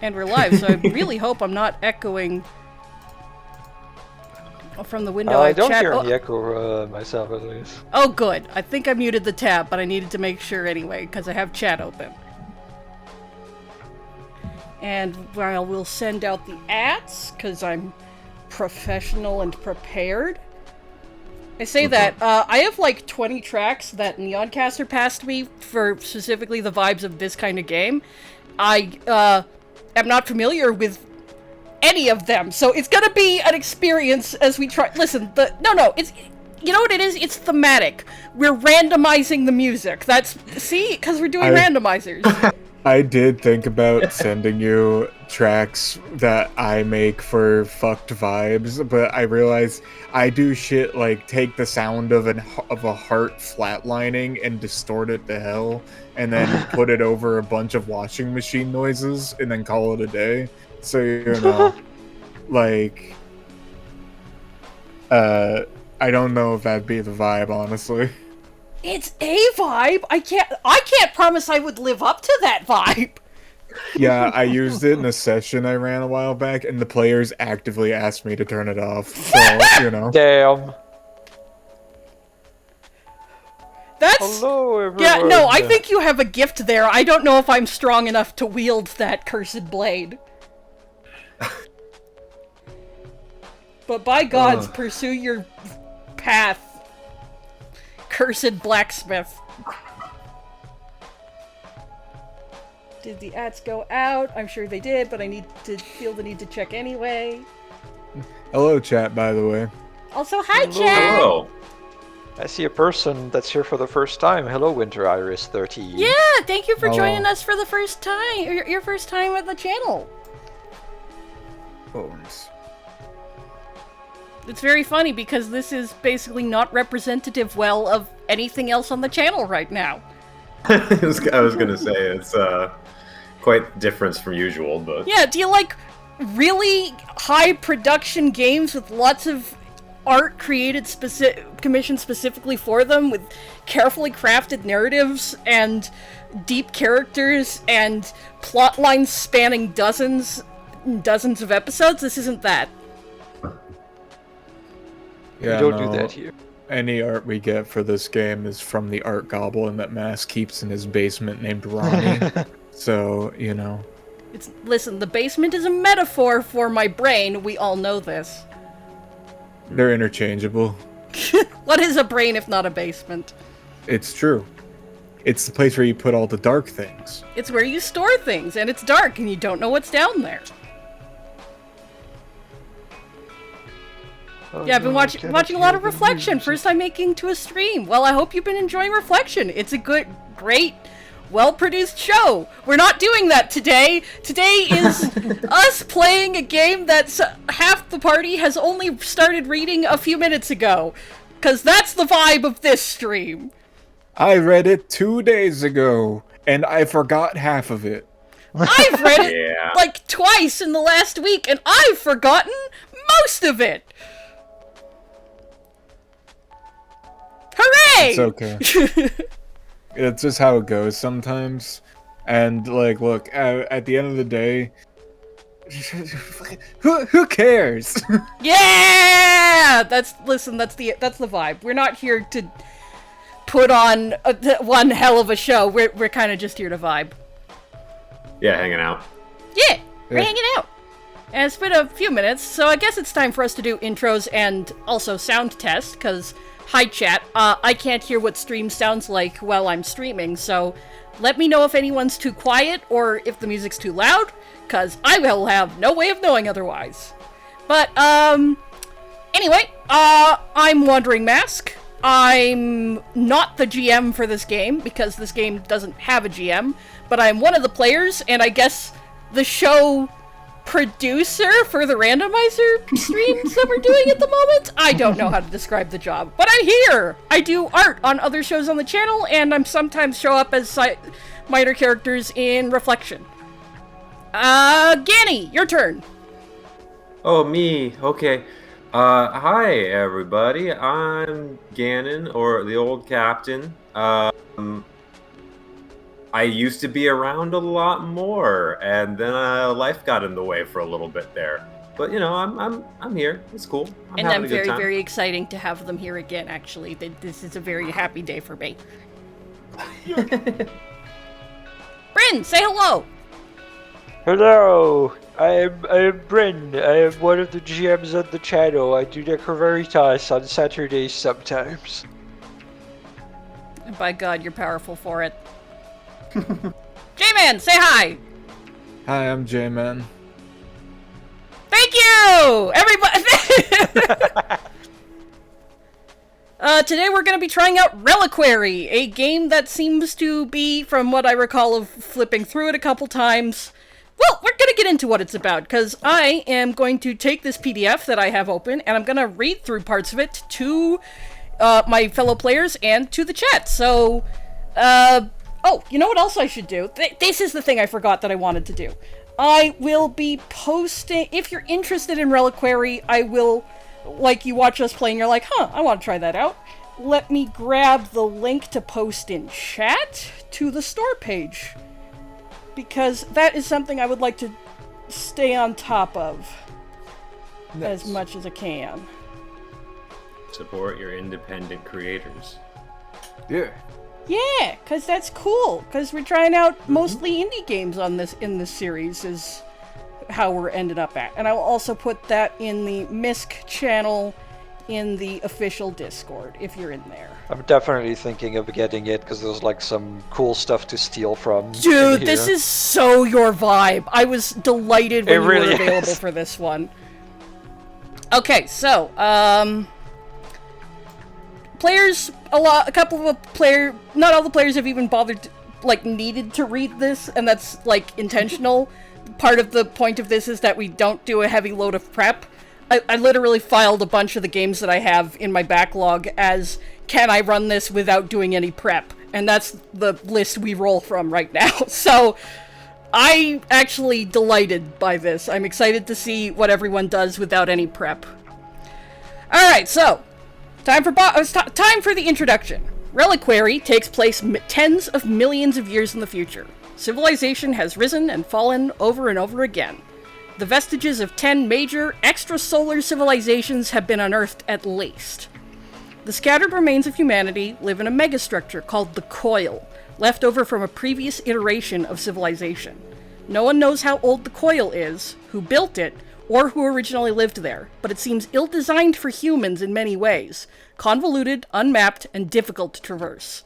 And we're live, so I really hope I'm not echoing from the window. I don't hear any echo myself, at least. Oh, good. I think I muted the tab, but I needed to make sure anyway, because I have chat open. And while we'll send out the ads, because I'm professional and prepared. I say that, I have like 20 tracks that Neoncaster passed me for specifically the vibes of this kind of game. I am not familiar with any of them, so it's gonna be an experience as we try. Listen, it's, you know what it is? It's thematic. We're randomizing the music. See? Because we're doing randomizers. I did think about sending you tracks that I make for fucked vibes, but I realized I do shit like take the sound of a heart flatlining and distort it to hell, and then put it over a bunch of washing machine noises, and then call it a day. So, you know, like, I don't know if that'd be the vibe, honestly. It's a vibe. I can't promise I would live up to that vibe. Yeah, I used it in a session I ran a while back, and the players actively asked me to turn it off. So, you know. Damn. That's... Hello, everyone. Yeah, no, I think you have a gift there. I don't know if I'm strong enough to wield that cursed blade. But by gods, pursue your path. Cursed blacksmith. Did the ads go out? I'm sure they did, but I feel the need to check anyway. Hello, chat, by the way. Also, hi, chat! Hello. I see a person that's here for the first time. Hello, Winter Iris 13. Yeah, thank you for joining us for the first time. Your first time at the channel. It's very funny because this is basically not representative well of anything else on the channel right now. I was gonna say it's quite different from usual, but yeah. Do you like really high production games with lots of art created commissioned specifically for them, with carefully crafted narratives and deep characters and plot lines spanning dozens and dozens of episodes? This isn't that. Yeah, we don't do that here. Any art we get for this game is from the art goblin that Mass keeps in his basement named Ronnie. So, you know. Listen, the basement is a metaphor for my brain. We all know this. They're interchangeable. What is a brain if not a basement? It's true. It's the place where you put all the dark things. It's where you store things, and it's dark, and you don't know what's down there. Yeah, I've been watching a lot of Reflection. First time making to a stream. Well, I hope you've been enjoying Reflection. It's a great, well-produced show. We're not doing that today. Today is us playing a game that's half the party has only started reading a few minutes ago. Because that's the vibe of this stream. I read it 2 days ago, and I forgot half of it. I've read it like twice in the last week, and I've forgotten most of it. Hooray! It's okay. It's just how it goes sometimes. And, like, look, at the end of the day, who cares? Yeah! That's the vibe. We're not here to put on one hell of a show. We're kind of just here to vibe. Yeah, hanging out. Yeah, we're hanging out. And it's been a few minutes, so I guess it's time for us to do intros and also sound test, because... Hi chat, I can't hear what stream sounds like while I'm streaming, so let me know if anyone's too quiet or if the music's too loud, cause I will have no way of knowing otherwise. But, anyway, I'm Wandering Mask. I'm not the GM for this game, because this game doesn't have a GM, but I'm one of the players, and I guess the show producer for the randomizer streams that we're doing at the moment? I don't know how to describe the job, but I'm here! I do art on other shows on the channel, and I'm sometimes show up as minor characters in Reflection. Ganny, your turn. Oh, me. Okay. Hi, everybody. I'm Ganon, or the old captain. I used to be around a lot more, and then life got in the way for a little bit there. But you know, I'm here. It's cool. And having I'm a good very, time. very exciting to have them here again, actually. This is a very happy day for me. Bryn, say hello! Hello, I am Bryn. I am one of the GMs on the channel. I do Necroveritas on Saturdays sometimes. And by God, you're powerful for it. J-Man, say hi! Hi, I'm J-Man. Thank you! Everybody! Today we're going to be trying out Reliquary, a game that seems to be, from what I recall of flipping through it a couple times... Well, we're going to get into what it's about, because I am going to take this PDF that I have open, and I'm going to read through parts of it to my fellow players and to the chat. So, oh, you know what else I should do? This is the thing I forgot that I wanted to do. I will be posting, if you're interested in Reliquary, I will, like, you watch us play and you're like, huh, I want to try that out. Let me grab the link to post in chat to the store page. Because that is something I would like to stay on top of as much as I can. Support your independent creators. Yeah. Yeah, because that's cool. Because we're trying out mostly indie games on in this series is how we're ended up at. And I will also put that in the MISC channel in the official Discord, if you're in there. I'm definitely thinking of getting it because there's like some cool stuff to steal from. Dude, this is so your vibe. I was delighted when you really were available is. for this one. Okay, so, players, not all the players have even bothered, needed to read this, and that's, intentional. Part of the point of this is that we don't do a heavy load of prep. I literally filed a bunch of the games that I have in my backlog as, can I run this without doing any prep? And that's the list we roll from right now. So, I'm actually delighted by this. I'm excited to see what everyone does without any prep. Alright, so, time for the introduction. Reliquary takes place tens of millions of years in the future. Civilization has risen and fallen over and over again. The vestiges of 10 major extrasolar civilizations have been unearthed at least. The scattered remains of humanity live in a megastructure called the Coil, left over from a previous iteration of civilization. No one knows how old the Coil is, who built it, or who originally lived there, but it seems ill-designed for humans in many ways, convoluted, unmapped, and difficult to traverse.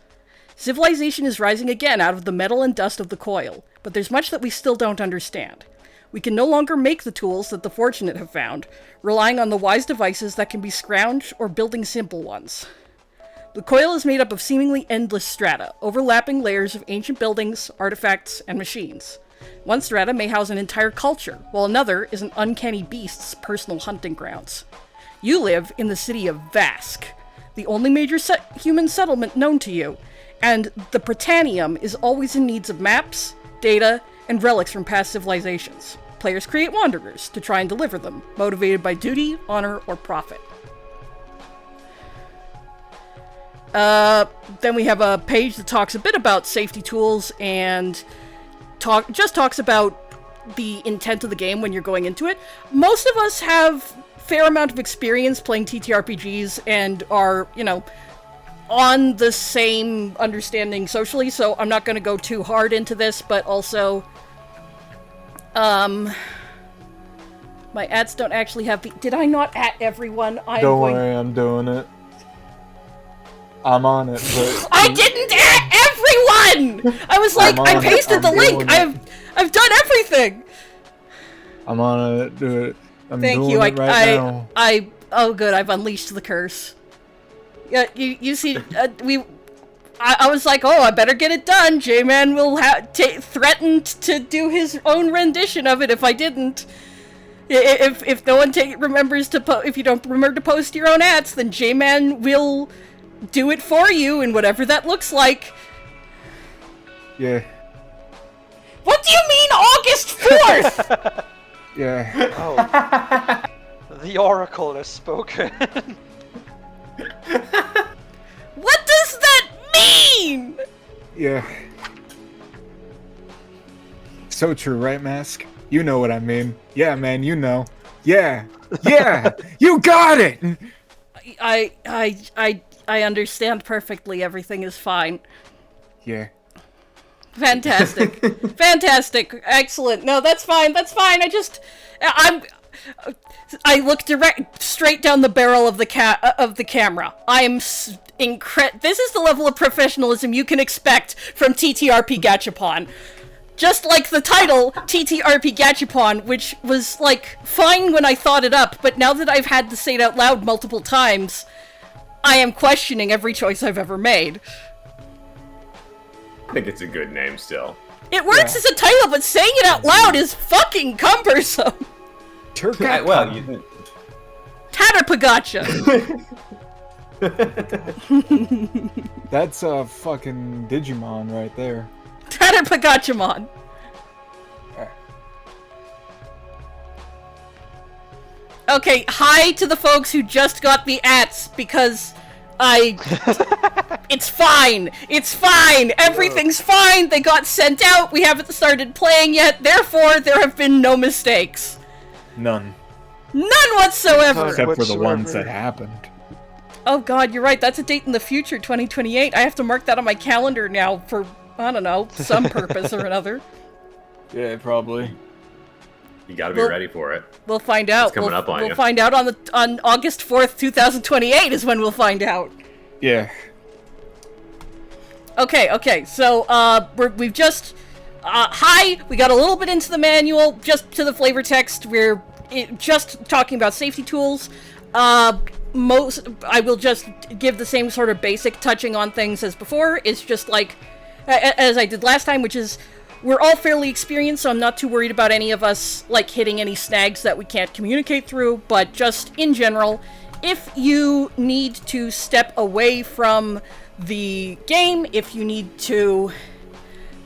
Civilization is rising again out of the metal and dust of the Coil, but there's much that we still don't understand. We can no longer make the tools that the fortunate have found, relying on the wise devices that can be scrounged or building simple ones. The Coil is made up of seemingly endless strata, overlapping layers of ancient buildings, artifacts, and machines. One strata may house an entire culture, while another is an uncanny beast's personal hunting grounds. You live in the city of Vask, the only major human settlement known to you, and the Britannium is always in need of maps, data, and relics from past civilizations. Players create wanderers to try and deliver them, motivated by duty, honor, or profit. Then we have a page that talks a bit about safety tools and talks about the intent of the game when you're going into it. Most of us have fair amount of experience playing TTRPGs and are, on the same understanding socially, so I'm not going to go too hard into this, but also... my ads don't actually have the... Did I not at everyone? Don't worry, I'm doing it. I'm on it, but... I didn't at everyone! I was like, I pasted the link! I've done everything! I'm on it, do it. I'm Thank doing you, it right now. oh good, I've unleashed the curse. Yeah, you see, I was like, oh, I better get it done. J-Man will threatened to do his own rendition of it if I didn't. If no one remembers to if you don't remember to post your own ads, then J-Man will do it for you, and whatever that looks like. Yeah. What do you mean August 4th? Yeah. Oh. The Oracle has spoken. What does that mean? Yeah. So true, right, Mask? You know what I mean. Yeah, man, you know. Yeah, yeah, you got it! I understand perfectly. Everything is fine. Yeah. Fantastic. Fantastic. Excellent. No, that's fine. That's fine. I look straight down the barrel of the camera. This is the level of professionalism you can expect from TTRP GACHAPON. Just like the title, TTRP GACHAPON, which was, like, fine when I thought it up, but now that I've had to say it out loud multiple times, I am questioning every choice I've ever made. I think it's a good name still. It works as a title, but saying it out loud is fucking cumbersome. Well, you... Tatterpagacha. That's a fucking Digimon right there. Tatterpagachamon. Okay, hi to the folks who just got the ats, because it's fine. It's fine. Everything's fine. They got sent out. We haven't started playing yet. Therefore, there have been no mistakes. None. None whatsoever. Except for the ones that happened. Oh god, you're right. That's a date in the future, 2028. I have to mark that on my calendar now for, I don't know, some purpose or another. Yeah, probably. You gotta be ready for it. We'll find out. It's coming up on you. We'll find out on August 4th, 2028 is when we'll find out. Yeah. Okay, so, we've just, we got a little bit into the manual, just to the flavor text. We're just talking about safety tools. I will just give the same sort of basic touching on things as before. It's just like, as I did last time, which is, we're all fairly experienced, so I'm not too worried about any of us, like, hitting any snags that we can't communicate through, but just in general, if you need to step away from the game, if you need to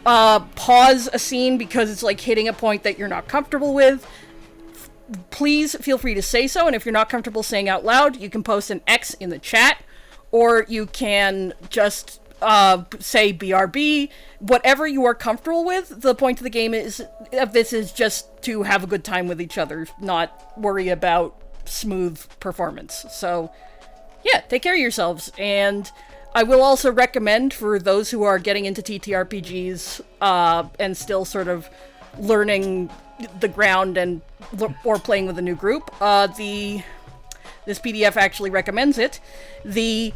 pause a scene because it's, like, hitting a point that you're not comfortable with, please feel free to say so, and if you're not comfortable saying out loud, you can post an X in the chat, or you can just say BRB, whatever you are comfortable with. The point of the game is just to have a good time with each other, not worry about smooth performance. So, yeah, take care of yourselves, and I will also recommend for those who are getting into TTRPGs and still sort of learning the ground or playing with a new group, this PDF actually recommends it. The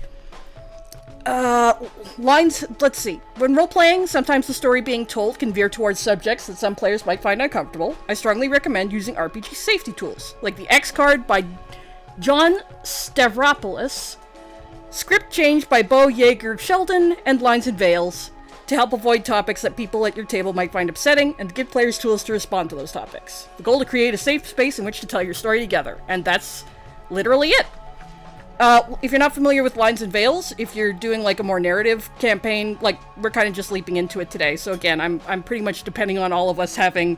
lines, let's see. When role-playing, sometimes the story being told can veer towards subjects that some players might find uncomfortable. I strongly recommend using RPG safety tools, like the X card by John Stavropoulos, script change by Bo Yeager Sheldon, and Lines and Veils, to help avoid topics that people at your table might find upsetting, and to give players tools to respond to those topics. The goal to create a safe space in which to tell your story together, and that's literally it. If you're not familiar with Lines and Veils, if you're doing like a more narrative campaign, like we're kind of just leaping into it today, so again, I'm pretty much depending on all of us having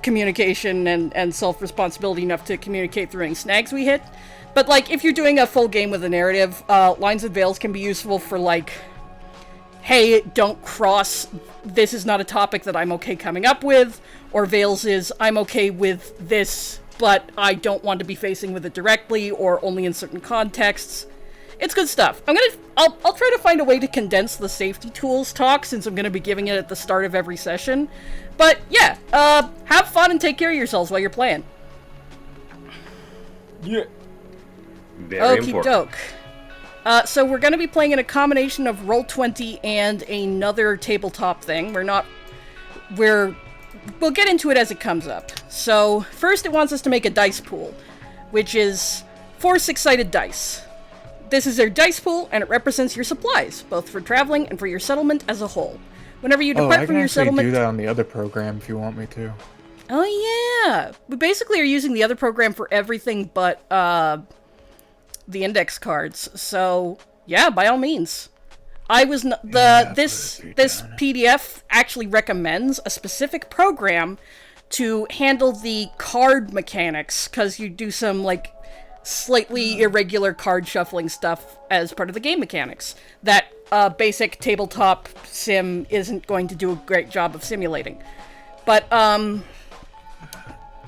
communication and self-responsibility enough to communicate through any snags we hit. But like, if you're doing a full game with a narrative, Lines and Veils can be useful for like, hey, don't cross, this is not a topic that I'm okay coming up with, or Veils is, I'm okay with this, but I don't want to be facing with it directly, or only in certain contexts. It's good stuff. I'll try to find a way to condense the safety tools talk, since I'm gonna be giving it at the start of every session. But yeah, have fun and take care of yourselves while you're playing. Yeah. Very Okie important. doke. So we're gonna be playing in a combination of Roll20 and another tabletop thing. We'll get into it as it comes up. So, first it wants us to make a dice pool, which is 4 6-sided dice. This is their dice pool, and it represents your supplies, both for traveling and for your settlement as a whole. Whenever you depart from your settlement... I can actually do that on the other program if you want me to. Oh yeah! We basically are using the other program for everything but, the index cards. So, yeah, by all means. This PDF actually recommends a specific program to handle the card mechanics, because you do some, like, slightly irregular card shuffling stuff as part of the game mechanics that basic tabletop sim isn't going to do a great job of simulating. But,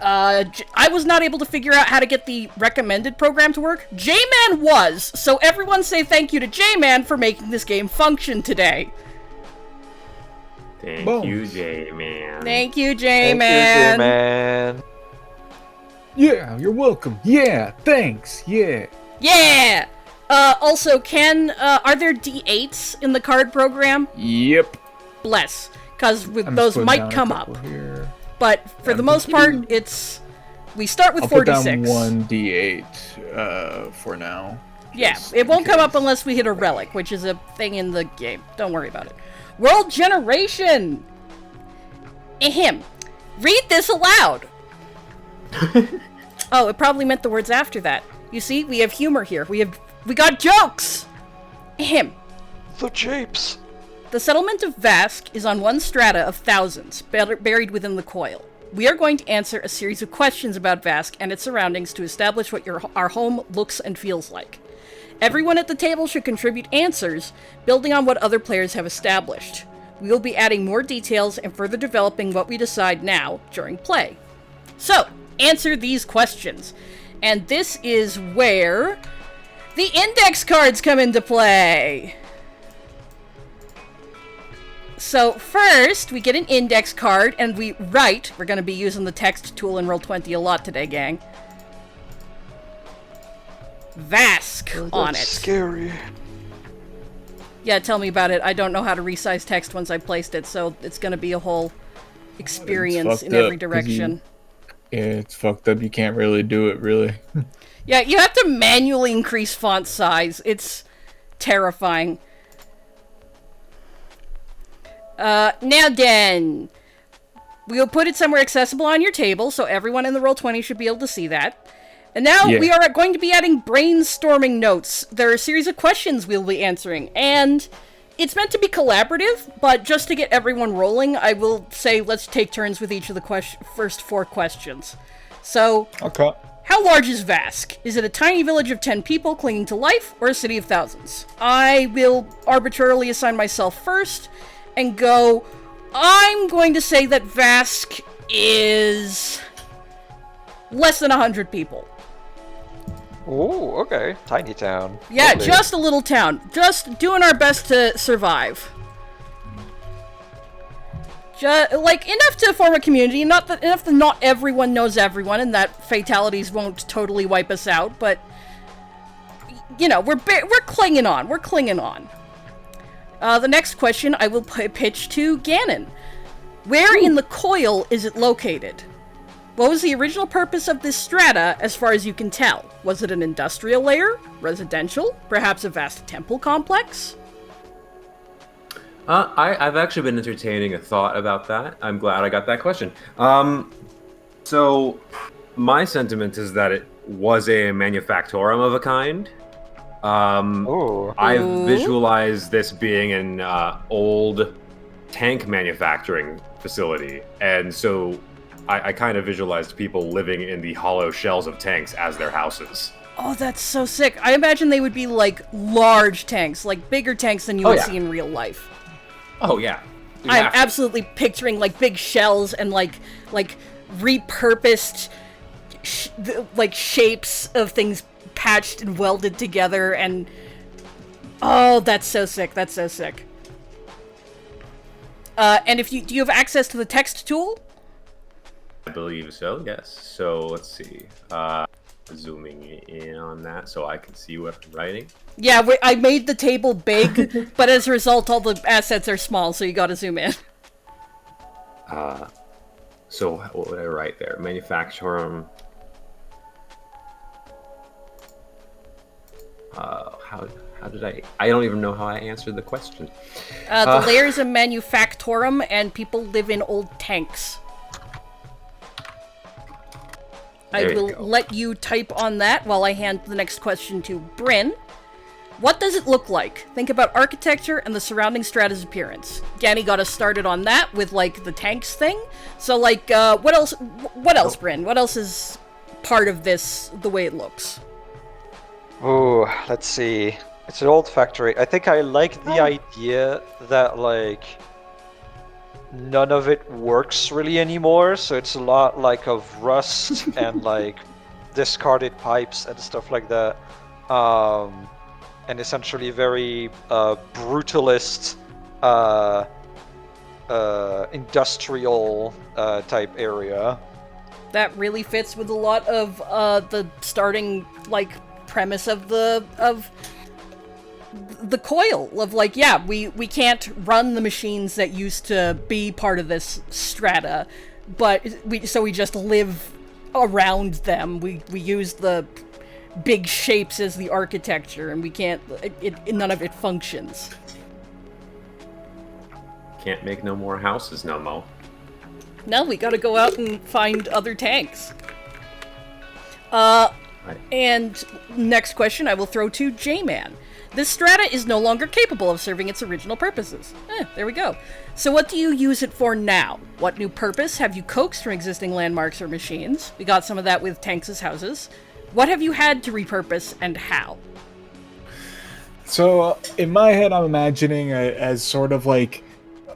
I was not able to figure out how to get the recommended program to work. J-Man was, so everyone say thank you to J-Man for making this game function today. Thank you, J-Man. Thank you, Thank you, J-Man. J-Man. Yeah, you're welcome. Yeah, thanks. Yeah. Yeah! Also, are there D8s in the card program? Yep. Bless. Because I'm those putting might down a come couple up. Here. But for the most part, we start with I'll 46. put down 1d8 for now. Yeah, just it won't in come up case. unless we hit a relic, which is a thing in the game. Don't worry about it. World generation! Ahem. Read this aloud! Oh, it probably meant the words after that. You see, we have humor here. We got jokes! Ahem. The Japes. The settlement of Vask is on one strata of thousands, buried within the coil. We are going to answer a series of questions about Vask and its surroundings to establish what our home looks and feels like. Everyone at the table should contribute answers, building on what other players have established. We will be adding more details and further developing what we decide now during play. So, answer these questions. And this is where the index cards come into play. So first, we get an index card, and we write. We're going to be using the text tool in Roll20 a lot today, gang. Vask on it. Scary. Yeah, tell me about it. I don't know how to resize text once I placed it, so it's going to be a whole experience in every direction. Yeah, it's fucked up. You can't really do it, really. Yeah, you have to manually increase font size. It's terrifying. Now then, we'll put it somewhere accessible on your table, so everyone in the Roll20 should be able to see that. And now we are going to be adding brainstorming notes. There are a series of questions we'll be answering, and it's meant to be collaborative, but just to get everyone rolling, I will say let's take turns with each of the first 4 questions. So, Okay. how large is Vask? Is it a tiny village of 10 people clinging to life, or a city of thousands? I will arbitrarily assign myself first, and go, I'm going to say that Vask is less than 100 people. Ooh, okay. Tiny town. Yeah, Lovely. just a little town. Just doing our best to survive. Like, enough to form a community, enough that not everyone knows everyone, and that fatalities won't totally wipe us out, but, you know, we're clinging on. We're clinging on. The next question I will pitch to Ganon. Where in the coil is it located? What was the original purpose of this strata, as far as you can tell? Was it an industrial layer? Residential? Perhaps a vast temple complex? I've actually been entertaining a thought about that. I'm glad I got that question. So, my sentiment is that it was a manufactorum of a kind. I've visualized this being an old tank manufacturing facility, and so I kind of visualized people living in the hollow shells of tanks as their houses. Oh, that's so sick. I imagine they would be like large tanks, like bigger tanks than you would see in real life. Oh yeah. I'm absolutely picturing like big shells and like repurposed shapes of things patched and welded together, and oh, that's so sick. That's so sick. And do you have access to the text tool? I believe so, yes. So let's see. Zooming in on that so I can see what I'm writing. Yeah, I made the table big, but as a result, all the assets are small, so you gotta zoom in. So what would I write there? Manufacturum. How did I don't even know how I answered the question. The layers of manufactorum, and people live in old tanks. I will let you type on that while I hand the next question to Bryn. What does it look like? Think about architecture and the surrounding strata's appearance. Ganny got us started on that with, like, the tanks thing. So, like, what else, Bryn? What else is part of this, the way it looks? Oh, let's see. It's an old factory. I think I like the idea that, like, none of it works really anymore, so it's a lot like of rust and like discarded pipes and stuff like that. And essentially very brutalist industrial type area. That really fits with a lot of the starting like premise of the coil of like, yeah, we can't run the machines that used to be part of this strata, but we just live around them. We use the big shapes as the architecture, and we can't. None of it functions. Can't make no more houses no mo. No, we gotta go out and find other tanks. And next question I will throw to J-Man. This strata is no longer capable of serving its original purposes. There we go. So what do you use it for now? What new purpose have you coaxed from existing landmarks or machines? We got some of that with Tanks' houses. What have you had to repurpose, and how? So, in my head, I'm imagining it as sort of like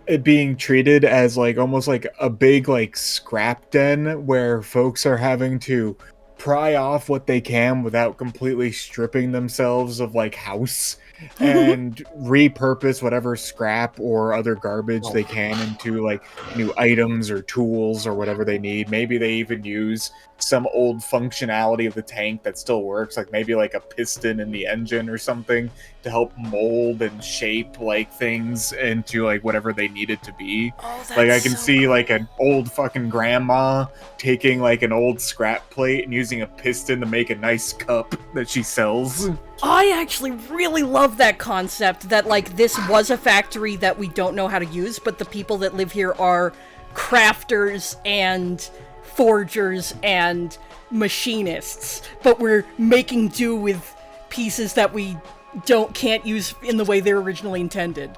it being treated as like almost like a big like scrap den where folks are having to pry off what they can without completely stripping themselves of like house and repurpose whatever scrap or other garbage they can into like new items or tools or whatever they need. Maybe they even use some old functionality of the tank that still works, like maybe like a piston in the engine or something to help mold and shape like things into like whatever they need it to be. Like I can see like an old fucking grandma taking like an old scrap plate and using a piston to make a nice cup that she sells. I actually really love that concept that like this was a factory that we don't know how to use, but the people that live here are crafters and forgers and machinists, but we're making do with pieces that we can't use in the way they're originally intended.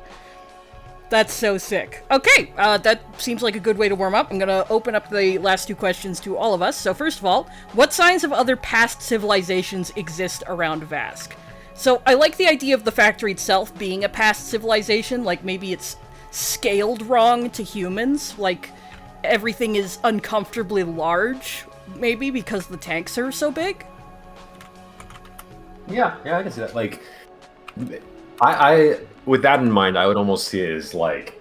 That's so sick. Okay, that seems like a good way to warm up. I'm gonna open up the last two questions to all of us. So first of all, what signs of other past civilizations exist around Vask? So I like the idea of the factory itself being a past civilization, like maybe it's scaled wrong to humans, like everything is uncomfortably large, maybe because the tanks are so big? Yeah, I can see that. Like, I with that in mind, I would almost see it as like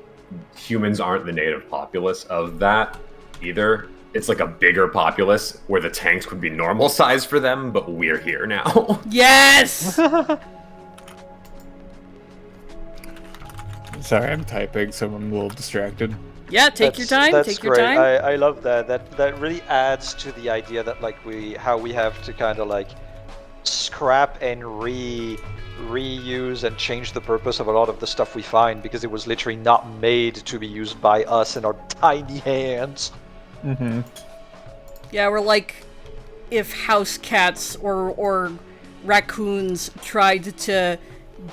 humans aren't the native populace of that either. It's like a bigger populace where the tanks would be normal size for them, but we're here now. Yes! Sorry, I'm typing, so I'm a little distracted. Yeah, take your time. That's Take your great. time. I love that. That really adds to the idea that like we have to kind of like scrap and reuse and change the purpose of a lot of the stuff we find because it was literally not made to be used by us in our tiny hands. Mm-hmm. Yeah, we're like if house cats or raccoons tried to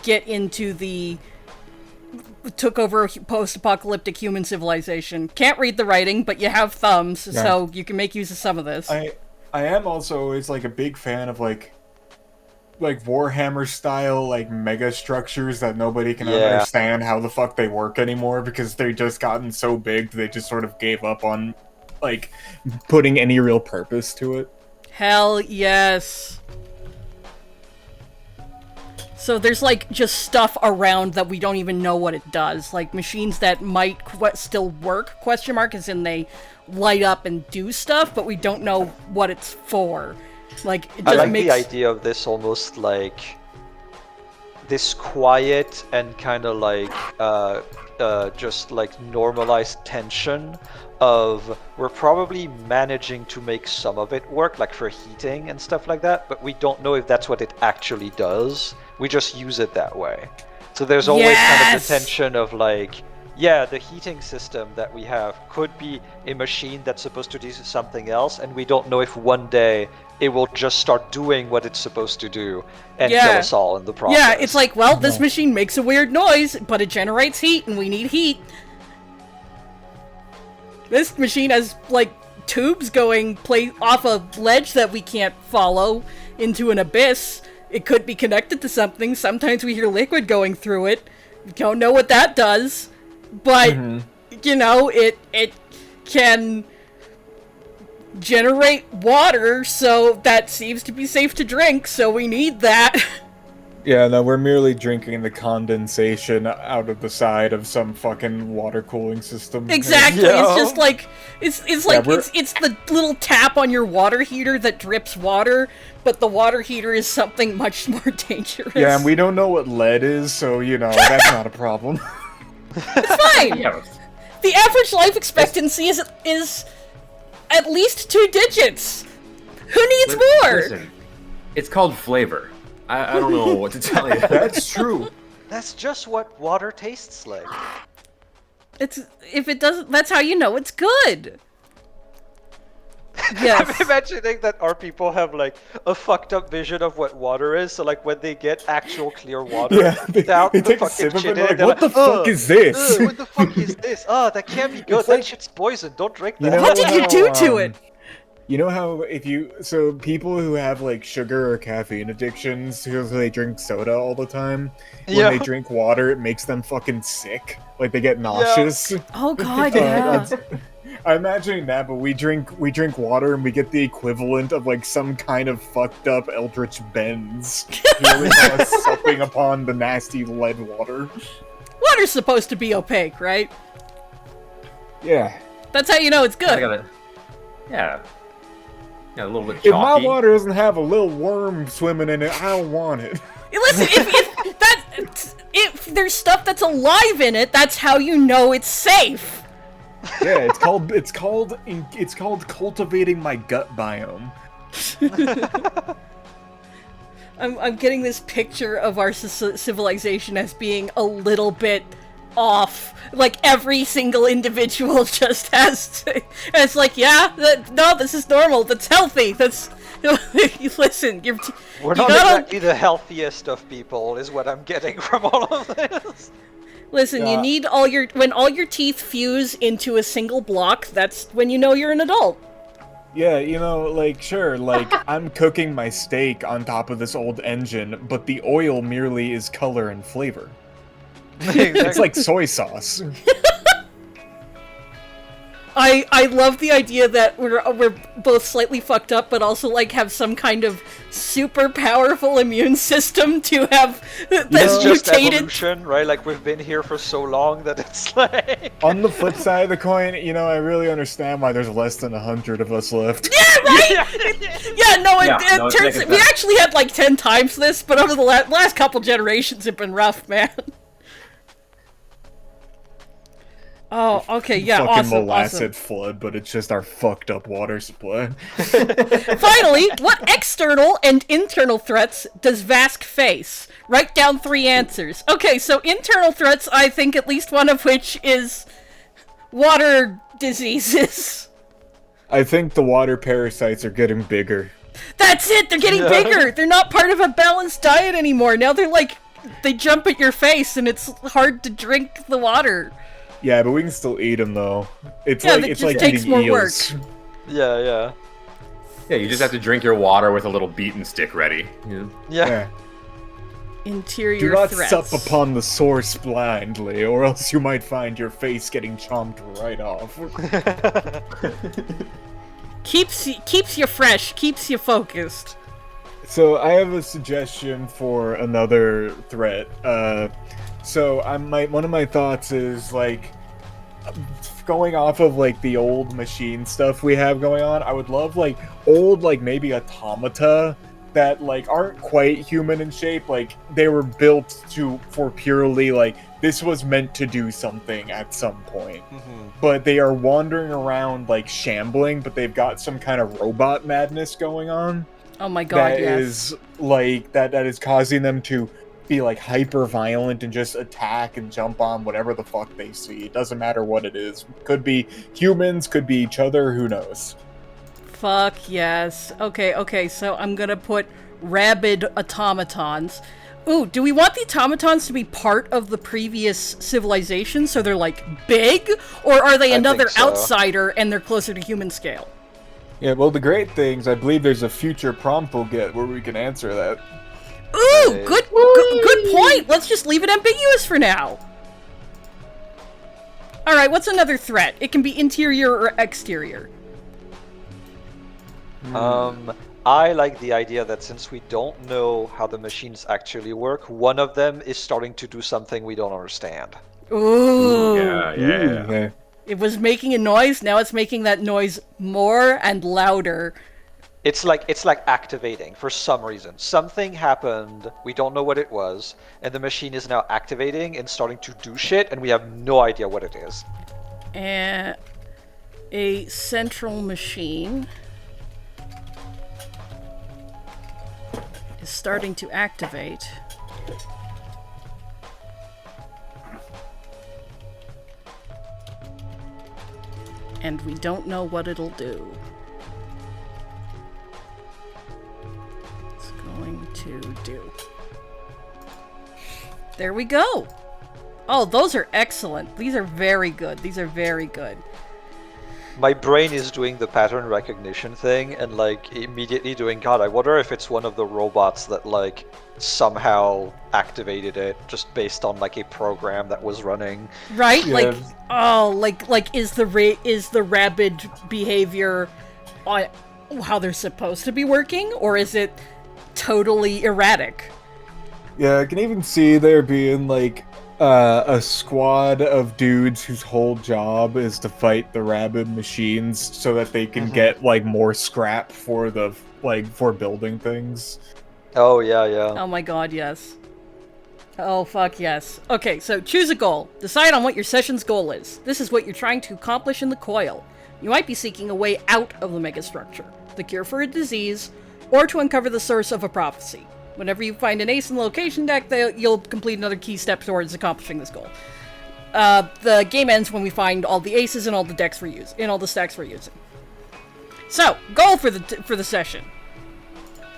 get into took over post-apocalyptic human civilization. Can't read the writing, but you have thumbs, so you can make use of some of this. I am also always like a big fan of like Warhammer style like mega structures that nobody can understand how the fuck they work anymore because they've just gotten so big they just sort of gave up on like putting any real purpose to it. Hell yes. So there's like just stuff around that we don't even know what it does, like machines that might still work, question mark, as in they light up and do stuff, but we don't know what it's for. Like, it just I like makes... the idea of this almost like this quiet and kind of like just like normalized tension of we're probably managing to make some of it work, like for heating and stuff like that, but we don't know if that's what it actually does. We just use it that way. So there's always kind of the tension of like, yeah, the heating system that we have could be a machine that's supposed to do something else, and we don't know if one day it will just start doing what it's supposed to do and kill us all in the process. Yeah, it's like, well, this machine makes a weird noise, but it generates heat, and we need heat. This machine has, like, tubes going off a ledge that we can't follow into an abyss. It could be connected to something. Sometimes we hear liquid going through it. We don't know what that does. But you know, it can generate water, so that seems to be safe to drink, so we need that. Yeah, no, we're merely drinking the condensation out of the side of some fucking water cooling system. Exactly. Yeah. It's just like it's the little tap on your water heater that drips water, but the water heater is something much more dangerous. Yeah, and we don't know what lead is, so you know that's not a problem. It's fine. Yeah. The average life expectancy is at least 2 digits. Who needs more? Listen, it's called flavor. I don't know what to tell you. That's true. That's just what water tastes like. If it doesn't, that's how you know it's good. Yes. I'm imagining that our people have like a fucked up vision of what water is. So like when they get actual clear water, Yeah, they they take a fucking sip of shit it and in, they're like, they're what the fuck is this? What the fuck is this? Oh, that can't be good. It's That like- shit's poison. Don't drink You that. know What did you how, do to it? You know how so people who have like sugar or caffeine addictions, because they drink soda all the time, when Yeah. they drink water, it makes them fucking sick. Like they get nauseous. Oh god, yeah. I'm imagining that, but we drink water and we get the equivalent of like some kind of fucked up Eldritch Benz. Really kind of supping upon the nasty lead water. Water's supposed to be opaque, right? Yeah. That's how you know it's I good. got it. Yeah. Yeah, a little bit If my chalky. water doesn't have a little worm swimming in it, I don't want it. Listen, if there's stuff that's alive in it, that's how you know it's safe. Yeah, it's called cultivating my gut biome. I'm getting this picture of our civilization as being a little bit off. Like every single individual just has to, and it's like, yeah, no, this is normal. That's healthy. That's listen. We're you not gotta exactly the healthiest of people, is what I'm getting from all of this. listen. You Yeah. need when all your teeth fuse into a single block. That's when you know you're an adult. Yeah, you know, like, sure, like, I'm cooking my steak on top of this old engine, but the oil merely is color and flavor. It's like soy sauce. I love the idea that we're both slightly fucked up, but also like have some kind of super powerful immune system to have It's that's just mutated. evolution, right? Like we've been here for so long that it's like. On the flip side of the coin, you know, I really understand why there's less than 100 of us left. Yeah, right. Yeah, no, it no, it's turns. like We that. actually had like 10 times this, but over the last couple generations, have been rough, man. Oh, okay, yeah, Fucking awesome, molasses awesome. flood, but it's just our fucked up water supply. Finally, what external and internal threats does Vask face? Write down 3 answers. Okay, so internal threats, I think at least one of which is water diseases. I think the water parasites are getting bigger. That's it, they're getting bigger! They're not part of a balanced diet anymore. Now they're like, they jump at your face and it's hard to drink the water. Yeah, but we can still eat them though. It's Yeah, like that it's just like takes eating more eels. Yeah, yeah. Yeah, you just have to drink your water with a little beaten stick ready. Yeah. Yeah. Yeah. Interior Do not threats. sup upon the source blindly, or else you might find your face getting chomped right off. Keeps you fresh, keeps you focused. So I have a suggestion for another threat. So one of my thoughts is like going off of like the old machine stuff we have going on. I would love like old like maybe automata that like aren't quite human in shape. Like they were built for purely like this was meant to do something at some point. But they are wandering around like shambling, but they've got some kind of robot madness going on. Oh my god, That yes. is like that is causing them to be like hyper violent and just attack and jump on whatever the fuck they see. It doesn't matter what it is. Could be humans, could be each other, who knows. Fuck yes. Okay, so I'm gonna put rabid automatons. Ooh, do we want the automatons to be part of the previous civilization so they're like big? Or are they I another think so. outsider and they're closer to human scale? Yeah, well the great things, I believe there's a future prompt we'll get where we can answer that. Ooh, Nice. good point. Let's just leave it ambiguous for now. Alright, what's another threat? It can be interior or exterior. I like the idea that since we don't know how the machines actually work, one of them is starting to do something we don't understand. Ooh. Yeah. It was making a noise, now it's making that noise more and louder. It's like activating for some reason. Something happened, we don't know what it was, and the machine is now activating and starting to do shit, and we have no idea what it is. And a central machine is starting to activate. And we don't know what it'll do. It's going to do. There we go! Oh, those are excellent. These are very good. These are very good. My brain is doing the pattern recognition thing and like immediately doing, God, I wonder if it's one of the robots that like somehow activated it just based on like a program that was running. Right? Yeah. Like, oh, like is the rabid behavior on how they're supposed to be working, or is it totally erratic? Yeah, I can even see there being like a squad of dudes whose whole job is to fight the rabid machines so that they can get like more scrap for for building things. Oh yeah, yeah. Oh my god, yes. Oh fuck yes. Okay, so choose a goal. Decide on what your session's goal is. This is what you're trying to accomplish in the coil. You might be seeking a way out of the megastructure, the cure for a disease, or to uncover the source of a prophecy. Whenever you find an ace in the location deck, you'll complete another key step towards accomplishing this goal. The game ends when we find all the aces and all the decks we're using, and all the stacks we're using. So, goal for the session.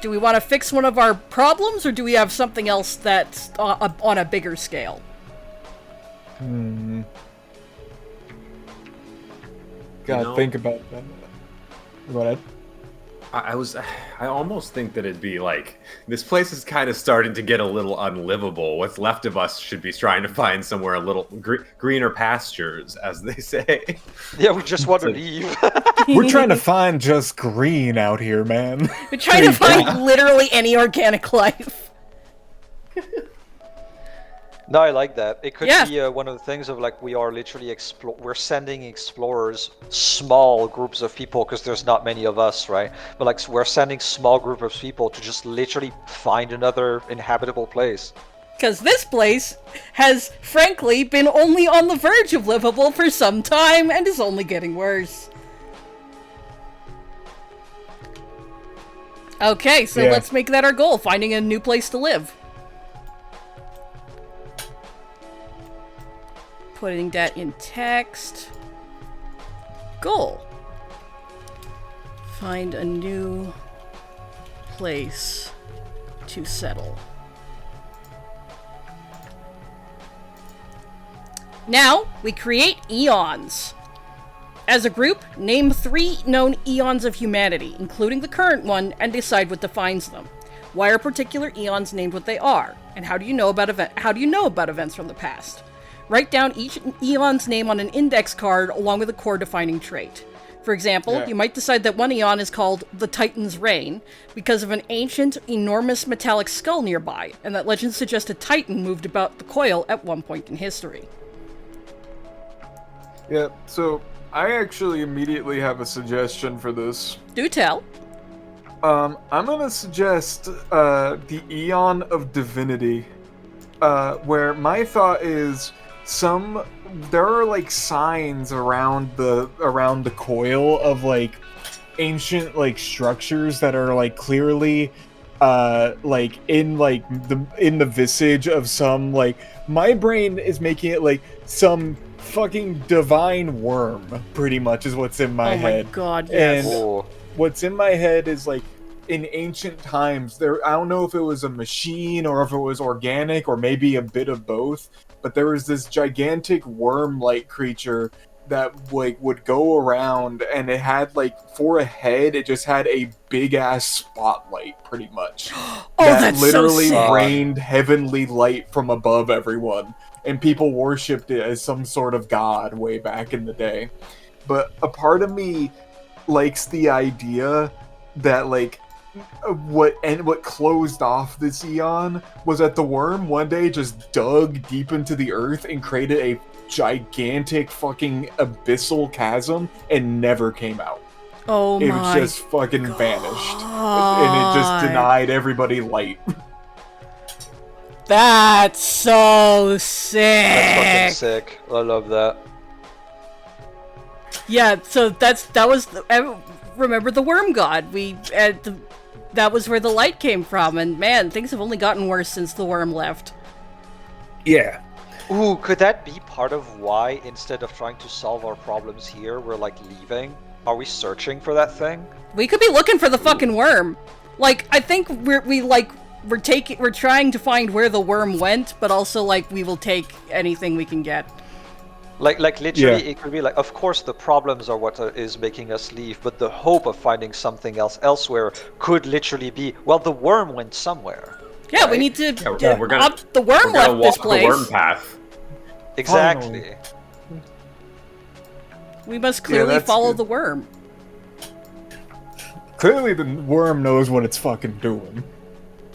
Do we want to fix one of our problems, or do we have something else that's on a bigger scale? Gotta think about that. Go ahead. I almost think that it'd be like, this place is kind of starting to get a little unlivable. What's left of us should be trying to find somewhere a little greener pastures, as they say. Yeah, we just want to leave. We're trying to find just green out here, man. We're trying to find literally any organic life. No, I like that. It could Yeah. be one of the things of like we are literally we're sending explorers, small groups of people because there's not many of us, right? But like we're sending small group of people to just literally find another inhabitable place. Because this place has, frankly, been only on the verge of livable for some time and is only getting worse. Okay, so Yeah. let's make that our goal, finding a new place to live. Putting that in text. Goal. Find a new place to settle. Now, we create eons. As a group, name 3 known eons of humanity, including the current one, and decide what defines them. Why are particular eons named what they are? And how do you know about events from the past? Write down each eon's name on an index card along with a core defining trait. For example, you might decide that one eon is called the Titan's Reign because of an ancient, enormous metallic skull nearby, and that legends suggest a Titan moved about the coil at one point in history. Yeah, so I actually immediately have a suggestion for this. Do tell. I'm gonna suggest the Eon of Divinity, where my thought is there are like signs around the coil of like ancient like structures that are like clearly like in the visage of some, like, my brain is making it like some fucking divine worm, pretty much is what's in my head. Oh my god, yes. And what's in my head is like, in ancient times, I don't know if it was a machine or if it was organic or maybe a bit of both, but there was this gigantic worm-like creature that like would go around, and it had like, for a head, it just had a big-ass spotlight, pretty much. That's literally so sick. rained heavenly light from above everyone. and people worshipped it as some sort of god way back in the day. But a part of me likes the idea that, like, what closed off this eon was that the worm one day just dug deep into the earth and created a gigantic fucking abyssal chasm and never came out. Oh It my just fucking vanished. And it just denied everybody light. That's so sick. That's fucking sick. I love that. Yeah, so that was remember the worm god. That was where the light came from, and man, things have only gotten worse since the worm left. Yeah. Ooh, could that be part of why, instead of trying to solve our problems here, we're like leaving? Are we searching for that thing? We could be looking for the fucking worm. Like, I think we're trying to find where the worm went, but also like we will take anything we can get. Like literally, It could be like, of course the problems are what is making us leave, but the hope of finding something else elsewhere could literally be, well, the worm went somewhere. Yeah, right? we need to. we're gonna- the worm We're gonna left this walk place. the worm path. Exactly. We must clearly that's follow good. the worm. Clearly the worm knows what it's fucking doing.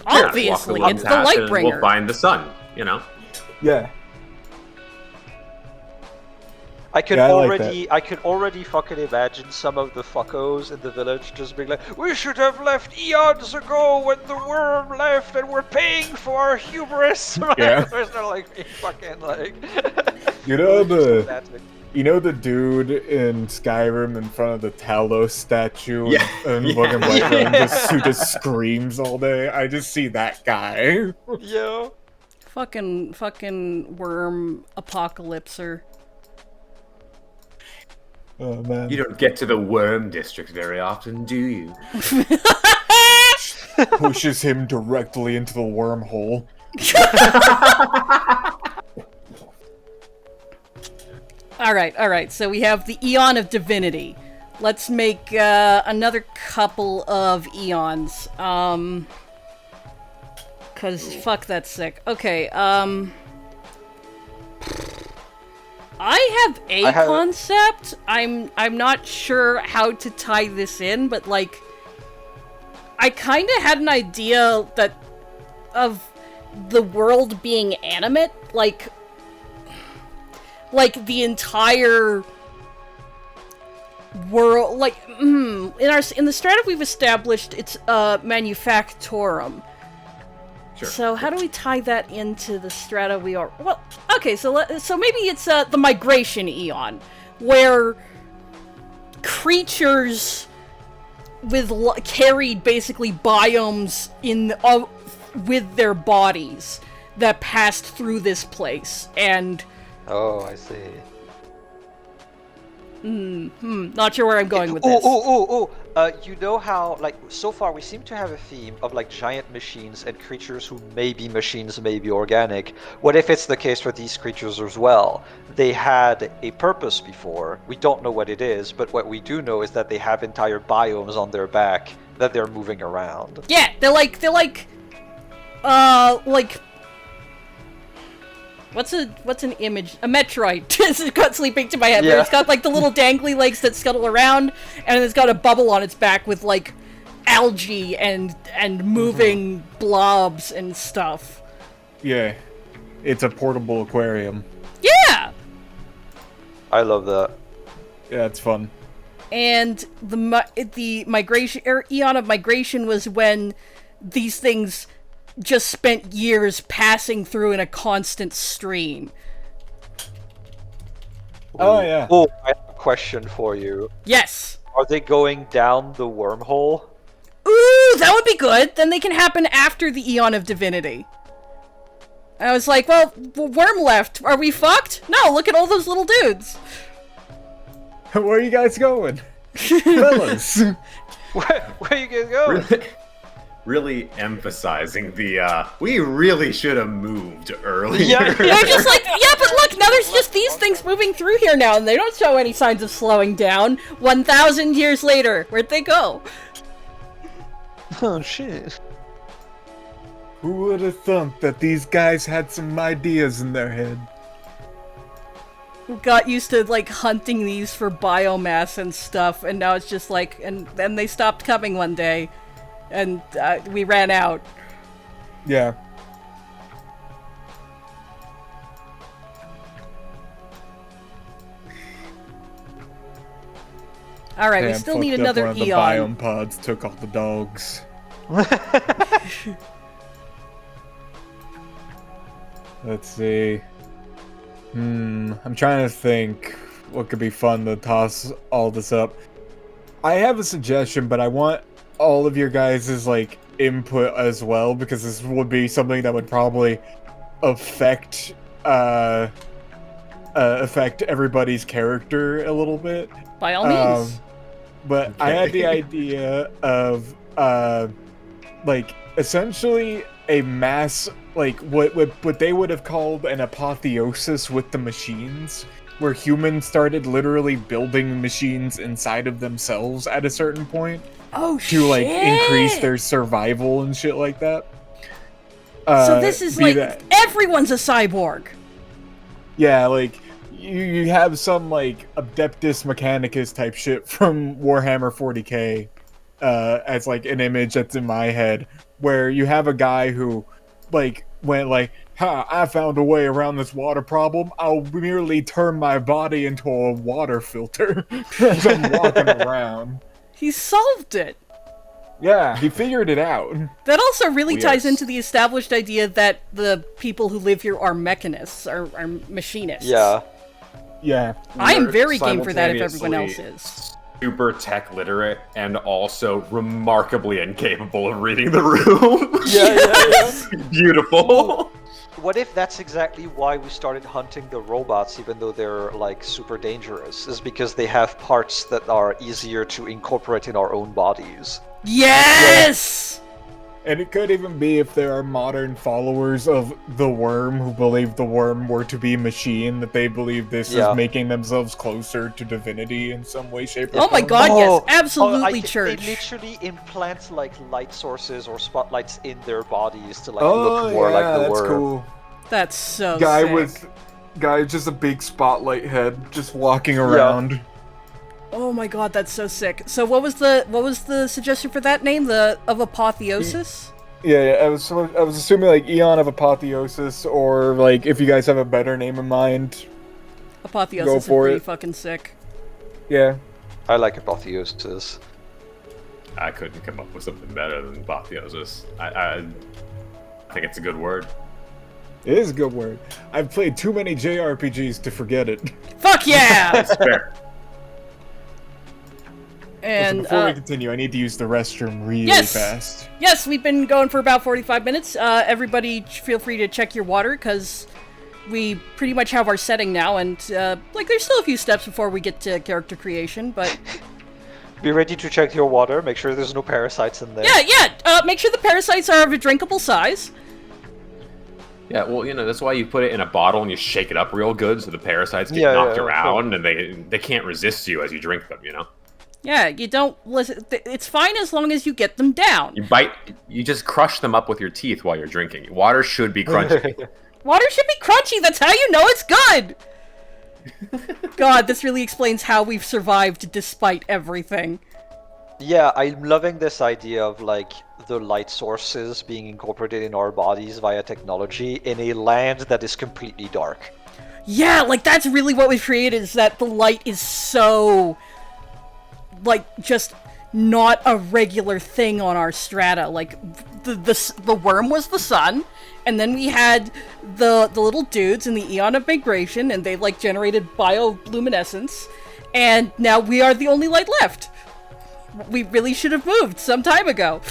Obviously, walk it's the path light and bringer. We'll find the sun, you know? Yeah. I could Yeah, I like I could already fucking imagine some of the fuckos in the village just being like, we should have left eons ago when the worm left and we're paying for our hubris. Yeah. They're like being fucking like You know the Fantastic. you know the dude in Skyrim in front of the Talos statue Yeah. and Yeah. fucking White Run Yeah. who just screams all day? I just see that guy. Yeah. Fucking worm apocalypser. Oh man. You don't get to the worm district very often, do you? Pushes him directly into the wormhole. Alright, so we have the Eon of Divinity. Let's make another couple of eons. Cause fuck, that's sick. Okay, I have a concept. I'm not sure how to tie this in, but like I kind of had an idea that of the world being animate, like the entire world, like in the strata we've established it's manufactorum. Sure. So how do we tie that into the strata we are? Well, okay, so maybe it's the migration eon, where creatures carried basically biomes with their bodies that passed through this place, and Oh, I see. not sure where I'm going with this. You know how, like, so far we seem to have a theme of, like, giant machines and creatures who may be machines, may be organic. What if it's the case for these creatures as well? They had a purpose before. We don't know what it is, but what we do know is that they have entire biomes on their back that they're moving around. Yeah, they're like what's an image? A Metroid. It's got sleeping to my head. Where Yeah. it's got like the little dangly legs that scuttle around, and it's got a bubble on its back with like algae and moving blobs and stuff. Yeah. It's a portable aquarium. Yeah. I love that. Yeah, it's fun. And the migration eon of migration was when these things just spent years passing through in a constant stream. Oh yeah. Oh, I have a question for you. Yes. Are they going down the wormhole? Ooh, that would be good. Then they can happen after the Eon of Divinity. I was like, well, worm left. Are we fucked? No, look at all those little dudes. Where are you guys going? Fellas. Where are you guys going? Really emphasizing the, we really should have moved earlier. Yeah. They're just like, yeah, but look, now there's just these things moving through here now, and they don't show any signs of slowing down. 1,000 years later, where'd they go? Oh, shit. Who would have thunk that these guys had some ideas in their head? got used to like hunting these for biomass and stuff, and now it's just like, and then they stopped coming one day, and we ran out. Yeah. All right, we Damn, still need fucked up another one of the Eon. biome pods took all the dogs. Let's see. I'm trying to think what could be fun to toss all this up. I have a suggestion, but I want all of your guys' like input as well, because this would be something that would probably affect everybody's character a little bit. By all means. But Okay. I had the idea of like essentially a mass, like what they would have called an apotheosis with the machines, where humans started literally building machines inside of themselves at a certain point Oh shit! to like increase their survival and shit like that. So this is be like that- everyone's a cyborg. Yeah, like you have some like Adeptus Mechanicus type shit from Warhammer 40k as like an image that's in my head, where you have a guy who like went like, "Ha! I found a way around this water problem. I'll merely turn my body into a water filter as I'm walking around." He solved it. Yeah, he figured it out. That also really ties Yes. into the established idea that the people who live here are mechanists, are machinists. Yeah. Yeah. I am We're very game for that if everyone else simultaneously is. super tech literate and also remarkably incapable of reading the room. Yeah. Beautiful. What if that's exactly why we started hunting the robots, even though they're like super dangerous? Is because they have parts that are easier to incorporate in our own bodies. Yes! And it could even be if there are modern followers of the worm who believe the worm were to be machine, that they believe this Yeah. is making themselves closer to divinity in some way, shape, or Oh my form. god, yes, Oh, absolutely They church. literally implant like light sources or spotlights in their bodies to like Oh, look more yeah, like the that's worm. cool. That's so sick. Guy just a big spotlight head, just walking around. Oh my god, that's so sick. So what was the suggestion for that name? Of Apotheosis? Yeah, I was assuming like Eon of Apotheosis, or like if you guys have a better name in mind. Apotheosis Go is for pretty it. fucking sick. Yeah. I like apotheosis. I couldn't come up with something better than apotheosis. I think it's a good word. It is a good word. I've played too many JRPGs to forget it. Fuck yeah! It's fair. And Before we continue, I need to use the restroom really Yes! fast. yes, we've been going for about 45 minutes. Everybody feel free to check your water, because we pretty much have our setting now, and like there's still a few steps before we get to character creation, but Be ready to check your water. Make sure there's no parasites in there. yeah, make sure the parasites are of a drinkable size. Yeah, well, you know, that's why you put it in a bottle and you shake it up real good so the parasites get Yeah, knocked yeah, around and they can't resist you as you drink them, you know? Yeah, you don't listen. It's fine as long as you get them down. You just crush them up with your teeth while you're drinking. Water should be crunchy. Water should be crunchy. That's how you know it's good. God, this really explains how we've survived despite everything. Yeah, I'm loving this idea of like the light sources being incorporated in our bodies via technology in a land that is completely dark. Yeah, like that's really what we've created, is that the light is so, like, just not a regular thing on our strata. Like, the worm was the sun, and then we had the little dudes in the Eon of Migration, and they, like, generated bioluminescence, and now we are the only light left. We really should have moved some time ago.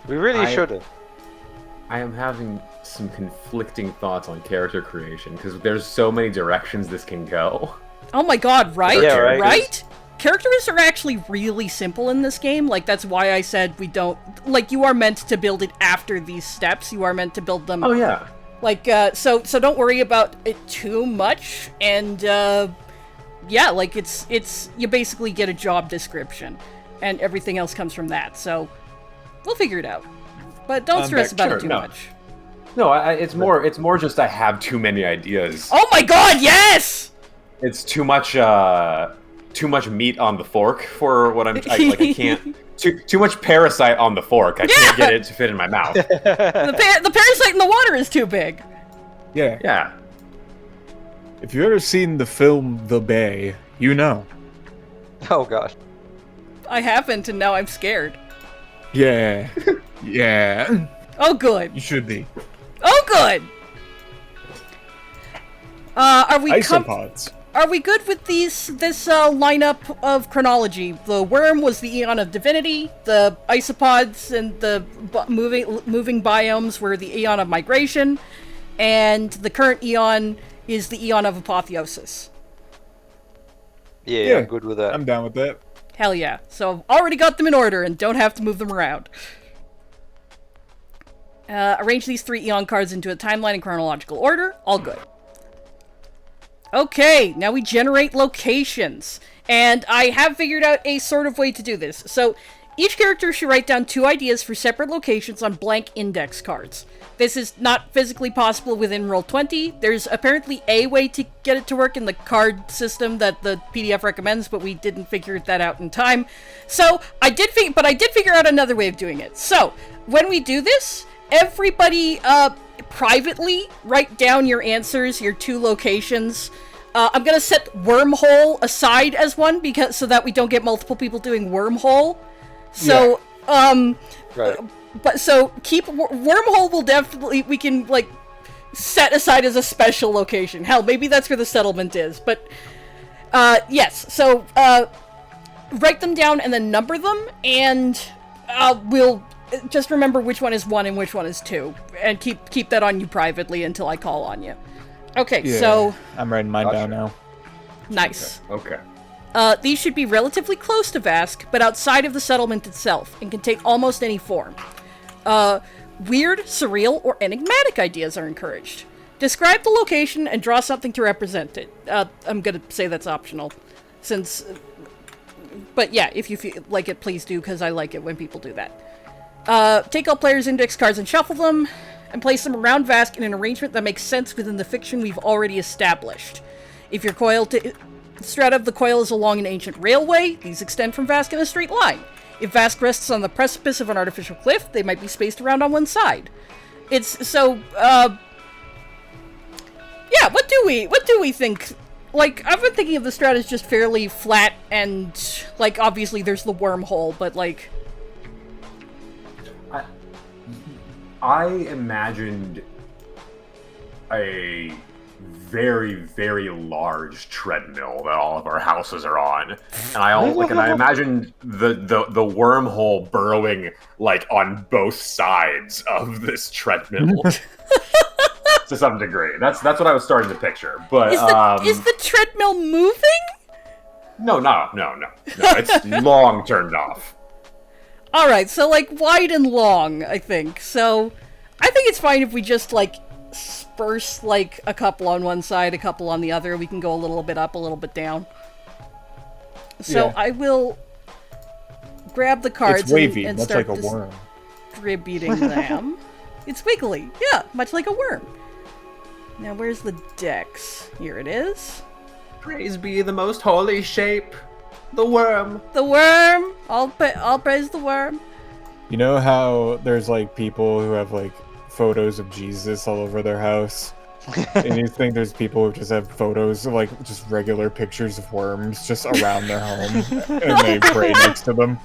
We really I- should have. I am having some conflicting thoughts on character creation because there's so many directions this can go. Oh my god, right? Yeah, right. Right? Characters are actually really simple in this game. Like, that's why I said we don't... Like, you are meant to build it after these steps. You are meant to build them... Oh yeah. Like, so don't worry about it too much. And, yeah, like, it's... You basically get a job description. And everything else comes from that. So, we'll figure it out. But don't stress about sure, it too no. much. No, it's more just I have too many ideas. Oh my god, yes! It's too much meat on the fork for what I can't. Too much parasite on the fork. I can't get it to fit in my mouth. The parasite in the water is too big. Yeah. Yeah. If you've ever seen the film The Bay, you know. Oh god. I haven't, and now I'm scared. Yeah. Yeah. Oh, good. You should be. Oh, good. Are we Isopods. Are we good with this lineup of chronology? The worm was the Eon of Divinity, the isopods and the moving biomes were the Eon of Migration, and the current Eon is the Eon of Apotheosis. Yeah, I'm good with that. I'm down with that. Hell yeah. So I've already got them in order and don't have to move them around. Arrange these 3 Eon cards into a timeline in chronological order. All good. Okay, now we generate locations. And I have figured out a sort of way to do this. So each character should write down 2 ideas for separate locations on blank index cards. This is not physically possible within Roll20. There's apparently a way to get it to work in the card system that the PDF recommends, but we didn't figure that out in time. So I did figure out another way of doing it. So when we do this, everybody privately write down your answers, your 2 locations. I'm gonna set wormhole aside as one so that we don't get multiple people doing wormhole. So right. But so keep wormhole will definitely we can like set aside as a special location. Hell, maybe that's where the settlement is. But yes, so write them down and then number them, and we'll just remember which one is 1 and which one is 2, and keep that on you privately until I call on you. Okay, so I'm writing mine down now. Nice. Okay. These should be relatively close to Vask, but outside of the settlement itself, and can take almost any form. Weird, surreal, or enigmatic ideas are encouraged. Describe the location and draw something to represent it. I'm gonna say that's optional, since... But yeah, if you feel like it, please do, because I like it when people do that. Take all players' index cards and shuffle them, and place them around Vask in an arrangement that makes sense within the fiction we've already established. If your coil strata of the coil is along an ancient railway, these extend from Vask in a straight line. If Vask rests on the precipice of an artificial cliff, they might be spaced around on one side. It's so, yeah, what do we think? Like, I've been thinking of the strata as just fairly flat and, like, obviously there's the wormhole, but, like... I imagined a very, very large treadmill that all of our houses are on, and I imagined the wormhole burrowing like on both sides of this treadmill to some degree. That's what I was starting to picture. But is the treadmill moving? No. It's long turned off. Alright, so, like, wide and long, I think. So, I think it's fine if we just, like, disperse, like, a couple on one side, a couple on the other. We can go a little bit up, a little bit down. So, Yeah. I will grab the cards It's wavy, and much start like a worm. distributing them. It's wiggly. Yeah, much like a worm. Now, where's the dex? Here it is. Praise be the most holy shape, the worm. The worm! I'll praise the worm. You know how there's like people who have like photos of Jesus all over their house? And you think there's people who just have photos of like just regular pictures of worms just around their home and they pray next to them?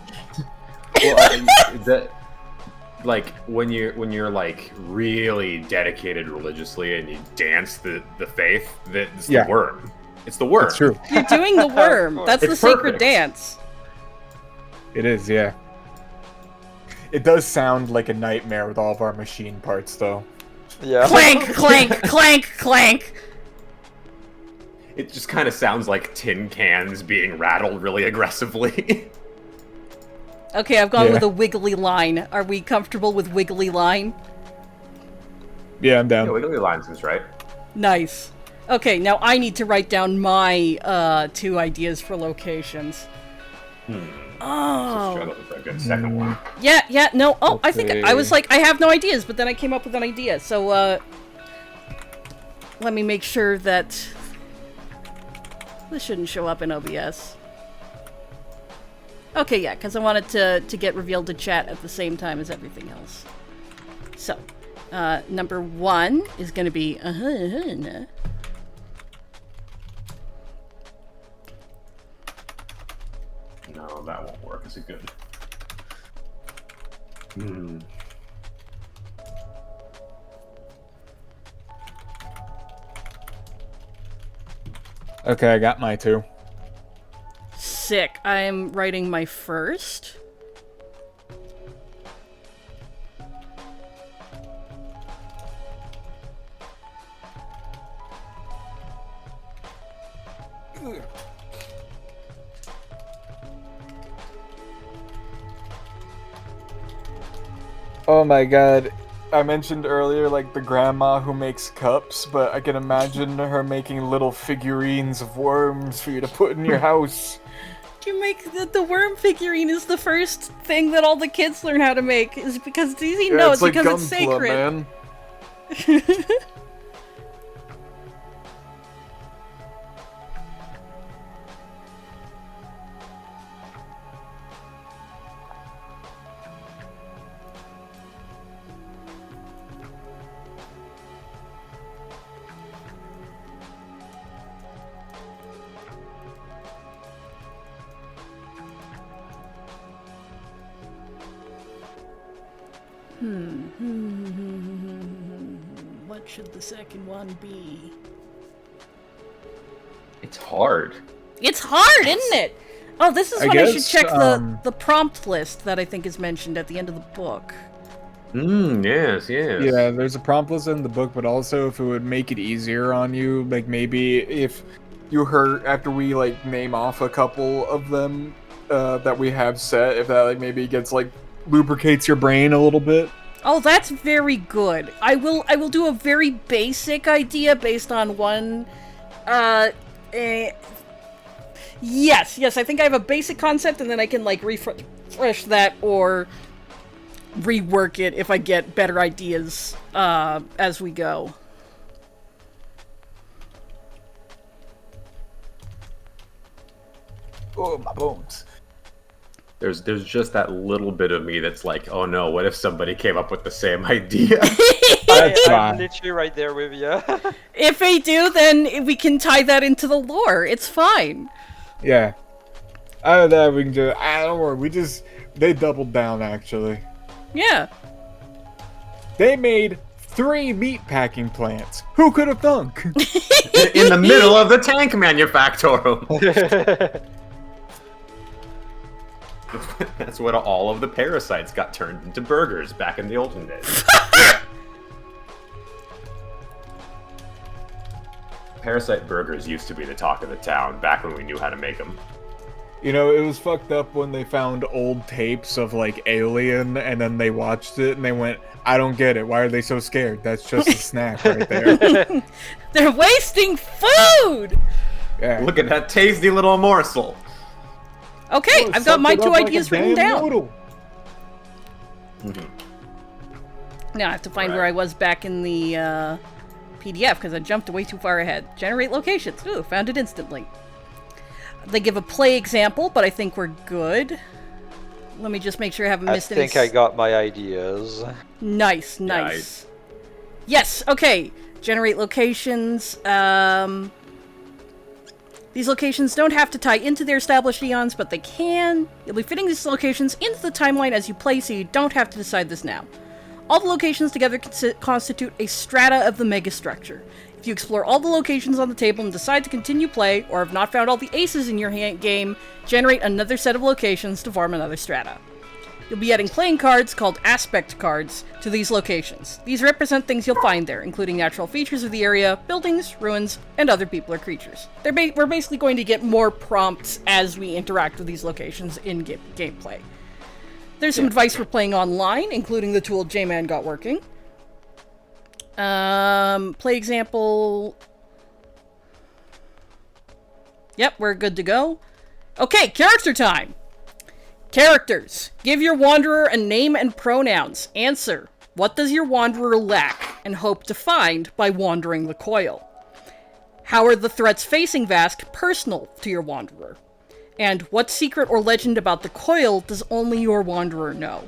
Well, like when you're like really dedicated religiously and you dance the faith, that's the worm. It's the worm. It's true. You're doing the worm. That's the It's sacred perfect. dance. It is, yeah. It does sound like a nightmare with all of our machine parts, though. Yeah. Clank, clank, clank, clank. It just kind of sounds like tin cans being rattled really aggressively. Okay, I've gone Yeah. with a wiggly line. Are we comfortable with wiggly line? Yeah, I'm down. Yeah, wiggly lines is right. Nice. Okay, now I need to write down my 2 ideas for locations. Oh. Struggle with a good second one. Yeah, no. Oh, I think I Okay. was like, I have no ideas, but then I came up with an idea. So, let me make sure that This shouldn't show up in OBS. Okay, yeah, because I wanted to get revealed to chat at the same time as everything else. So, number 1 is going to be... No, that won't work. Is it good? Okay, I got my 2. Sick. I'm writing my first. Oh my god. I mentioned earlier, like, the grandma who makes cups, but I can imagine her making little figurines of worms for you to put in your house. You make the worm figurine is the first thing that all the kids learn how to make, is because it's easy. No, it's like because it's Gunpla, sacred. man. What should the second one be? It's hard. It's hard, isn't it? Oh, this is I when I should guess, check the prompt list that I think is mentioned at the end of the book. Yes. Yeah, there's a prompt list in the book, but also if it would make it easier on you, like maybe if you heard after we like name off a couple of them that we have set, if that like maybe gets like lubricates your brain a little bit. Oh, that's very good. I will do a very basic idea based on one. Yes, I think I have a basic concept, and then I can like refresh that or rework it if I get better ideas as we go. Oh, my bones. There's just that little bit of me that's like, oh no, what if somebody came up with the same idea? I'm literally right there with you. If they do, then we can tie that into the lore. It's fine. Yeah. Out of that, we can do. Don't worry. They doubled down actually. Yeah. They made 3 meat packing plants. Who could have thunk? In the middle of the tank manufactorum. That's what all of the parasites got turned into burgers back in the olden days. Parasite burgers used to be the talk of the town back when we knew how to make them. You know, it was fucked up when they found old tapes of like Alien, and then they watched it and they went, "I don't get it. Why are they so scared? That's just a snack right there." They're wasting food. Yeah. Mm. Look at that tasty little morsel. Okay, Oh, I've got my suck it 2 up like ideas a written damn down. noodle. Now I have to find where Right. I was back in the PDF because I jumped way too far ahead. Generate locations. Ooh, found it instantly. They give a play example, but I think we're good. Let me just make sure I haven't I missed any. think I got my ideas. Nice. Yes, okay. Generate locations. These locations don't have to tie into their established eons, but they can. You'll be fitting these locations into the timeline as you play, so you don't have to decide this now. All the locations together constitute a strata of the megastructure. If you explore all the locations on the table and decide to continue play, or have not found all the aces in your game, generate another set of locations to form another strata. You'll be adding playing cards, called aspect cards, to these locations. These represent things you'll find there, including natural features of the area, buildings, ruins, and other people or creatures. We're basically going to get more prompts as we interact with these locations in gameplay. There's some advice for playing online, including the tool J-Man got working. Play example... Yep, we're good to go. Okay, character time! Characters. Give your wanderer a name and pronouns. Answer. What does your wanderer lack and hope to find by wandering the coil? How are the threats facing Vask personal to your Wanderer? And what secret or legend about the coil does only your Wanderer know?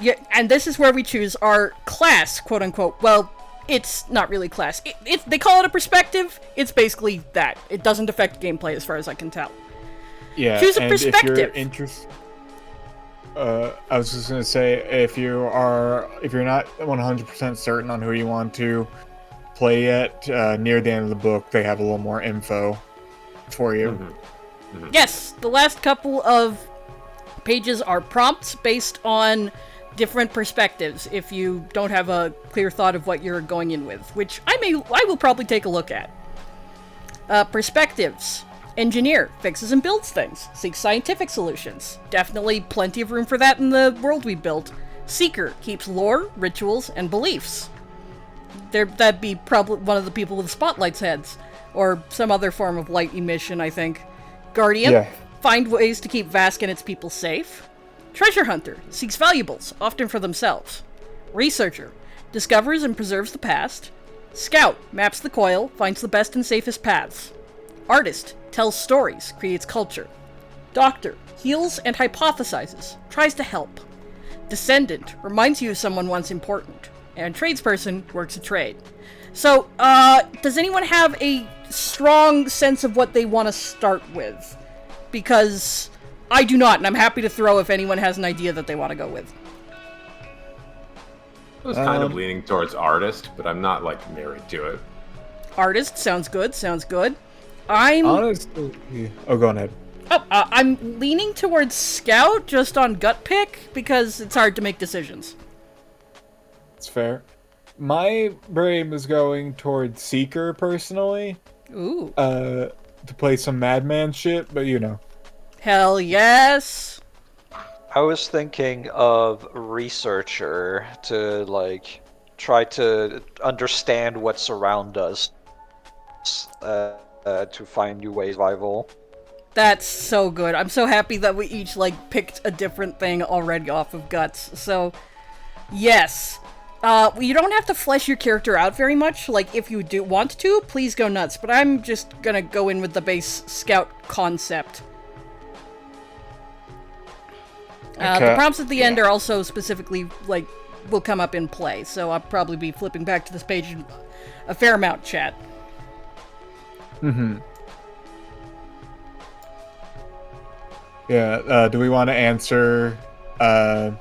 Yeah, and this is where we choose our class, quote-unquote. Well, it's not really class. They call it a perspective. It's basically that. It doesn't affect gameplay as far as I can tell. Yeah, choose a and perspective. if you're interested... I was just gonna say, if you're not 100% certain on who you want to play yet, near the end of the book, they have a little more info for you. Yes, the last couple of pages are prompts based on different perspectives. If you don't have a clear thought of what you're going in with, which I will probably take a look at. Perspectives. Engineer fixes and builds things, seeks scientific solutions. Definitely plenty of room for that in the world we built. Seeker keeps lore, rituals, and beliefs. That'd be probably one of the people with spotlights heads, or some other form of light emission, I think. Guardian, find ways to keep Vask and its people safe. Treasure hunter seeks valuables, often for themselves. Researcher discovers and preserves the past. Scout maps the coil, finds the best and safest paths. Artist tells stories, creates culture. Doctor heals and hypothesizes, tries to help. Descendant reminds you of someone once important. And tradesperson works a trade. So, does anyone have a strong sense of what they want to start with? Because I do not, and I'm happy to throw if anyone has an idea that they want to go with. I was kind of leaning towards artist, but I'm not, like, married to it. Artist, sounds good, sounds good. I'm... Honestly... Oh, go ahead. Oh, I'm leaning towards Scout, just on gut pick, because it's hard to make decisions. It's fair. My brain was going towards Seeker, personally. Ooh. To play some Madman shit, but you know. Hell yes! I was thinking of researcher to, like, try to understand what's around us to find new ways of survival. That's so good. I'm so happy that we each, like, picked a different thing already off of Guts. So, yes. You don't have to flesh your character out very much. Like, if you do want to, please go nuts. But I'm just gonna go in with the base Scout concept. The prompts at the end are also specifically, like, will come up in play. So I'll probably be flipping back to this page a fair amount, chat. Yeah, do we want to answer, the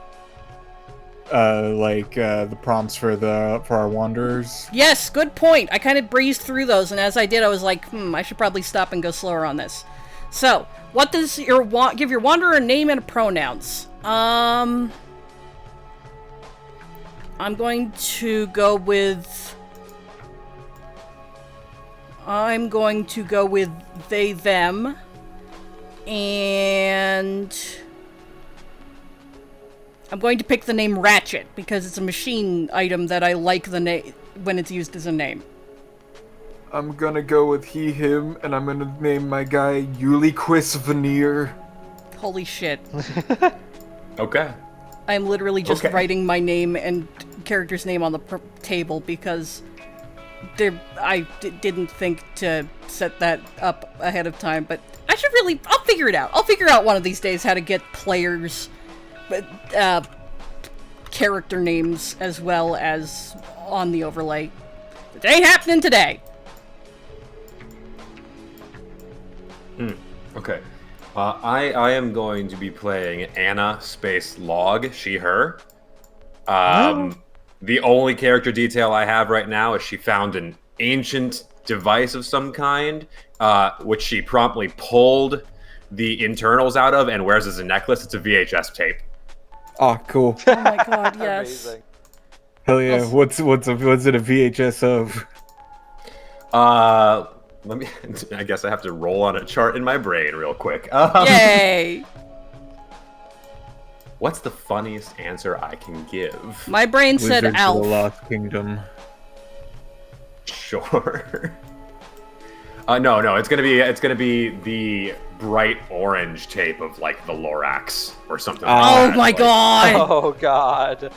prompts for our wanderers? Yes, good point. I kind of breezed through those, and as I did, I was like, I should probably stop and go slower on this. So, what does your give your wanderer a name and pronouns? I'm going to go with they, them, and I'm going to pick the name Ratchet, because it's a machine item that I like the name when it's used as a name. I'm gonna go with he, him, and I'm gonna name my guy Uliquis Veneer. Holy shit. Okay. I'm literally just writing my name and character's name on the table because I didn't think to set that up ahead of time, but I should really... I'll figure it out. I'll figure out one of these days how to get players' character names as well as on the overlay. It ain't happening today! Okay. I am going to be playing Anna space log, she, her. The only character detail I have right now is she found an ancient device of some kind, which she promptly pulled the internals out of and wears as a necklace. It's a VHS tape. Oh, cool. Oh my god, yes. Amazing. Hell yeah. What's it a VHS of? Let me. I guess I have to roll on a chart in my brain real quick. Yay! What's the funniest answer I can give? My brain said Wizards of Alf. the Lost Kingdom. Sure. No. It's gonna be the bright orange tape of like the Lorax or something. Like Oh that. my god! Oh god.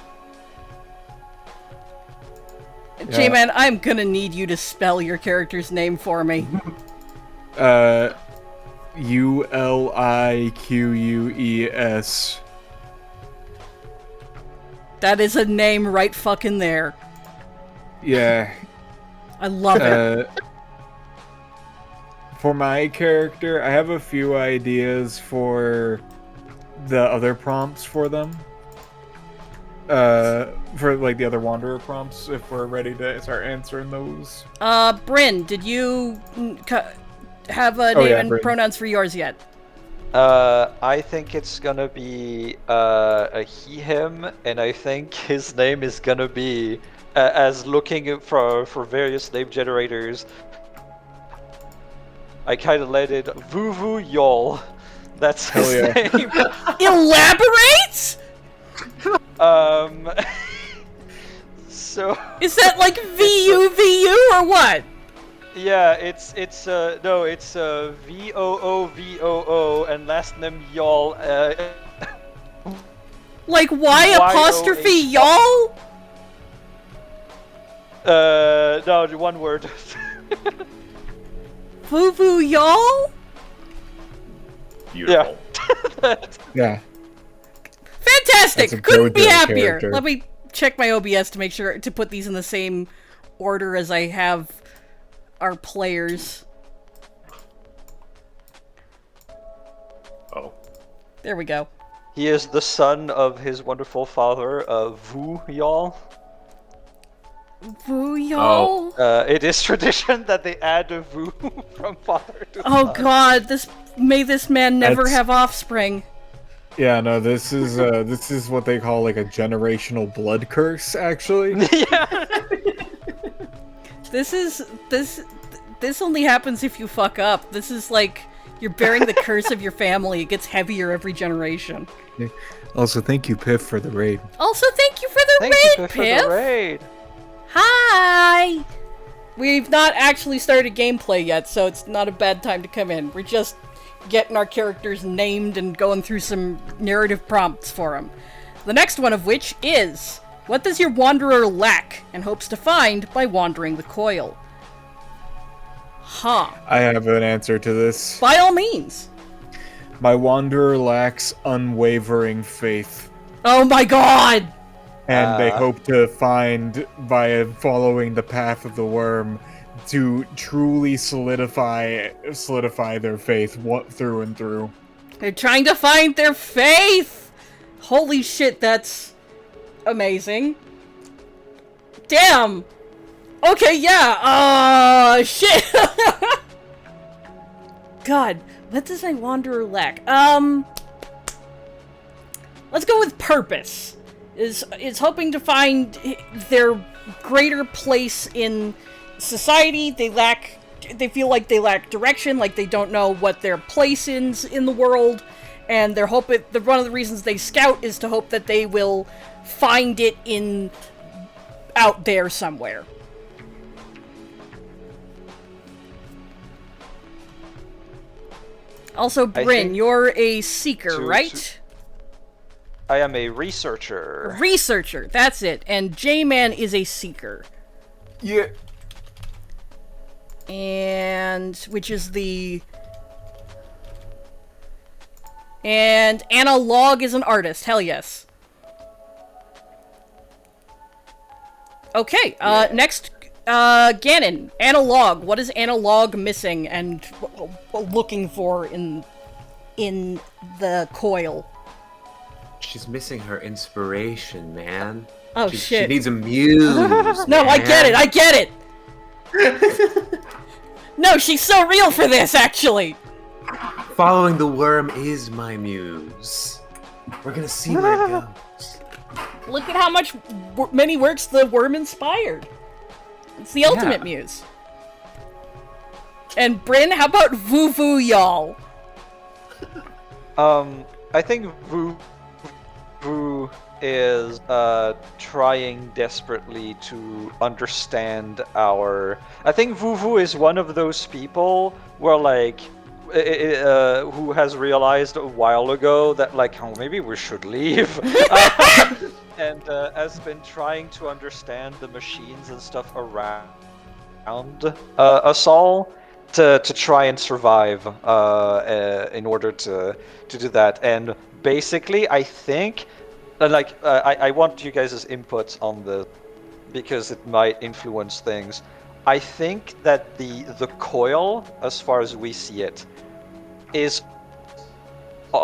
J-Man, I'm gonna need you to spell your character's name for me. Uliques. That is a name right fucking there. Yeah. I love it. For my character, I have a few ideas for the other prompts for them. For like the other Wanderer prompts, if we're ready to start answering those. Bryn, did you have a name and Bryn. pronouns for yours yet? I think it's gonna be a he, him, and I think his name is gonna be, as looking for various name generators, I kind of let it Vuvu Yol. That's his name. Elaborate? So is that like VU or what? Yeah, it's VOOVOO and last name Yol. Like Y apostrophe y'all? No, one word. Vuvu y'all? Beautiful. Yeah. Fantastic! Couldn't be JoJo happier. character. Let me check my OBS to make sure to put these in the same order as I have our players. Oh. There we go. He is the son of his wonderful father, Vu Yol. Vu y'all? It is tradition that they add a Vu from father to Oh son. god, may this man never That's- have offspring. Yeah, no, this is what they call like a generational blood curse, actually. Yeah. This only happens if you fuck up. This is like you're bearing the curse of your family. It gets heavier every generation. Also, thank you, Piff, for the raid. Also, thank you for the Thank raid, you for Piff. the raid. Hi. We've not actually started gameplay yet, so it's not a bad time to come in. We're just getting our characters named and going through some narrative prompts for them. The next one of which is, what does your wanderer lack and hopes to find by wandering the coil? Huh. I have an answer to this. By all means. My wanderer lacks unwavering faith, Oh my god! and they hope to find, via following the path of the worm, to truly solidify their faith through and through. They're trying to find their faith! Holy shit, that's amazing. Damn! Okay, yeah, shit! God, what does my wanderer lack? Let's go with purpose. Is hoping to find their greater place in society. They feel like they lack direction, like they don't know what their place is in the world, and they're hoping one of the reasons they scout is to hope that they will find it out there somewhere. Also, Bryn, you're a seeker, right? I am a researcher. Researcher, that's it. And J-Man is a seeker. Yeah. And which is and Analog is an artist. Hell yes. Okay, next, Ganon. Analog. What is Analog missing and looking for in the coil? She's missing her inspiration, man. Oh, She shit. needs a muse. No, man. I get it! No, she's so real for this, actually! Following the worm is my muse. We're gonna see where it goes. Look at how many works the worm inspired. It's the ultimate muse. And Bryn, how about Vuvu y'all? I think Vu is trying desperately to understand our. I think Vuvu is one of those people where like who has realized a while ago that like, oh, maybe we should leave. and has been trying to understand the machines and stuff around us all to try and survive in order to do that. And basically, I think, I want you guys' input on the, because it might influence things. I think that the coil, as far as we see it, is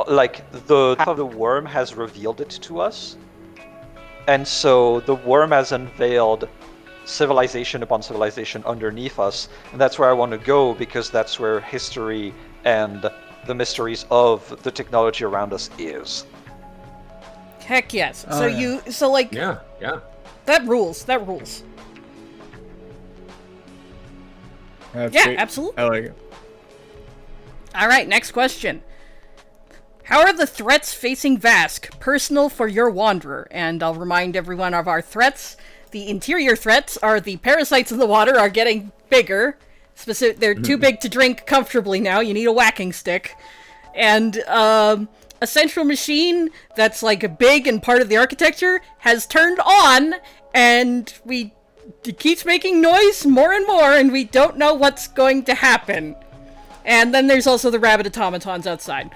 like the half of the worm has revealed it to us, and so the worm has unveiled civilization upon civilization underneath us, and that's where I want to go, because that's where history and the mysteries of the technology around us is. Heck yes. Oh, So yeah. Yeah. that rules. That rules. That's Yeah, great. absolutely. I like it. All right, next question. How are the threats facing Vask personal for your Wanderer? And I'll remind everyone of our threats. The interior threats are the parasites in the water are getting bigger. They're too big to drink comfortably now. You need a whacking stick. And a central machine that's like big and part of the architecture has turned on, and it keeps making noise more and more, and we don't know what's going to happen. And then there's also the rabbit automatons outside.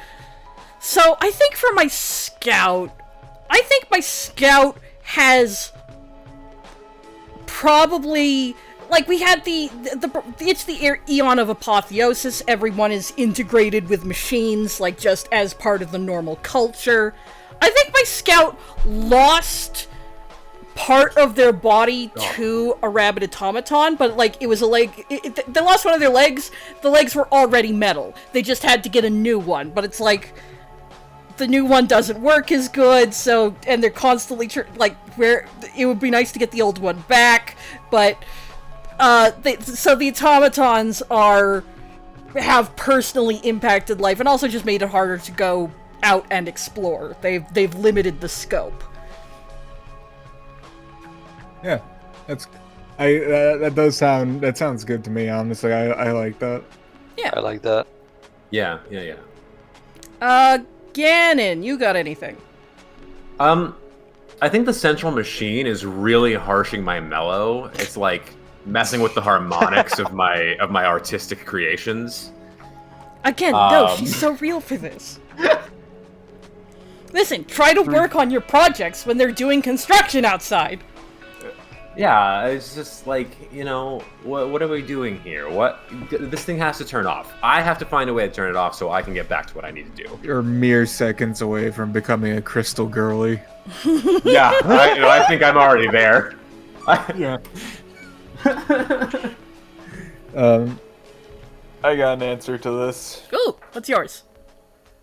So I think for my scout, has probably, like, we had it's the Eon of Apotheosis. Everyone is integrated with machines, like, just as part of the normal culture. I think my scout lost part of their body to a rabbit automaton, but, like, it was a leg. They lost one of their legs. The legs were already metal. They just had to get a new one, but it's like, the new one doesn't work as good, so, and they're constantly, where it would be nice to get the old one back, but, so the automatons have personally impacted life, and also just made it harder to go out and explore. They've limited the scope. Yeah, that sounds good to me, honestly. I like that. Yeah. I like that. Yeah. Ganon, you got anything? I think the central machine is really harshing my mellow. It's like messing with the harmonics of my artistic creations. Again, no, she's so real for this. Listen, try to work on your projects when they're doing construction outside. Yeah, it's just like, what are we doing here? This thing has to turn off. I have to find a way to turn it off so I can get back to what I need to do. You're mere seconds away from becoming a crystal girly. Yeah, I think I'm already there. Yeah. I got an answer to this. Ooh, what's yours?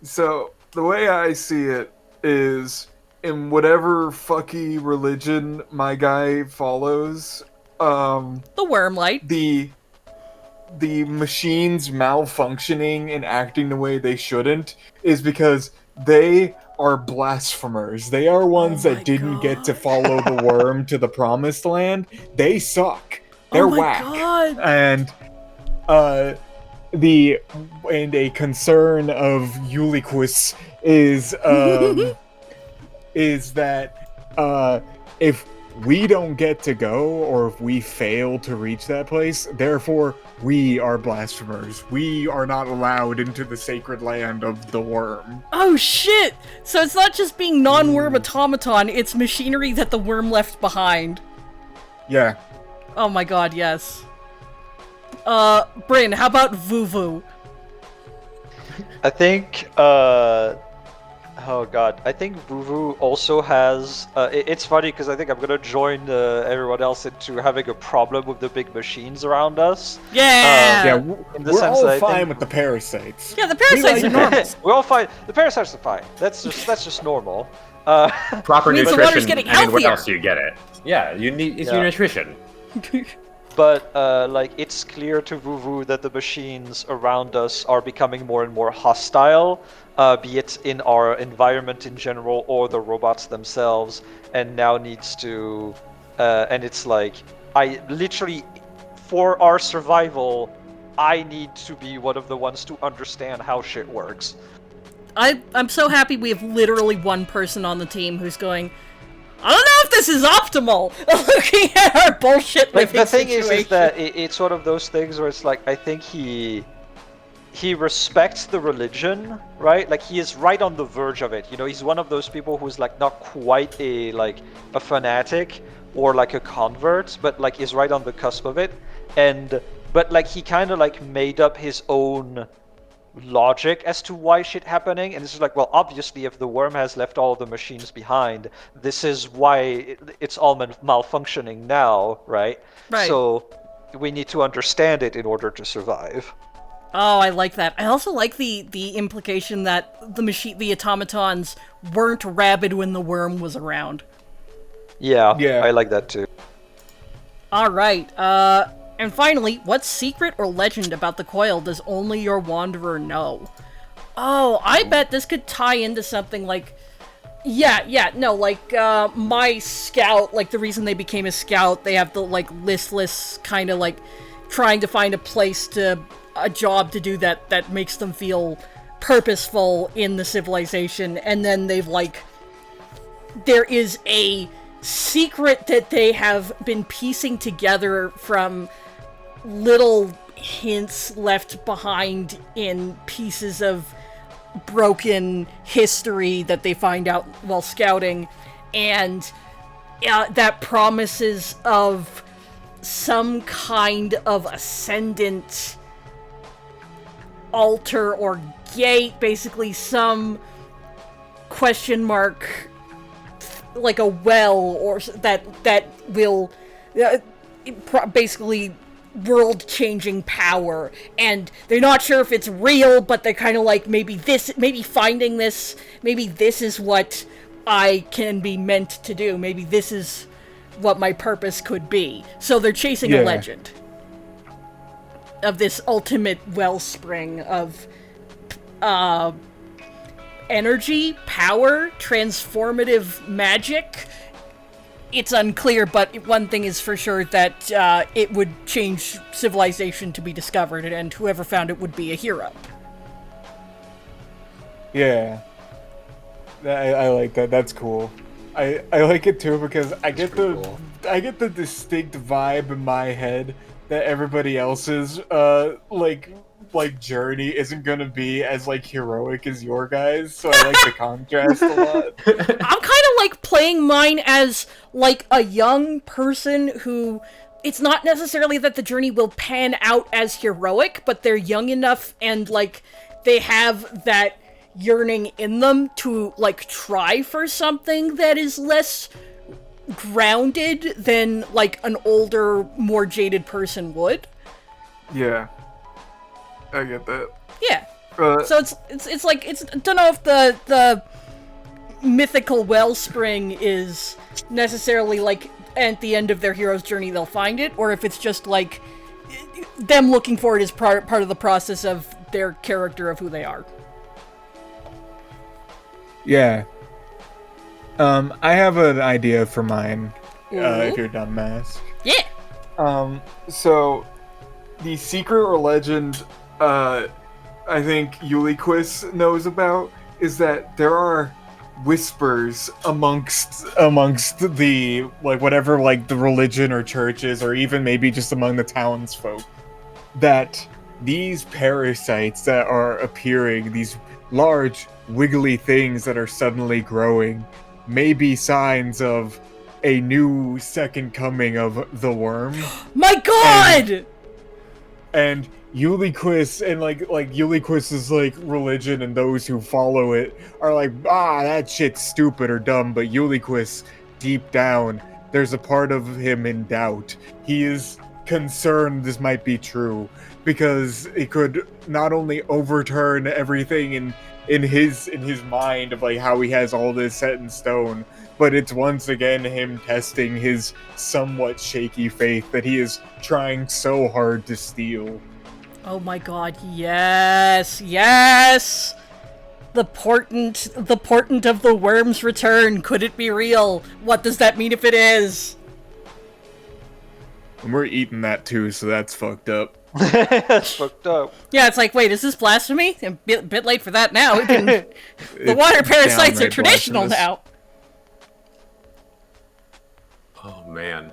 So, the way I see it is, in whatever fucky religion my guy follows, The Wormlight. the machines malfunctioning and acting the way they shouldn't is because they are blasphemers. They are ones that didn't get to follow the worm to the promised land. They suck. They're whack. God. And a concern of Euliquis is that if we don't get to go, or if we fail to reach that place, therefore we are blasphemers. We are not allowed into the sacred land of the worm. Oh shit! So it's not just being non-worm automaton, it's machinery that the worm left behind. Yeah. Oh my god, yes. Bryn, how about Vuvu? I think, oh god, I think Vuvu also has, it's funny because I think I'm gonna join everyone else into having a problem with the big machines around us. Yeah! Yeah, in the we're sense all that I fine think- with the parasites. Yeah, the parasites are normal. We're all fine. The parasites are fine. That's just normal. Proper Means the nutrition. water's getting I mean, where healthier. else do you get it? Yeah, you need your nutrition. But like, it's clear to Vuvu that the machines around us are becoming more and more hostile, be it in our environment in general or the robots themselves, and now needs to, and it's like, I literally, for our survival, I need to be one of the ones to understand how shit works. I'm so happy we have literally one person on the team who's going, I don't know if this is optimal. Looking at our bullshit Like living the thing situation. is that it's one of those things where it's like I think he respects the religion, right? Like he is right on the verge of it. You know, he's one of those people who's like not quite a fanatic or like a convert, but like is right on the cusp of it. But like he kind of like made up his own logic as to why shit happening, and it's like, well, obviously if the worm has left all the machines behind, this is why it's all malfunctioning now, right? Right. So we need to understand it in order to survive. Oh, I like that. I also like the implication that the automatons weren't rabid when the worm was around. Yeah, Yeah. I like that too. Alright, and finally, what secret or legend about the coil does only your wanderer know? Oh, I bet this could tie into something like... my scout, like, the reason they became a scout, they have the, like, listless, kind of, like, trying to find a job to do that makes them feel purposeful in the civilization, and then they've, like... There is a secret that they have been piecing together from little hints left behind in pieces of broken history that they find out while scouting, and that promises of some kind of ascendant altar or gate, basically some question mark, like a well, or that will basically world-changing power, and they're not sure if it's real, but they're kind of like, maybe finding this, maybe this is what I can be meant to do, maybe this is what my purpose could be. So they're chasing a legend of this ultimate wellspring of energy, power, transformative magic. It's unclear, but one thing is for sure, that it would change civilization to be discovered, and whoever found it would be a hero. Yeah. I like that. That's cool. I like it too because I get the distinct vibe in my head that everybody else's journey isn't gonna be as like heroic as your guys, so I like the contrast a lot. I'm kind of like playing mine as like a young person who, it's not necessarily that the journey will pan out as heroic, but they're young enough and like they have that yearning in them to like try for something that is less grounded than like an older, more jaded person would. Yeah, I get that. Yeah. So it's like, I don't know if the mythical wellspring is necessarily like at the end of their hero's journey they'll find it, or if it's just like them looking for it as part of the process of their character of who they are. Yeah. I have an idea for mine, if you're done, Mask. Yeah! So, the secret or legend, I think Uliquis knows about, is that there are whispers amongst the, like, whatever, like, the religion or churches, or even maybe just among the townsfolk, that these parasites that are appearing, these large, wiggly things that are suddenly growing, may be signs of a new second coming of the worm. My god! And Uliquis and like Uliquis's like religion and those who follow it are like, that shit's stupid or dumb, but Uliquis, deep down, there's a part of him in doubt. He is concerned this might be true, because it could not only overturn everything in his mind of like how he has all this set in stone, but it's once again him testing his somewhat shaky faith that he is trying so hard to steal. Oh my god, yes! Yes! The portent of the worm's return. Could it be real? What does that mean if it is? And we're eating that too, so that's fucked up. That's fucked up. Yeah, it's like, wait, is this blasphemy? A bit late for that now. The water parasites are traditional now. Oh man.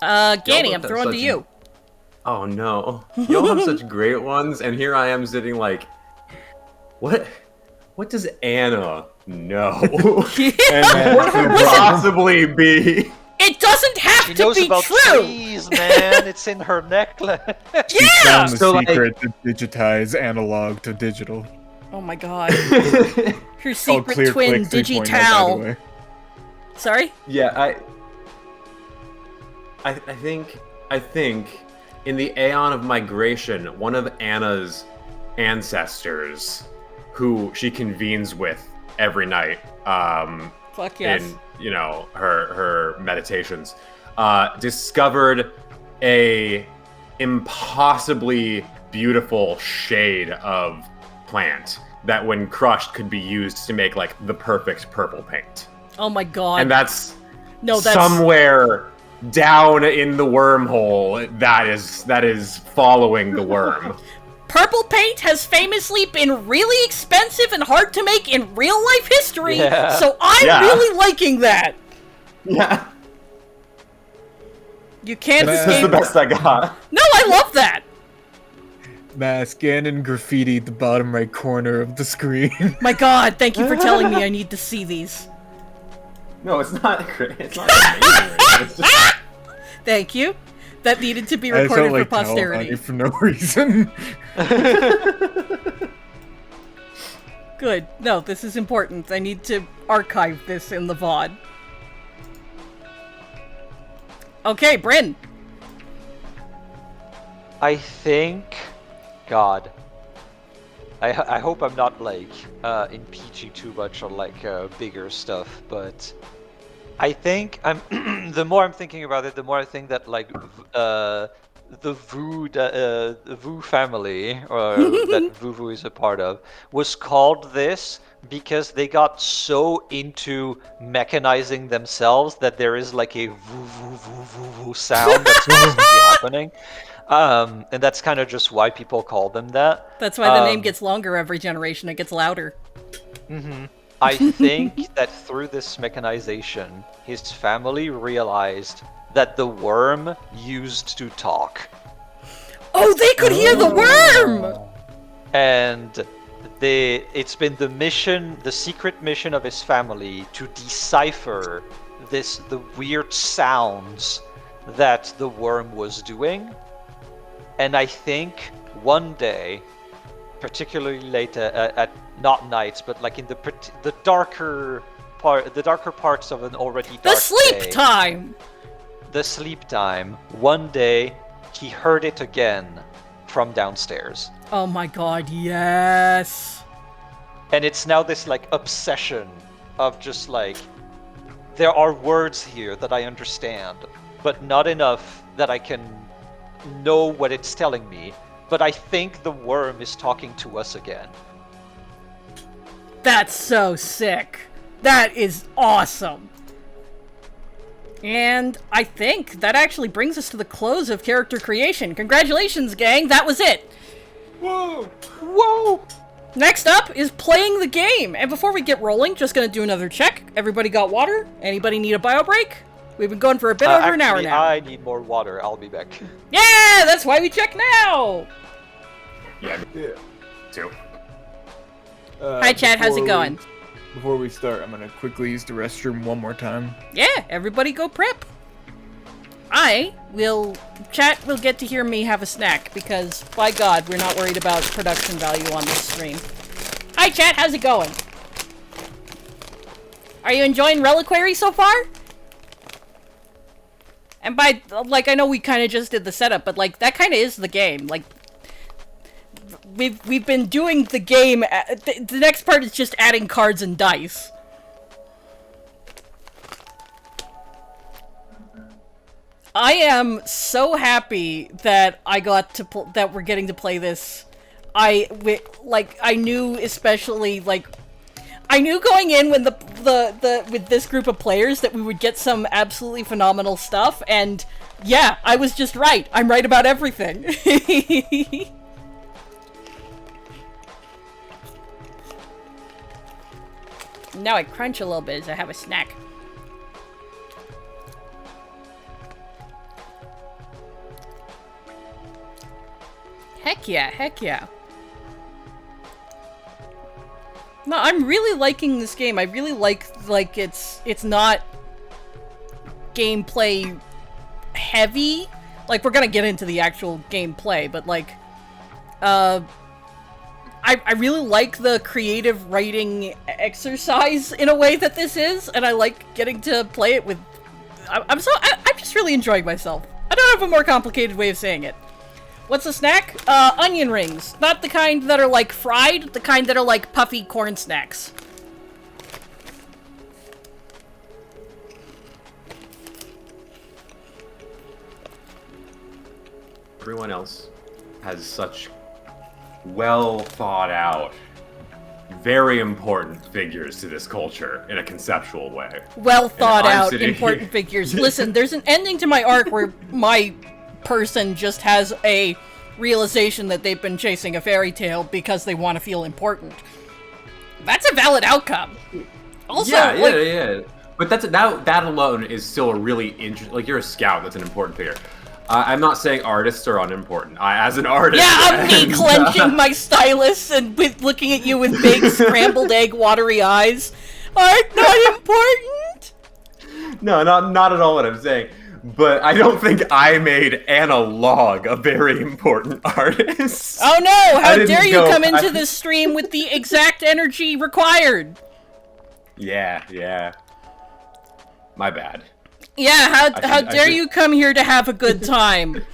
Ganny, both I'm have throwing to such- you. Oh no. Y'all have such great ones, and here I am sitting like, what? What does Anna know? And what could possibly be? It doesn't have She to knows be about true! trees, man. It's in her necklace. She Yeah! found the So, like- secret to digitize analog to digital. Oh my god. Her Oh, secret clear twin click 3.0, by the digital. way. Sorry? Yeah, I think in the Aeon of Migration, one of Anna's ancestors, who she convenes with every night, Fuck yes. in her meditations, discovered a impossibly beautiful shade of plant that, when crushed, could be used to make like the perfect purple paint. Oh my god. And that's that's somewhere down in the wormhole that is following the worm. Purple paint has famously been really expensive and hard to make in real life history, Yeah. so I'm Yeah. really liking that. Yeah, You can't That's that's escape. the best I got. No, I love that. Mask and graffiti at the bottom right corner of the screen. My god, thank you for telling me I need to see these. No, it's not great. It's not amazing. It's just... Thank you. That needed to be I just recorded felt for like telling on posterity. you for no reason. Good. No, this is important. I need to archive this in the VOD. Okay, Bryn. I think, God, I hope I'm not like impeaching too much on like bigger stuff, but I think I'm the more I'm thinking about it, the more I think that like the Vu family, or that Vuvu is a part of, was called this because they got so into mechanizing themselves that there is like a Vu sound that's constantly happening. And that's kind of just why people call them that. That's why the name gets longer every generation. It gets louder. I think that through this mechanization, his family realized that the worm used to talk. Oh, they could hear the worm! And it's been the secret mission of his family to decipher the weird sounds that the worm was doing. And I think one day, particularly late at not nights, but like in the darker parts of an already dark The sleep day, time! the sleep time, one day he heard it again from downstairs. Oh my god, yes! And it's now this like obsession of just like, there are words here that I understand, but not enough that I can know what it's telling me. But I think the worm is talking to us again. That's so sick. That is awesome. And I think that actually brings us to the close of character creation. Congratulations, gang, that was it. Whoa! Whoa! Next up is playing the game. And before we get rolling, just gonna do another check. Everybody got water? Anybody need a bio break? We've been going for a bit over an hour Actually, now. I need more water. I'll be back. Yeah, that's why we check now. Yeah, too. Hi, Chad. How's it going? Before we start, I'm gonna quickly use the restroom one more time. Yeah, everybody go prep. Chat will get to hear me have a snack because, by God, we're not worried about production value on this stream. Hi, chat. How's it going? Are you enjoying Reliquary so far? And by, like, I know we kind of just did the setup, but, like, that kind of is the game. Like, we've been doing the game. The next part is just adding cards and dice. I am so happy that I got to that we're getting to play this. I knew, especially, like, I knew going in when with this group of players that we would get some absolutely phenomenal stuff, and yeah, I was just right. I'm right about everything. Now I crunch a little bit as I have a snack. Heck yeah, heck yeah. No, I'm really liking this game. I really like it's not gameplay heavy. Like, we're gonna get into the actual gameplay, but like, I really like the creative writing exercise in a way that this is, and I like getting to play it with. I'm just really enjoying myself. I don't have a more complicated way of saying it. What's a snack? Onion rings. Not the kind that are like fried, the kind that are like puffy corn snacks. Everyone else has such well thought out, very important figures to this culture in a conceptual way. Well thought out, sitting important here- figures. Listen, there's an ending to my arc where my person just has a realization that they've been chasing a fairy tale because they want to feel important. That's a valid outcome. Also, yeah. But that alone is still a really interesting. Like, you're a scout. That's an important figure. I'm not saying artists are unimportant. As an artist, yeah, I'm me clenching my stylus and looking at you with big scrambled egg watery eyes. Art not important? No, not at all what I'm saying. But I don't think I made Analog a very important artist. Oh no, how dare you come into I- this stream with the exact energy required? Yeah. My bad. Yeah, how I dare should- you come here to have a good time?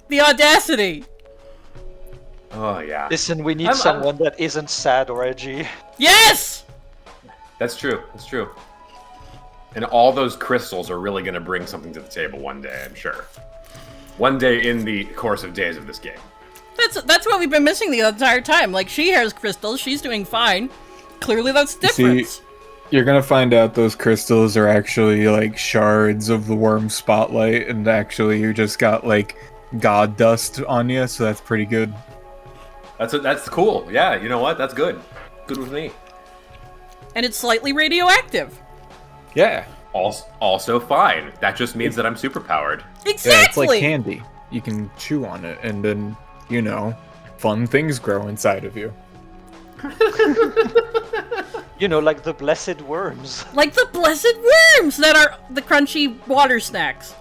The audacity. Oh, yeah. Listen, we need I'm- someone that isn't sad or edgy. Yes! That's true. And all those crystals are really going to bring something to the table one day, I'm sure. One day in the course of days of this game. That's what we've been missing the entire time. Like, she has crystals, she's doing fine. Clearly that's the difference. You're gonna find out those crystals are actually like shards of the worm spotlight, and actually you just got like god dust on you, so that's pretty good. That's cool. Yeah, you know what? That's good. Good with me. And it's slightly radioactive. Yeah. Also fine. That just means that I'm superpowered. Exactly! Yeah, it's like candy. You can chew on it, and then, you know, fun things grow inside of you. You know, like the blessed worms. Like the blessed worms that are the crunchy water snacks.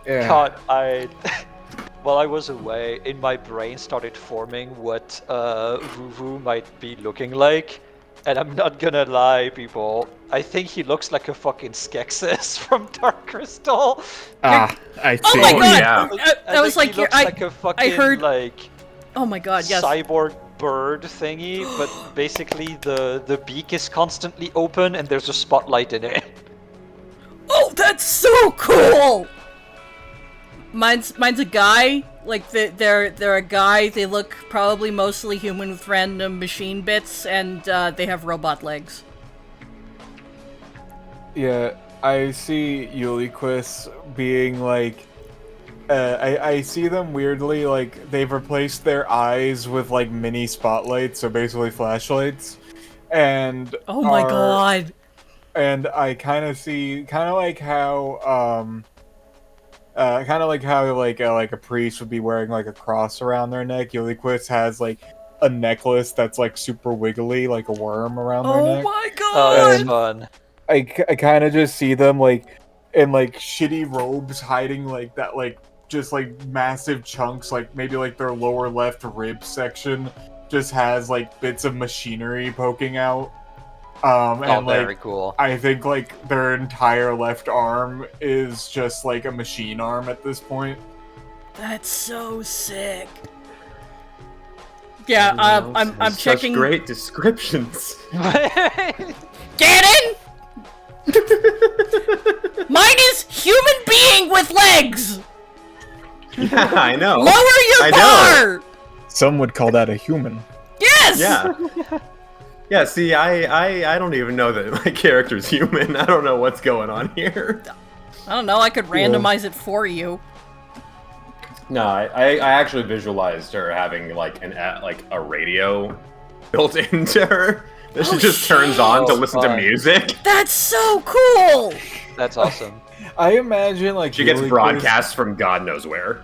Yeah. God, while I was away, in my brain started forming what Vuvu might be looking like. And I'm not gonna lie, people. I think he looks like a fucking Skeksis from Dark Crystal. I see. Oh my god! yeah. I was think like, he looks like a fucking, heard- like, oh my god, yes. cyborg bird thingy, but basically the beak is constantly open and there's a spotlight in it. Oh, that's so cool! Mine's a guy. Like, they're a guy. They look probably mostly human with random machine bits, and they have robot legs. Yeah, I see Uliquis being like, I see them weirdly, like, they've replaced their eyes with, like, mini spotlights, so basically flashlights, and Oh my god! and I kind of see, kind of like how like a priest would be wearing, like, a cross around their neck. Uliquis has, like, a necklace that's, like, super wiggly, like a worm around their Oh neck. my Oh, god! that's fun. I kind of just see them, like, in, like, shitty robes hiding, like, that, like, just, like, massive chunks, like, maybe, like, their lower left rib section just has, like, bits of machinery poking out. And, Oh, very like, cool. I think, like, their entire left arm is just, like, a machine arm at this point. That's so sick. Yeah, I'm Such checking. great descriptions. Ganon! Mine is human being with legs. Yeah, I know. Lower your I bar. Some would call that a human. Yes. Yeah. Yeah, see, I don't even know that my character's human. I don't know what's going on here. I don't know. I could randomize it for you. No, I actually visualized her having like a radio built into her that she Oh, just turns on to Oh, listen to fun. music. That's so cool. That's awesome. I imagine, like, She gets Uliquis- broadcasts from God knows where.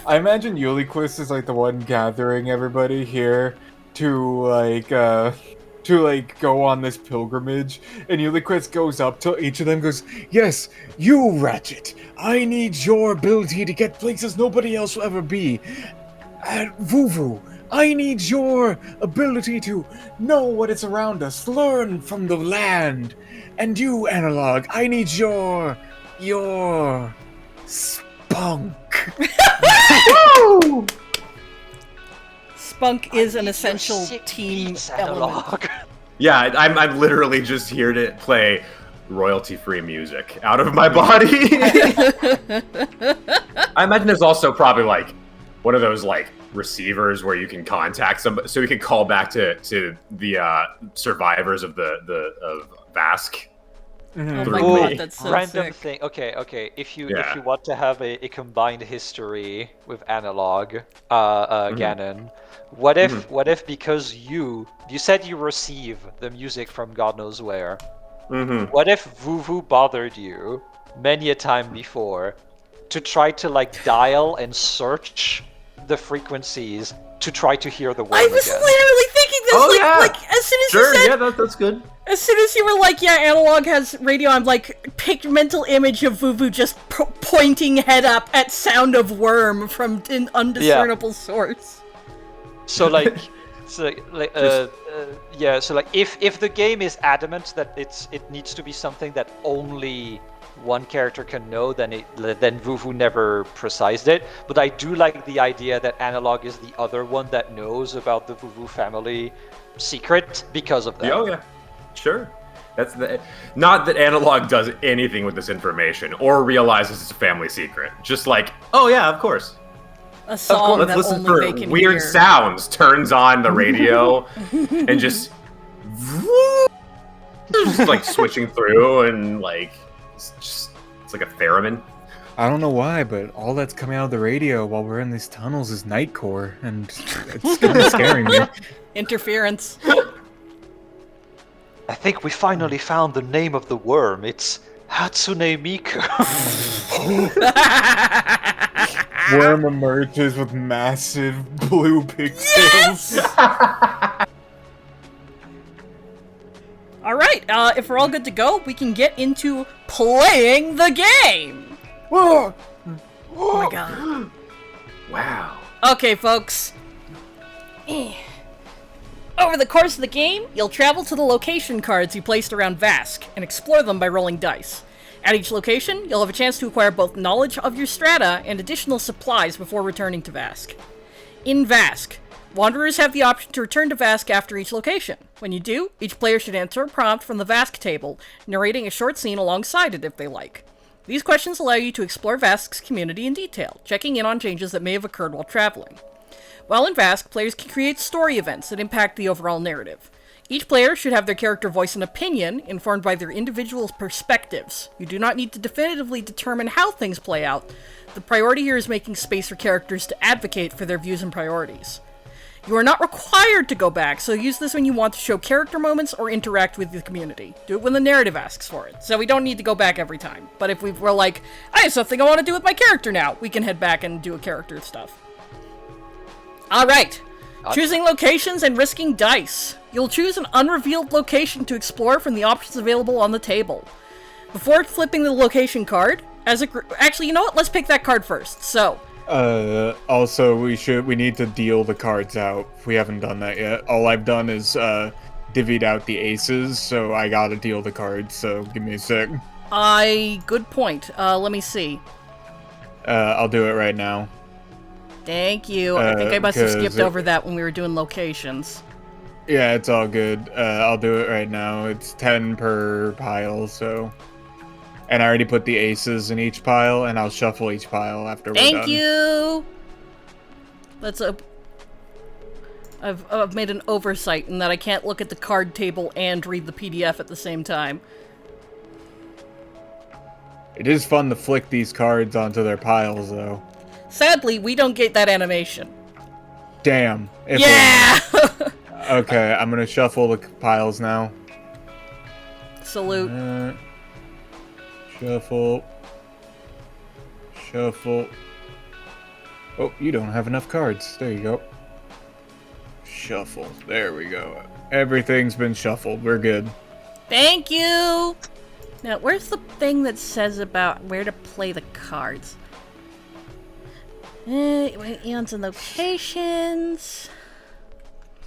I imagine Uliquist is like the one gathering everybody here to go on this pilgrimage, and Uliquist goes up to each of them, goes, "Yes, you, Ratchet. I need your ability to get places nobody else will ever be. At Vuvu, I need your ability to know what is around us, learn from the land. And you, Analog, I need your spunk." Woo! Spunk is an essential team element. Yeah, I'm literally just here to play royalty-free music out of my body. I imagine there's also probably like one of those like receivers where you can contact somebody, so we can call back to the survivors of of Vask. Oh my Through god, me. that's so Random sick. thing. Okay. If you Yeah. want to have a combined history with Analog, Ganon, what if because you said you receive the music from God knows where? What if Vuvu bothered you many a time before to try to like dial and search the frequencies to try to hear the word I was again? literally thinking this, Oh, like, yeah. like, as soon as Sure, you said, yeah, that's good. as soon as you were like, yeah, Analog has radio, I'm like, mental image of Vuvu just pointing head up at sound of worm from an undiscernible source. So like, so like if the game is adamant that it needs to be something that only one character can know, then Vuvu never precised it. But I do like the idea that Analog is the other one that knows about the Vuvu family secret because of that. Oh yeah, sure. That's not that Analog does anything with this information or realizes it's a family secret. Just like, oh yeah, of course. A song Let's that listen only for they can weird hear. sounds. Turns on the radio and just like switching through and like it's like a theremin. I don't know why, but all that's coming out of the radio while we're in these tunnels is Nightcore, and it's kind of scaring me. Interference. I think we finally found the name of the worm. It's Hatsune Miku. Worm emerges with massive blue pigtails. Alright, if we're all good to go, we can get into playing the game! Whoa! Oh my god. Wow. Okay, folks. Over the course of the game, you'll travel to the location cards you placed around Vask, and explore them by rolling dice. At each location, you'll have a chance to acquire both knowledge of your strata and additional supplies before returning to Vask. In Vask, wanderers have the option to return to Vask after each location. When you do, each player should answer a prompt from the Vask table, narrating a short scene alongside it if they like. These questions allow you to explore Vask's community in detail, checking in on changes that may have occurred while traveling. While in Vask, players can create story events that impact the overall narrative. Each player should have their character voice an opinion, informed by their individual perspectives. You do not need to definitively determine how things play out. The priority here is making space for characters to advocate for their views and priorities. You are not required to go back, so use this when you want to show character moments or interact with the community. Do it when the narrative asks for it, so we don't need to go back every time. But if we're like, I have something I want to do with my character now, we can head back and do a character stuff. Alright, choosing locations and risking dice. You'll choose an unrevealed location to explore from the options available on the table. Before flipping the location card, as a group, actually, you know what? Let's pick that card first. So, Also, we need to deal the cards out. We haven't done that yet. All I've done is divvied out the aces, so I gotta deal the cards. So give me a sec. good point. Let me see. I'll do it right now. Thank you. I think I must have 'cause skipped over that when we were doing locations. Yeah, it's all good. I'll do it right now. It's 10 per pile, so. And I already put the aces in each pile, and I'll shuffle each pile after we're done. Thank you! That's a... I've made an oversight in that I can't look at the card table and read the PDF at the same time. It is fun to flick these cards onto their piles, though. Sadly, we don't get that animation. Damn. Yeah! Okay, I'm gonna shuffle the piles now. Salute. Shuffle. Shuffle. Oh, you don't have enough cards. There you go. Shuffle. There we go. Everything's been shuffled. We're good. Thank you! Now, where's the thing that says about where to play the cards? Eons and locations.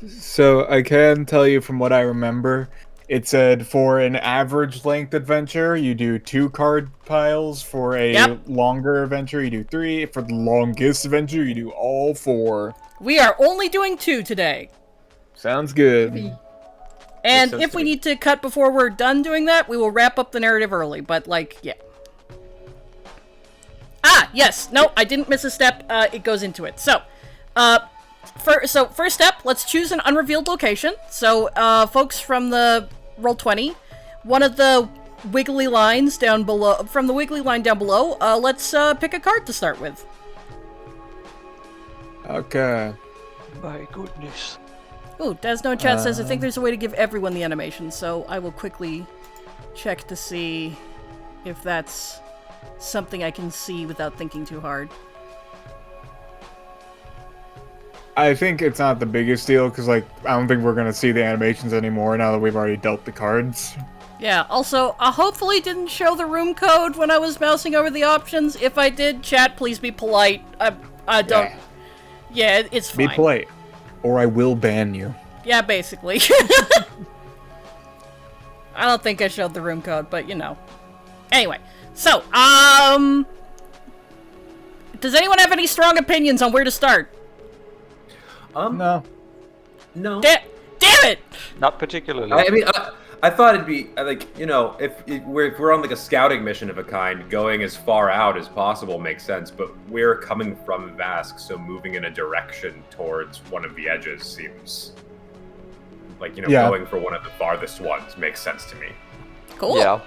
So I can tell you from what I remember, it said for an average length adventure, you do 2 card piles. For a longer adventure, you do 3. For the longest adventure, you do all 4. We are only doing 2 today. Sounds good. And if we need to cut before we're done doing that, we will wrap up the narrative early. But, like, yeah. Ah, yes. No, I didn't miss a step. It goes into it. So, first step, let's choose an unrevealed location. So, folks from the Roll20, one of the wiggly lines down below, from the wiggly line down below, let's pick a card to start with. Okay. My goodness. Ooh, Desno in chat says, I think there's a way to give everyone the animation, so I will quickly check to see if that's something I can see without thinking too hard. I think it's not the biggest deal, because, like, I don't think we're going to see the animations anymore now that we've already dealt the cards. Yeah, also, I hopefully didn't show the room code when I was mousing over the options. If I did, chat, please be polite. I don't... Yeah, it's fine. Be polite, or I will ban you. Yeah, basically. I don't think I showed the room code, but you know. Anyway, so, does anyone have any strong opinions on where to start? No. No. Damn it! Not particularly. I mean, I thought it'd be like, you know, if we're on like a scouting mission of a kind, going as far out as possible makes sense. But we're coming from Vask, so moving in a direction towards one of the edges seems like, you know, going for one of the farthest ones makes sense to me. Cool. Yeah.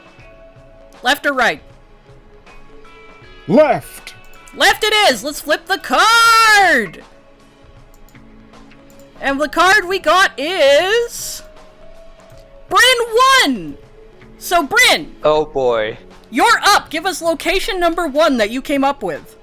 Left or right? Left! Left it is! Let's flip the card! And the card we got is... Bryn 1! So, Bryn! Oh boy. You're up! Give us location number 1 that you came up with.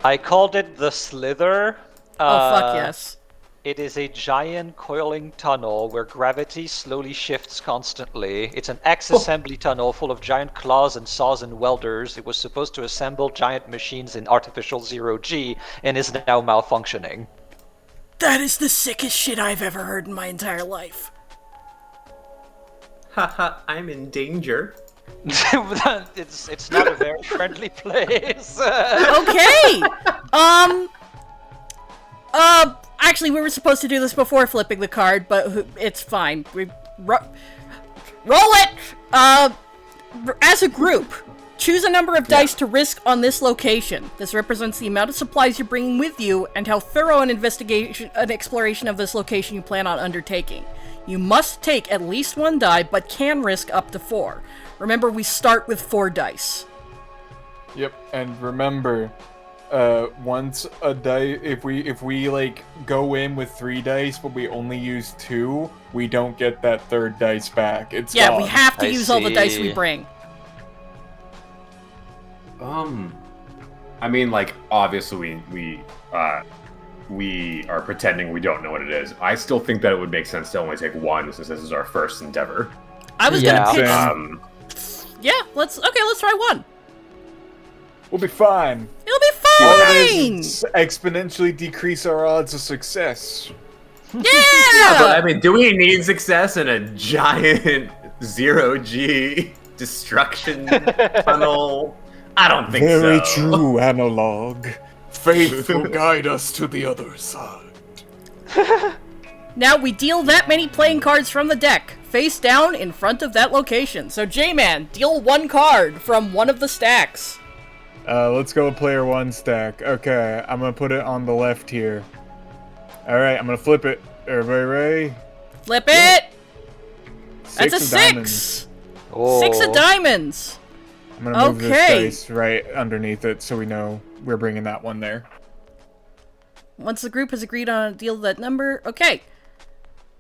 I called it the Slither. Oh, fuck yes. It is a giant coiling tunnel where gravity slowly shifts constantly. It's an X-assembly tunnel full of giant claws and saws and welders. It was supposed to assemble giant machines in artificial zero-G and is now malfunctioning. That is the sickest shit I've ever heard in my entire life. Haha, I'm in danger. It's not a very friendly place. Okay! Actually, we were supposed to do this before flipping the card, but it's fine. We roll it! As a group, choose a number of dice to risk on this location. This represents the amount of supplies you're bringing with you and how thorough an exploration of this location you plan on undertaking. You must take at least 1 die, but can risk up to 4. Remember, we start with 4 dice. Yep, and remember, once a die, if we like go in with 3 dice, but we only use 2, we don't get that 3rd dice back. It's gone. We have to use all the dice we bring. I mean, like, obviously we are pretending we don't know what it is. I still think that it would make sense to only take 1 since this is our first endeavor. I was gonna pitch. Let's try 1. We'll be fine. It'll be fine. Exponentially decrease our odds of success. Yeah. But I mean, do we need success in a giant zero-G destruction tunnel? I don't think so. Very true, Analog. Faith will guide us to the other side. Now we deal that many playing cards from the deck, face down in front of that location. So J-Man, deal 1 card from one of the stacks. Let's go with player 1 stack. Okay, I'm gonna put it on the left here. Alright, I'm gonna flip it. Everybody ready? Flip it! That's a 6 of 6! diamonds. Oh. 6 of diamonds! I'm gonna move this dice right underneath it so we know we're bringing that one there. Once the group has agreed on a deal that number, okay.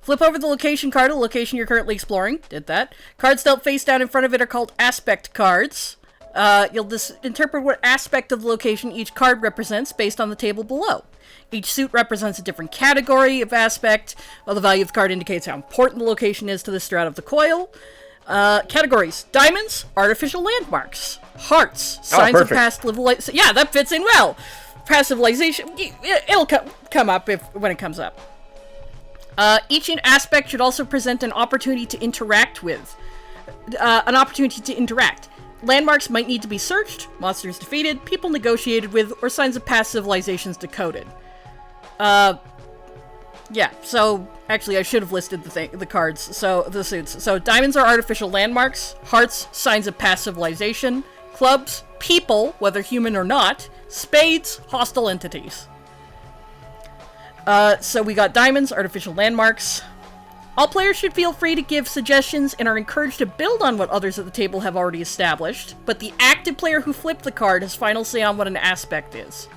Flip over the location card, a location you're currently exploring. Did that. Cards dealt face down in front of it are called aspect cards. You'll interpret what aspect of the location each card represents based on the table below. Each suit represents a different category of aspect, while the value of the card indicates how important the location is to the strat of the coil. Categories: diamonds, artificial landmarks; hearts, signs of perfect. past civilization. Yeah, that fits in well. Past civilization. It'll come up when it comes up. Each aspect should also present an opportunity to interact with. Landmarks might need to be searched, monsters defeated, people negotiated with, or signs of past civilizations decoded. Yeah, so actually I should have listed the cards. So the suits. So diamonds are artificial landmarks, hearts, signs of past civilization, clubs, people, whether human or not, spades, hostile entities. So we got diamonds, artificial landmarks. All players should feel free to give suggestions and are encouraged to build on what others at the table have already established, but the active player who flipped the card has final say on what an aspect is.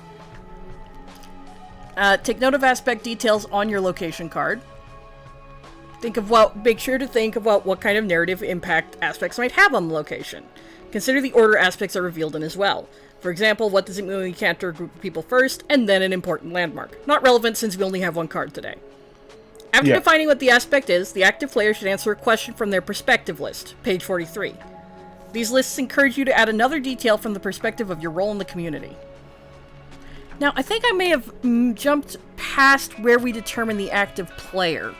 Take note of aspect details on your location card. Make sure to think about what kind of narrative impact aspects might have on the location. Consider the order aspects are revealed in as well. For example, what does it mean when we encounter a group of people first, and then an important landmark? Not relevant since we only have one card today. After defining what the aspect is, the active player should answer a question from their perspective list, page 43. These lists encourage you to add another detail from the perspective of your role in the community. Now, I think I may have jumped past where we determine the active player.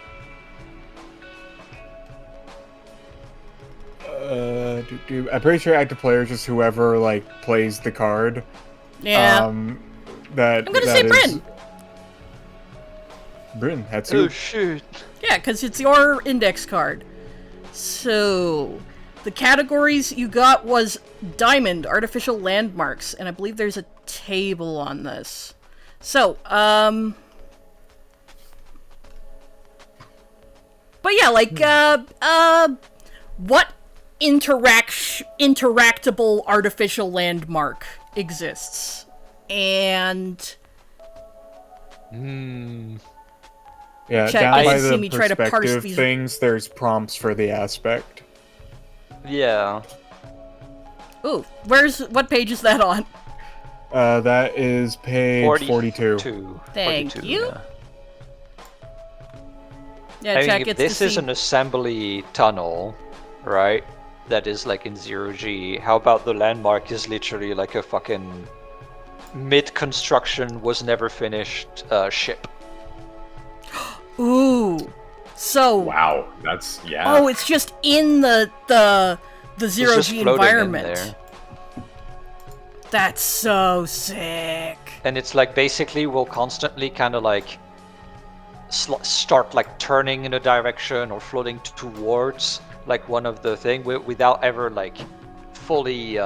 I'm pretty sure active player is just whoever, like, plays the card. Yeah. I'm gonna say Bryn. Bryn, that's you. Oh, shoot. Yeah, because it's your index card. So, the categories you got was diamond, artificial landmarks, and I believe there's a table on this. So, but yeah, like, what interactable artificial landmark exists? And... Yeah, Chat down by doesn't see me the try to parse perspective these- things, there's prompts for the aspect. Yeah. Ooh, what page is that on? That is page 42. Thank 42, you. Yeah. Yeah, I Chat mean, if gets this to is see... an assembly tunnel, right? That is like in 0G. How about the landmark is literally like a fucking mid-construction, was never finished ship. Ooh. So... Wow, that's yeah. Oh, it's just in the It's just 0G floating in environment. there. That's so sick. And it's like basically we'll constantly kind of like start like turning in a direction or floating towards like one of the thing without ever like fully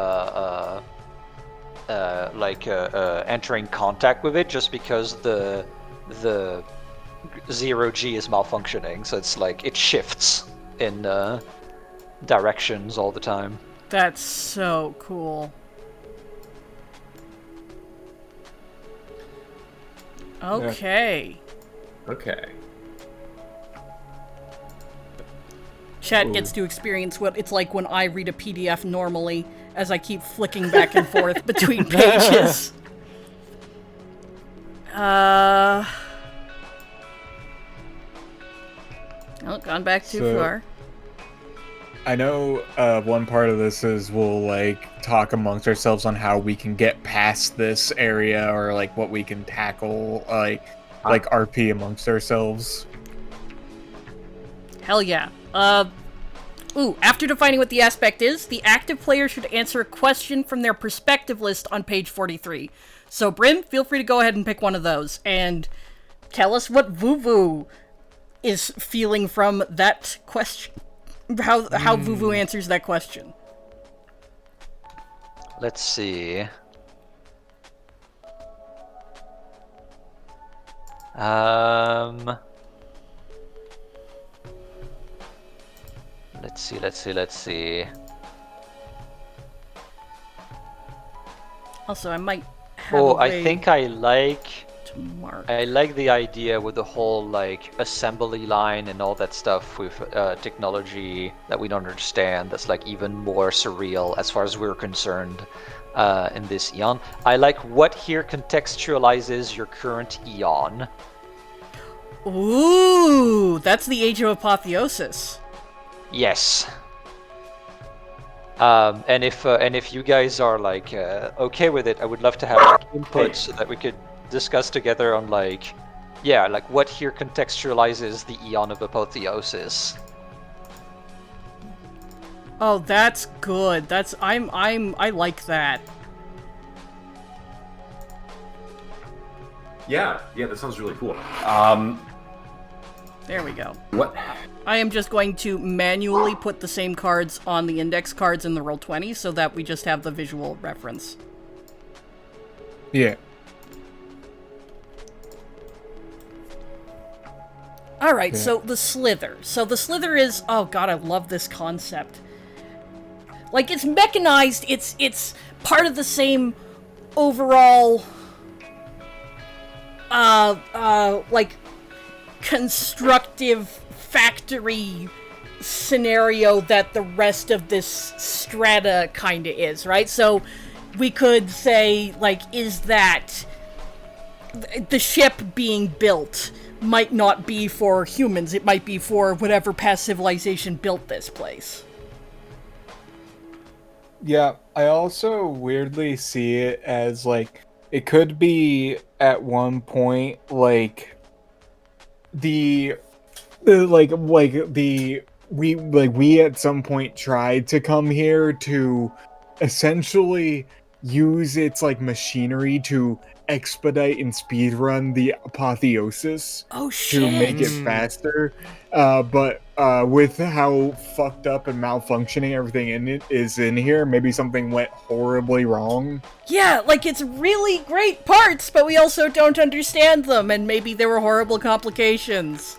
entering contact with it, just because the 0G is malfunctioning. So it's like it shifts in directions all the time. That's so cool. Okay. Okay. Chat gets to experience what it's like when I read a PDF normally, as I keep flicking back and forth between pages. Oh, gone back too far. I know one part of this is we'll like talk amongst ourselves on how we can get past this area, or like what we can tackle, like RP amongst ourselves. Hell yeah. After defining what the aspect is, the active player should answer a question from their perspective list on page 43. So, Bryn, feel free to go ahead and pick one of those, and tell us what Vuvu is feeling from that question. How Vuvu answers that question. Let's see. Let's see. Also, I might have Oh, a way I think I like to mark. I like the idea with the whole like assembly line and all that stuff with technology that we don't understand. That's like even more surreal as far as we're concerned in this eon. I like what here contextualizes your current eon. Ooh, that's the Age of Apotheosis. Yes. And if you guys are like okay with it, I would love to have like input so that we could discuss together on like, yeah, like what here contextualizes the Eon of Apotheosis. Oh, that's good. I like that. Yeah, that sounds really cool. There we go. What? I am just going to manually put the same cards on the index cards in the Roll20 so that we just have the visual reference. Yeah. Alright, so the Slither. So the Slither is... Oh god, I love this concept. Like, it's mechanized, it's part of the same overall... like, constructive factory scenario that the rest of this strata kinda is, right? So we could say, like, is that the ship being built might not be for humans, it might be for whatever past civilization built this place. Yeah, I also weirdly see it as, like, it could be at one point, like, we at some point tried to come here to essentially use its like machinery to expedite and speedrun the apotheosis Oh shit! to make it faster, but with how fucked up and malfunctioning everything in it is in here, maybe something went horribly wrong. Yeah, like it's really great parts, but we also don't understand them, and maybe there were horrible complications.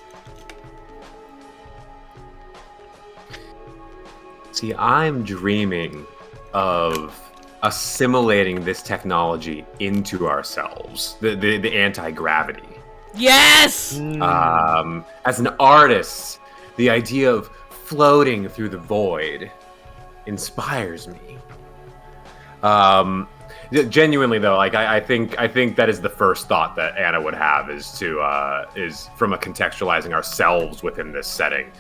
See, I'm dreaming of assimilating this technology into ourselves, the anti-gravity. Yes! As an artist, the idea of floating through the void inspires me. Genuinely though, like I think that is the first thought that Anna would have is from a contextualizing ourselves within this setting.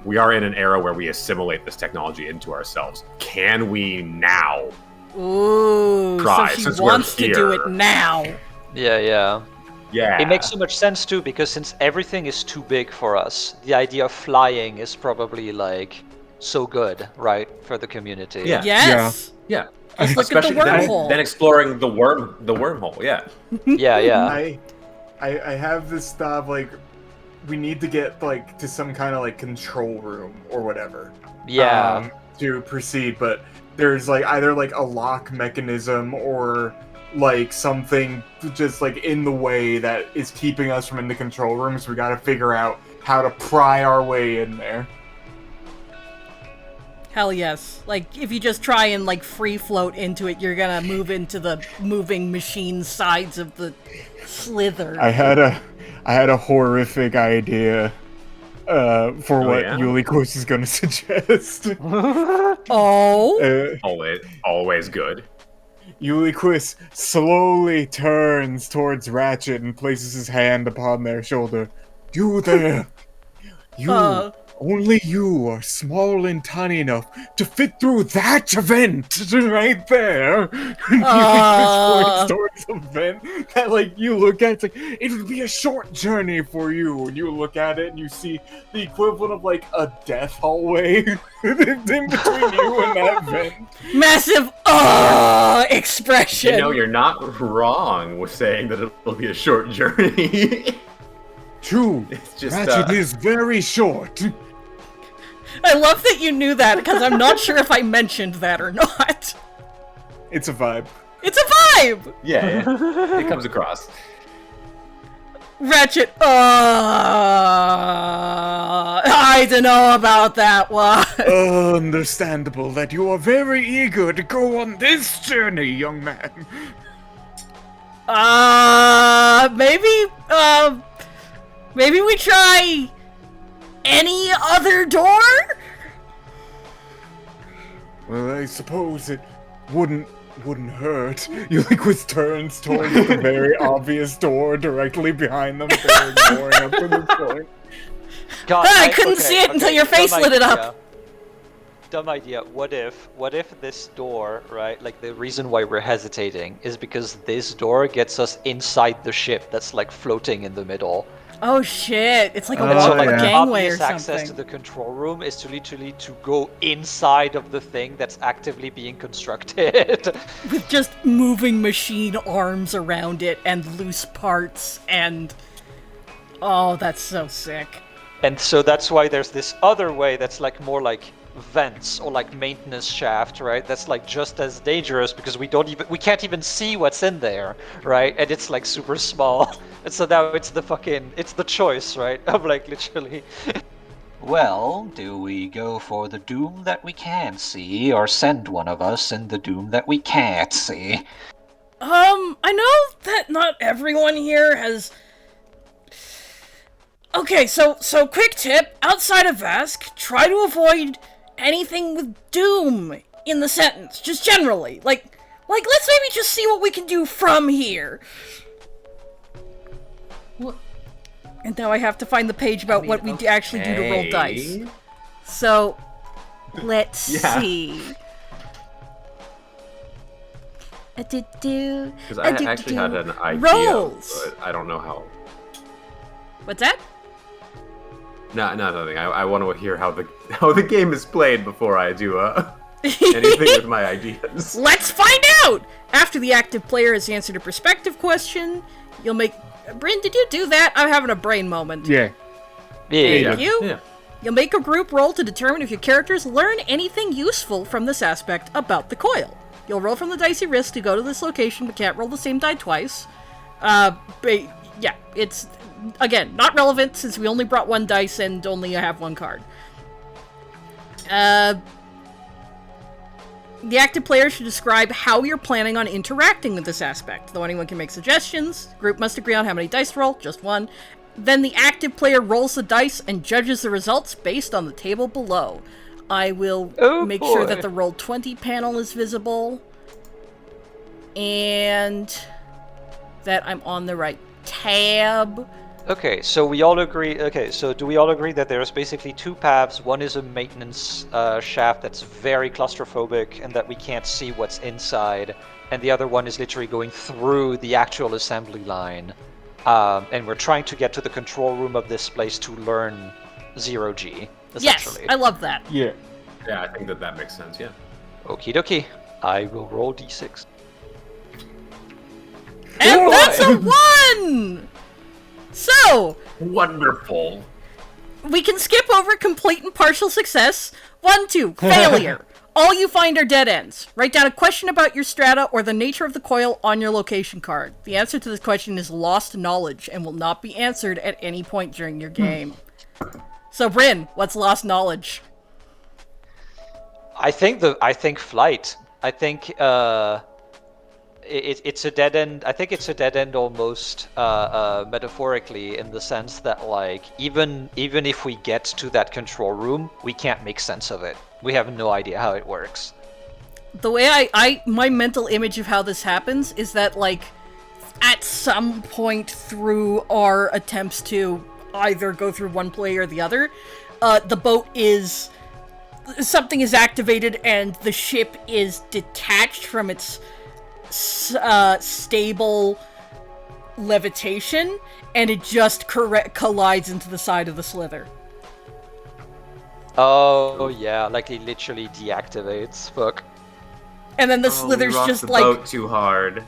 We are in an era where we assimilate this technology into ourselves. Can we now? Ooh, try, so she wants to do it now. Yeah. Yeah. It makes so much sense too, because since everything is too big for us, the idea of flying is probably like so good, right, for the community. Yeah. Yes. Yeah. Just look at the wormhole. Then exploring the wormhole. Yeah. Yeah. I have this thought, like, we need to get like to some kind of like control room or whatever. Yeah. To proceed, but there's like either like a lock mechanism or like something just like in the way that is keeping us from in the control room, so we gotta figure out how to pry our way in there. Hell yes. Like, if you just try and, like, free float into it, you're gonna move into the moving machine sides of the Slither. I had a horrific idea for what Uliquis is gonna suggest. Oh? Always good. Uliquis slowly turns towards Ratchet and places his hand upon their shoulder. You there! Only you are small and tiny enough to fit through that vent right there. And Uliquis points towards a vent that, like, you look at, it's like, it would be a short journey for you. And you look at it and you see the equivalent of, like, a death hallway in between you and that vent. Massive expression. You know, you're not wrong with saying that it'll be a short journey. True. It's just, Ratchet is very short. I love that you knew that, because I'm not sure if I mentioned that or not. It's a vibe. It's a vibe! Yeah. It comes across. Ratchet, I don't know about that one. Understandable that you are very eager to go on this journey, young man. Maybe we try any other door? Well, I suppose it wouldn't hurt. Ulysses turns towards the very obvious door directly behind them. They're ignoring up to this point. God, I couldn't see it until your face lit it up. Dumb idea. What if this door, right? Like the reason why we're hesitating is because this door gets us inside the ship that's like floating in the middle. Oh shit! It's like a Oh, walk-up yeah. gangway or Obvious access to something. the control room is to literally to go inside of the thing that's actively being constructed. With just moving machine arms around it and loose parts and... Oh, that's so sick. And so that's why there's this other way that's like more like vents or like maintenance shaft, right? That's like just as dangerous because we can't even see what's in there, right? And it's like super small. And so now it's the choice, right? Of like literally. Well, do we go for the doom that we can see or send one of us in the doom that we can't see? I know that not everyone here has... Okay, so quick tip, outside of Vask, try to avoid anything with doom in the sentence, just generally. Like let's maybe just see what we can do from here. And now I have to find the page about what we actually do to roll dice. So, let's see. Because I actually had an idea, Rolls. but I don't know how. What's that? No, nothing. I want to hear how the game is played before I do anything with my ideas. Let's find out! After the active player has answered a perspective question, you'll make... Bryn, did you do that? I'm having a brain moment. Yeah. Thank you. Yeah. You'll make a group roll to determine if your characters learn anything useful from this aspect about the coil. You'll roll from the dice you risk to go to this location, but can't roll the same die twice. Yeah, it's... Again, not relevant since we only brought one dice and only have one card. The active player should describe how you're planning on interacting with this aspect, though anyone can make suggestions. The group must agree on how many dice to roll, just one. Then the active player rolls the dice and judges the results based on the table below. I will make sure that the Roll20 panel is visible. And that I'm on the right tab. Okay, so we all agree. Okay, so do we all agree that there's basically two paths? One is a maintenance shaft that's very claustrophobic and that we can't see what's inside, and the other one is literally going through the actual assembly line. And we're trying to get to the control room of this place to learn Zero G. Yes, I love that. Yeah. Yeah, I think that makes sense. Yeah. Okie dokie. I will roll d6. And that's a 1! So, Wonderful. we can skip over complete and partial success. 1, 2, failure. All you find are dead ends. Write down a question about your strata or the nature of the coil on your location card. The answer to this question is lost knowledge and will not be answered at any point during your game. So, Bryn, what's lost knowledge? I think flight. I think it's a dead end. I think it's a dead end almost metaphorically, in the sense that like even if we get to that control room, we can't make sense of it. We have no idea how it works. The way my mental image of how this happens is that like at some point through our attempts to either go through one play or the other, the boat is... Something is activated and the ship is detached from its stable levitation, and it just collides into the side of the slither. Oh yeah, like it literally deactivates. Fuck. And then the slither's rocked just the like boat too hard.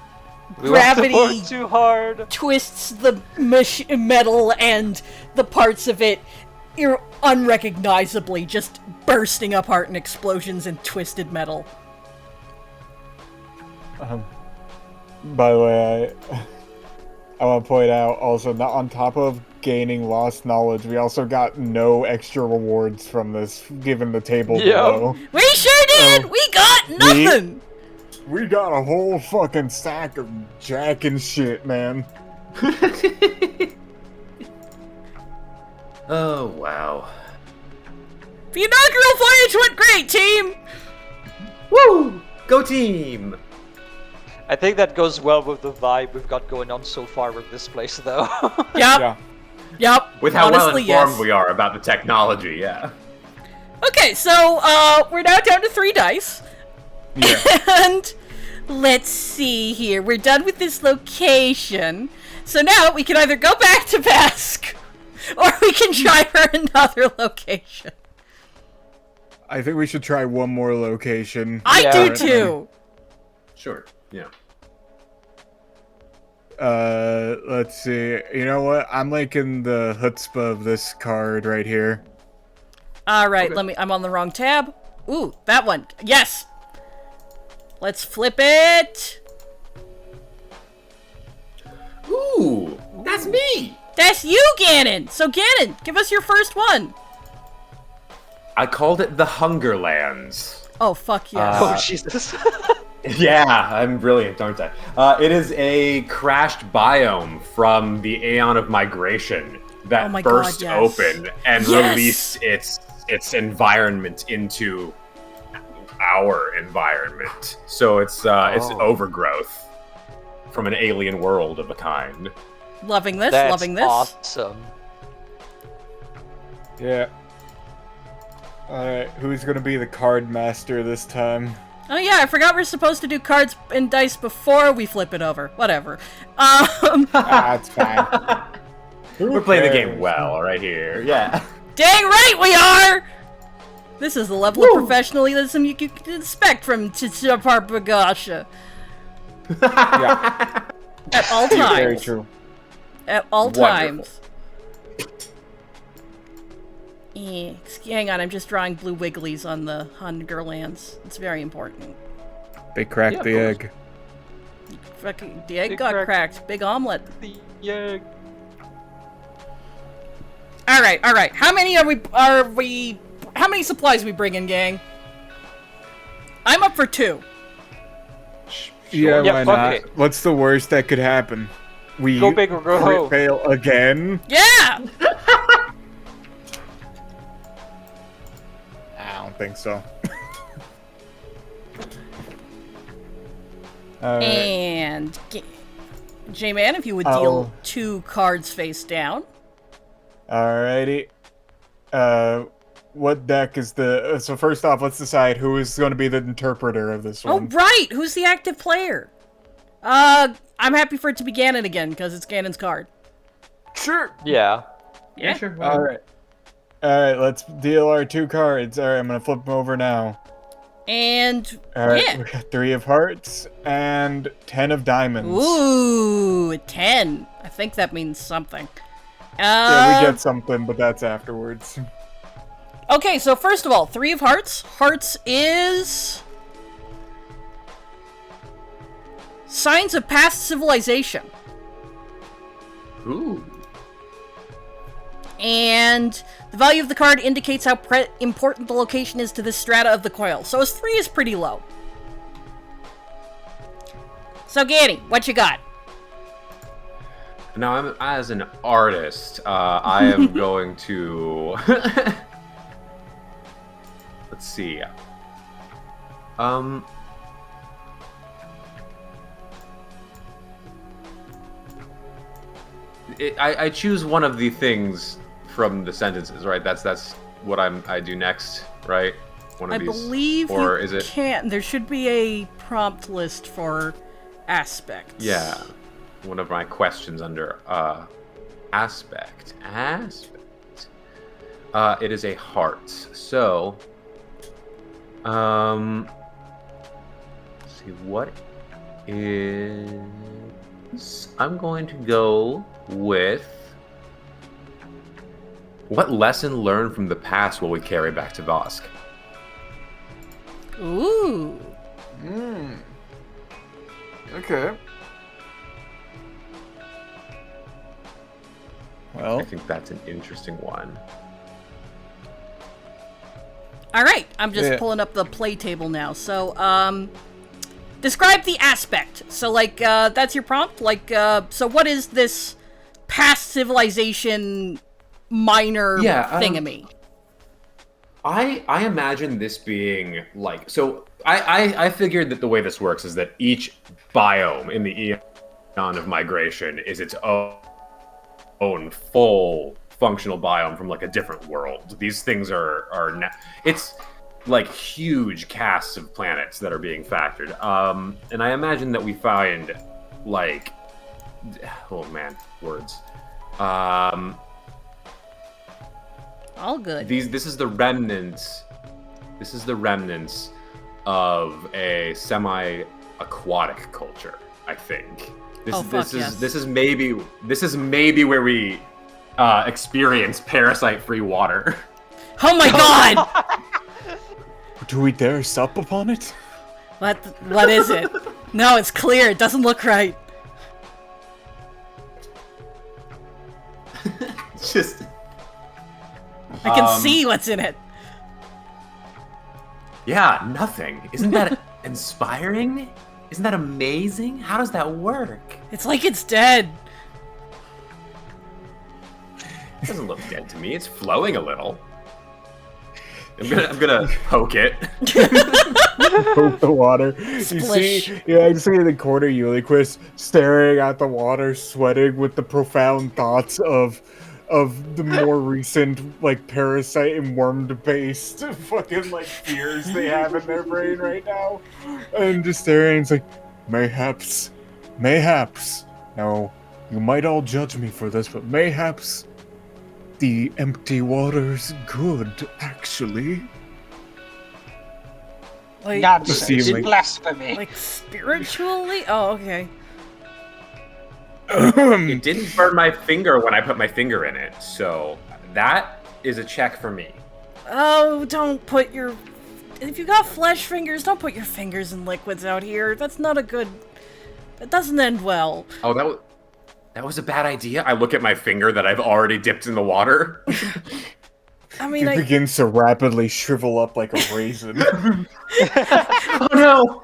We rocked the gravity boat too hard. twists the metal and the parts of it unrecognizably just bursting apart in explosions and twisted metal. By the way, I want to point out also that on top of gaining lost knowledge, we also got no extra rewards from this, given the table below. We sure did! We got nothing! We got a whole fucking stack of jack and shit, man. Oh, wow. The inaugural voyage went great, team! Woo! Go team! I think that goes well with the vibe we've got going on so far with this place, though. Yep. Yeah. Yep. With how well Honestly, informed yes. we are about the technology, yeah. Okay, so we're now down to 3 dice. Yeah. And let's see here. We're done with this location. So now we can either go back to Basque, or we can try for another location. I think we should try one more location. I Yeah. do too. Sure, yeah. Let's see. You know what? I'm liking the chutzpah of this card right here. All right, Okay. I'm on the wrong tab. Ooh, that one. Yes. Let's flip it. Ooh, that's me! That's you, Ganon. So Ganon, give us your first one. I called it the Hunger Lands. Oh, fuck yes. Oh, Jesus. Yeah, I'm brilliant, aren't I? It is a crashed biome from the Aeon of Migration that Oh my God, burst yes. open and Yes! released its environment into our environment. So it's Oh. overgrowth from an alien world of a kind. Loving this, That's loving this. awesome. Yeah. Alright, who's gonna be the card master this time? Oh yeah, I forgot we're supposed to do cards and dice before we flip it over. Whatever. It's fine. We're playing the game well right here. Yeah. Dang right we are! This is the level of professionalism you could expect from TTRPGS. Yeah, At all very times. true. At all Wonderful. times. Hang on, I'm just drawing blue wigglies on the Hunger Lands. It's very important. They cracked Yeah, of the course. egg. Fucking, the egg Big got crack. cracked. Big omelet. Yeah. Alright. How many how many supplies we bringing, gang? I'm up for 2. Yeah, Yeah, why fuck not? it. What's the worst that could happen? We Go big or go crit home. fail again? Yeah! I don't think so. Alright. And J-Man, if you would Oh. deal 2 cards face down. Alrighty. What deck is the... So first off, let's decide who is going to be the interpreter of this Oh, one. right! Who's the active player? I'm happy for it to be Ganon again, because it's Ganon's card. Sure. Yeah. Yeah, sure. Alright. Alright, let's deal our 2 cards. Alright, I'm going to flip them over now. And, Alright, yeah. we got 3 of hearts and 10 of diamonds. Ooh, a 10. I think that means something. Yeah, we get something, but that's afterwards. Okay, so first of all, 3 of hearts. Hearts is... Signs of past civilization. Ooh. And the value of the card indicates how important the location is to this strata of the coil. So his 3 is pretty low. So Ganny, what you got? Now, I'm as an artist, I am going to. Let's see. I choose one of the things from the sentences, right? That's what I do next, right? One of I these, believe or you is it? can't. There should be a prompt list for aspects. Yeah, one of my questions under aspect. It is a heart. So, let's see what is. I'm going to go with what lesson learned from the past will we carry back to Vosk? Ooh. Okay. Well, I think that's an interesting one. All right, I'm just Yeah. pulling up the play table now. So, describe the aspect. So, like, that's your prompt? Like, so what is this past civilization minor thingamy? I imagine this being like, so I figured that the way this works is that each biome in the eon of migration is its own full functional biome from like a different world. These things it's like huge casts of planets that are being factored. And I imagine that we find like, oh man, words. All good. This is the remnants. This is the remnants of a semi-aquatic culture, I think. This is maybe where we experience parasite-free water. Oh my god! Do we dare sup upon it? What is it? No, it's clear. It doesn't look right. It's just... I can see what's in it. Yeah, nothing. Isn't that inspiring? Isn't that amazing? How does that work? It's like it's dead. It doesn't look dead to me. It's flowing a little. I'm gonna poke it. Poke the water. Splish. I see in the corner Ulysses staring at the water, sweating with the profound thoughts of the more recent like parasite and worm-based fucking like fears they have in their brain right now. And just staring, it's like, mayhaps. Now, you might all judge me for this, but mayhaps the empty water's good, actually. Like, Nonsense. Ceiling. Blasphemy. like spiritually? Oh, okay. It didn't burn my finger when I put my finger in it, so that is a check for me. Oh, don't put your... If you got flesh fingers, don't put your fingers in liquids out here. That's not a good... That doesn't end well. Oh, that was a bad idea. I look at my finger that I've already dipped in the water. I mean, It begins to rapidly shrivel up like a raisin. Oh no!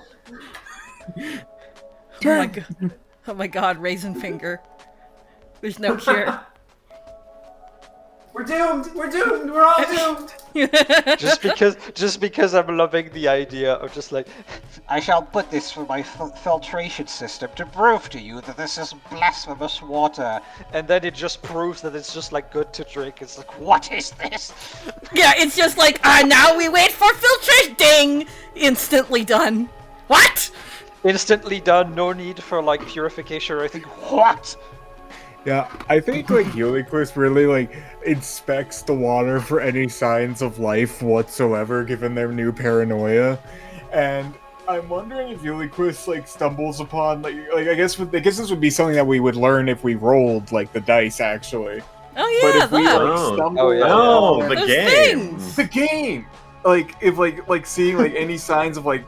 Oh my god. Oh my god, raisin finger. There's no cure. We're doomed! We're doomed! We're all doomed! just because I'm loving the idea of just like, I shall put this through my filtration system to prove to you that this is blasphemous water. and then it just proves that it's just like good to drink. It's like, What is this? Yeah, it's just like, now we wait for filtration. Ding! Instantly done. What? instantly done, no need for like purification or anything. What? Yeah, I think like Ulysses really like inspects the water for any signs of life whatsoever, given their new paranoia. And I'm wondering if Ulysses like stumbles upon like I guess this would be something that we would learn if we rolled like the dice actually. Oh But yeah, if we that. like stumble Oh, yeah. Oh, upon the Those game! things. the game, like if like seeing like any signs of like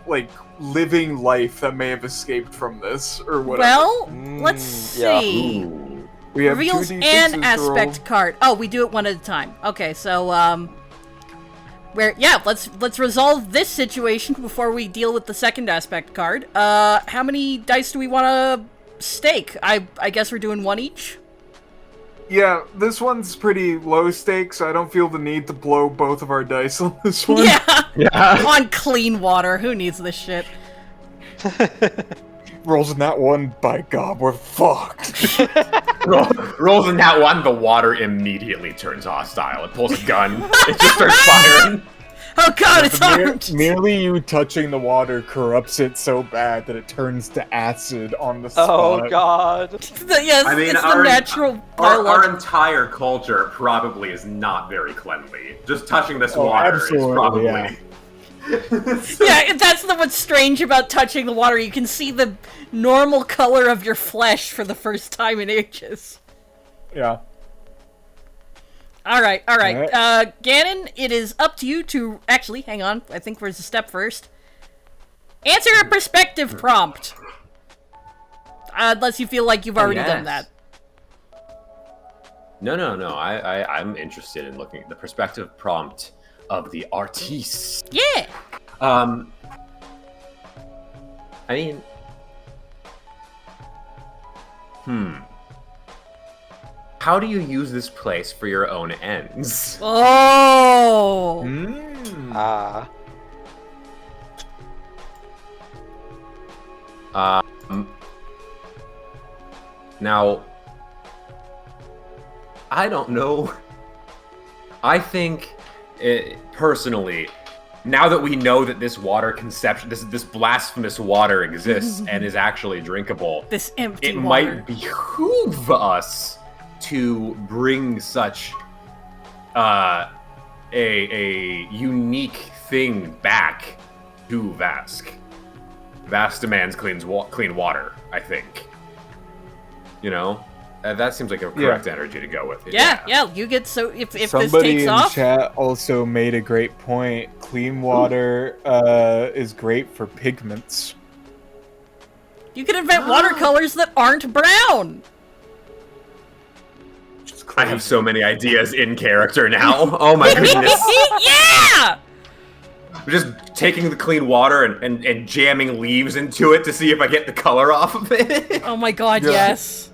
living life that may have escaped from this or whatever. Well, let's yeah. see. Ooh. We have Reveals 2d6s an to roll. aspect card. Oh, we do it one at a time. Okay, so let's resolve this situation before we deal with the second aspect card. How many dice do we want to stake? I guess we're doing one each. Yeah, this one's pretty low stakes, so I don't feel the need to blow both of our dice on this one. Yeah. On clean water. Who needs this shit? Rolls in that one, by God, we're fucked. Rolls in that one, the water immediately turns hostile. It pulls a gun. It just starts firing. Oh god, it's armed! Merely you touching the water corrupts it so bad that it turns to acid on the spot. Oh god. Yes, I mean, it's the our- natural Our biological... entire culture probably is not very cleanly. Just touching this Oh, water absolutely, is probably... yeah. Yeah, that's what's strange about touching the water. You can see the normal color of your flesh for the first time in ages. Yeah. Alright. Alright. Ganon, it is up to you to... Actually, hang on. I think there's a step first. Answer a perspective prompt. Unless you feel like you've already done that. No. I'm interested in looking at the perspective prompt of the artiste. Yeah! I mean, how do you use this place for your own ends? Oh! Ah. Now, I don't know. I think, personally, now that we know that this water conception, this blasphemous water exists and is actually drinkable, This empty it water. might behoove us to bring such a unique thing back to Vask. Vask demands clean water, I think. You know? That seems like a correct energy to go with. Yeah, you get so if this Somebody takes in off. chat also made a great point. Clean water is great for pigments. You can invent watercolors that aren't brown. I have so many ideas in character now. Oh my goodness. Yeah! I'm just taking the clean water and jamming leaves into it to see if I get the color off of it. Oh my god, yes.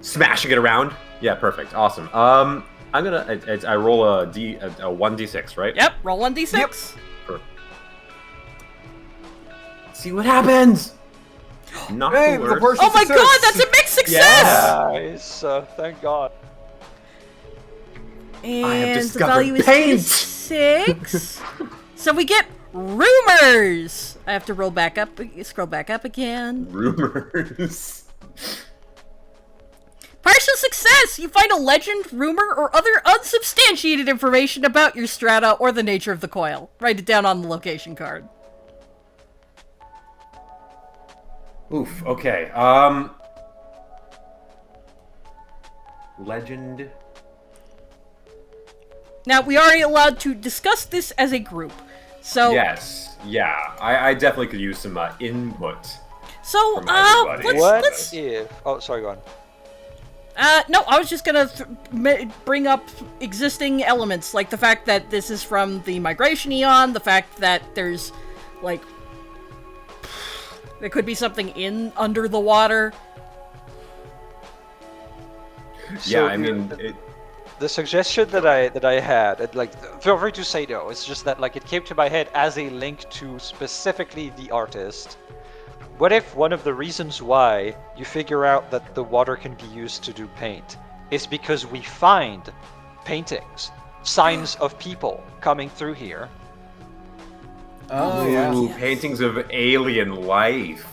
Smashing it around. Yeah, perfect. Awesome. I'm gonna I roll a 1d6, right? Yep, roll 1d6. Perfect. See what happens. Not Hey, the the worst. first Oh my success. god, that's a big success! Nice. Thank God. And I have the discovered value is paint! 6. So we get rumors. I have to scroll back up again. Rumors. Partial success! You find a legend, rumor, or other unsubstantiated information about your strata or the nature of the coil. Write it down on the location card. Oof. Okay. Legend. Now, we are allowed to discuss this as a group. So, Yes. Yeah. I definitely could use some input. so From everybody. let's What if? Oh, sorry. Go on. no, I was just gonna bring up existing elements, like the fact that this is from the Migration Eon, the fact that there's, like, there could be something under the water. Yeah. I mean, The suggestion that I had, like, feel free to say no. It's just that, like, it came to my head as a link to specifically the artist. What if one of the reasons why you figure out that the water can be used to do paint is because we find paintings, signs of people coming through here? Oh, yeah. Ooh, paintings of alien life.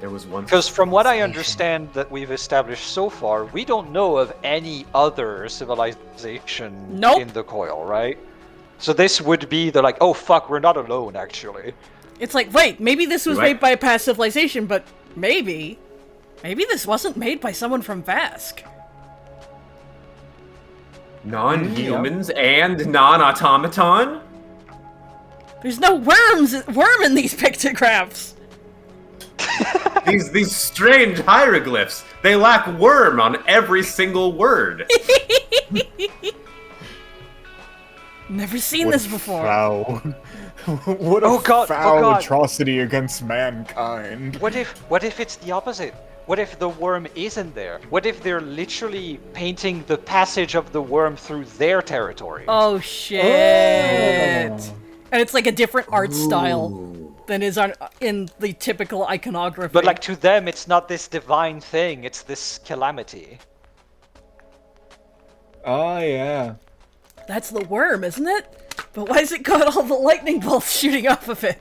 There was one. Because from what I understand that we've established so far, we don't know of any other civilization Nope. in the coil, right? So this would be the, like, oh fuck, we're not alone actually. It's like, wait, maybe this was Right. made by a past civilization, but maybe this wasn't made by someone from Vask. Non-humans and non-automaton? There's no worm in these pictographs. These strange hieroglyphs. They lack worm on every single word. Never seen What this before. Foul. What a Oh God, foul oh God. atrocity against mankind. What if it's the opposite? What if the worm isn't there? What if they're literally painting the passage of the worm through their territory? Oh shit! And it's like a different art style than is in the typical iconography. But like to them, it's not this divine thing; it's this calamity. Oh, yeah. That's the worm, isn't it? But why has it got all the lightning bolts shooting off of it?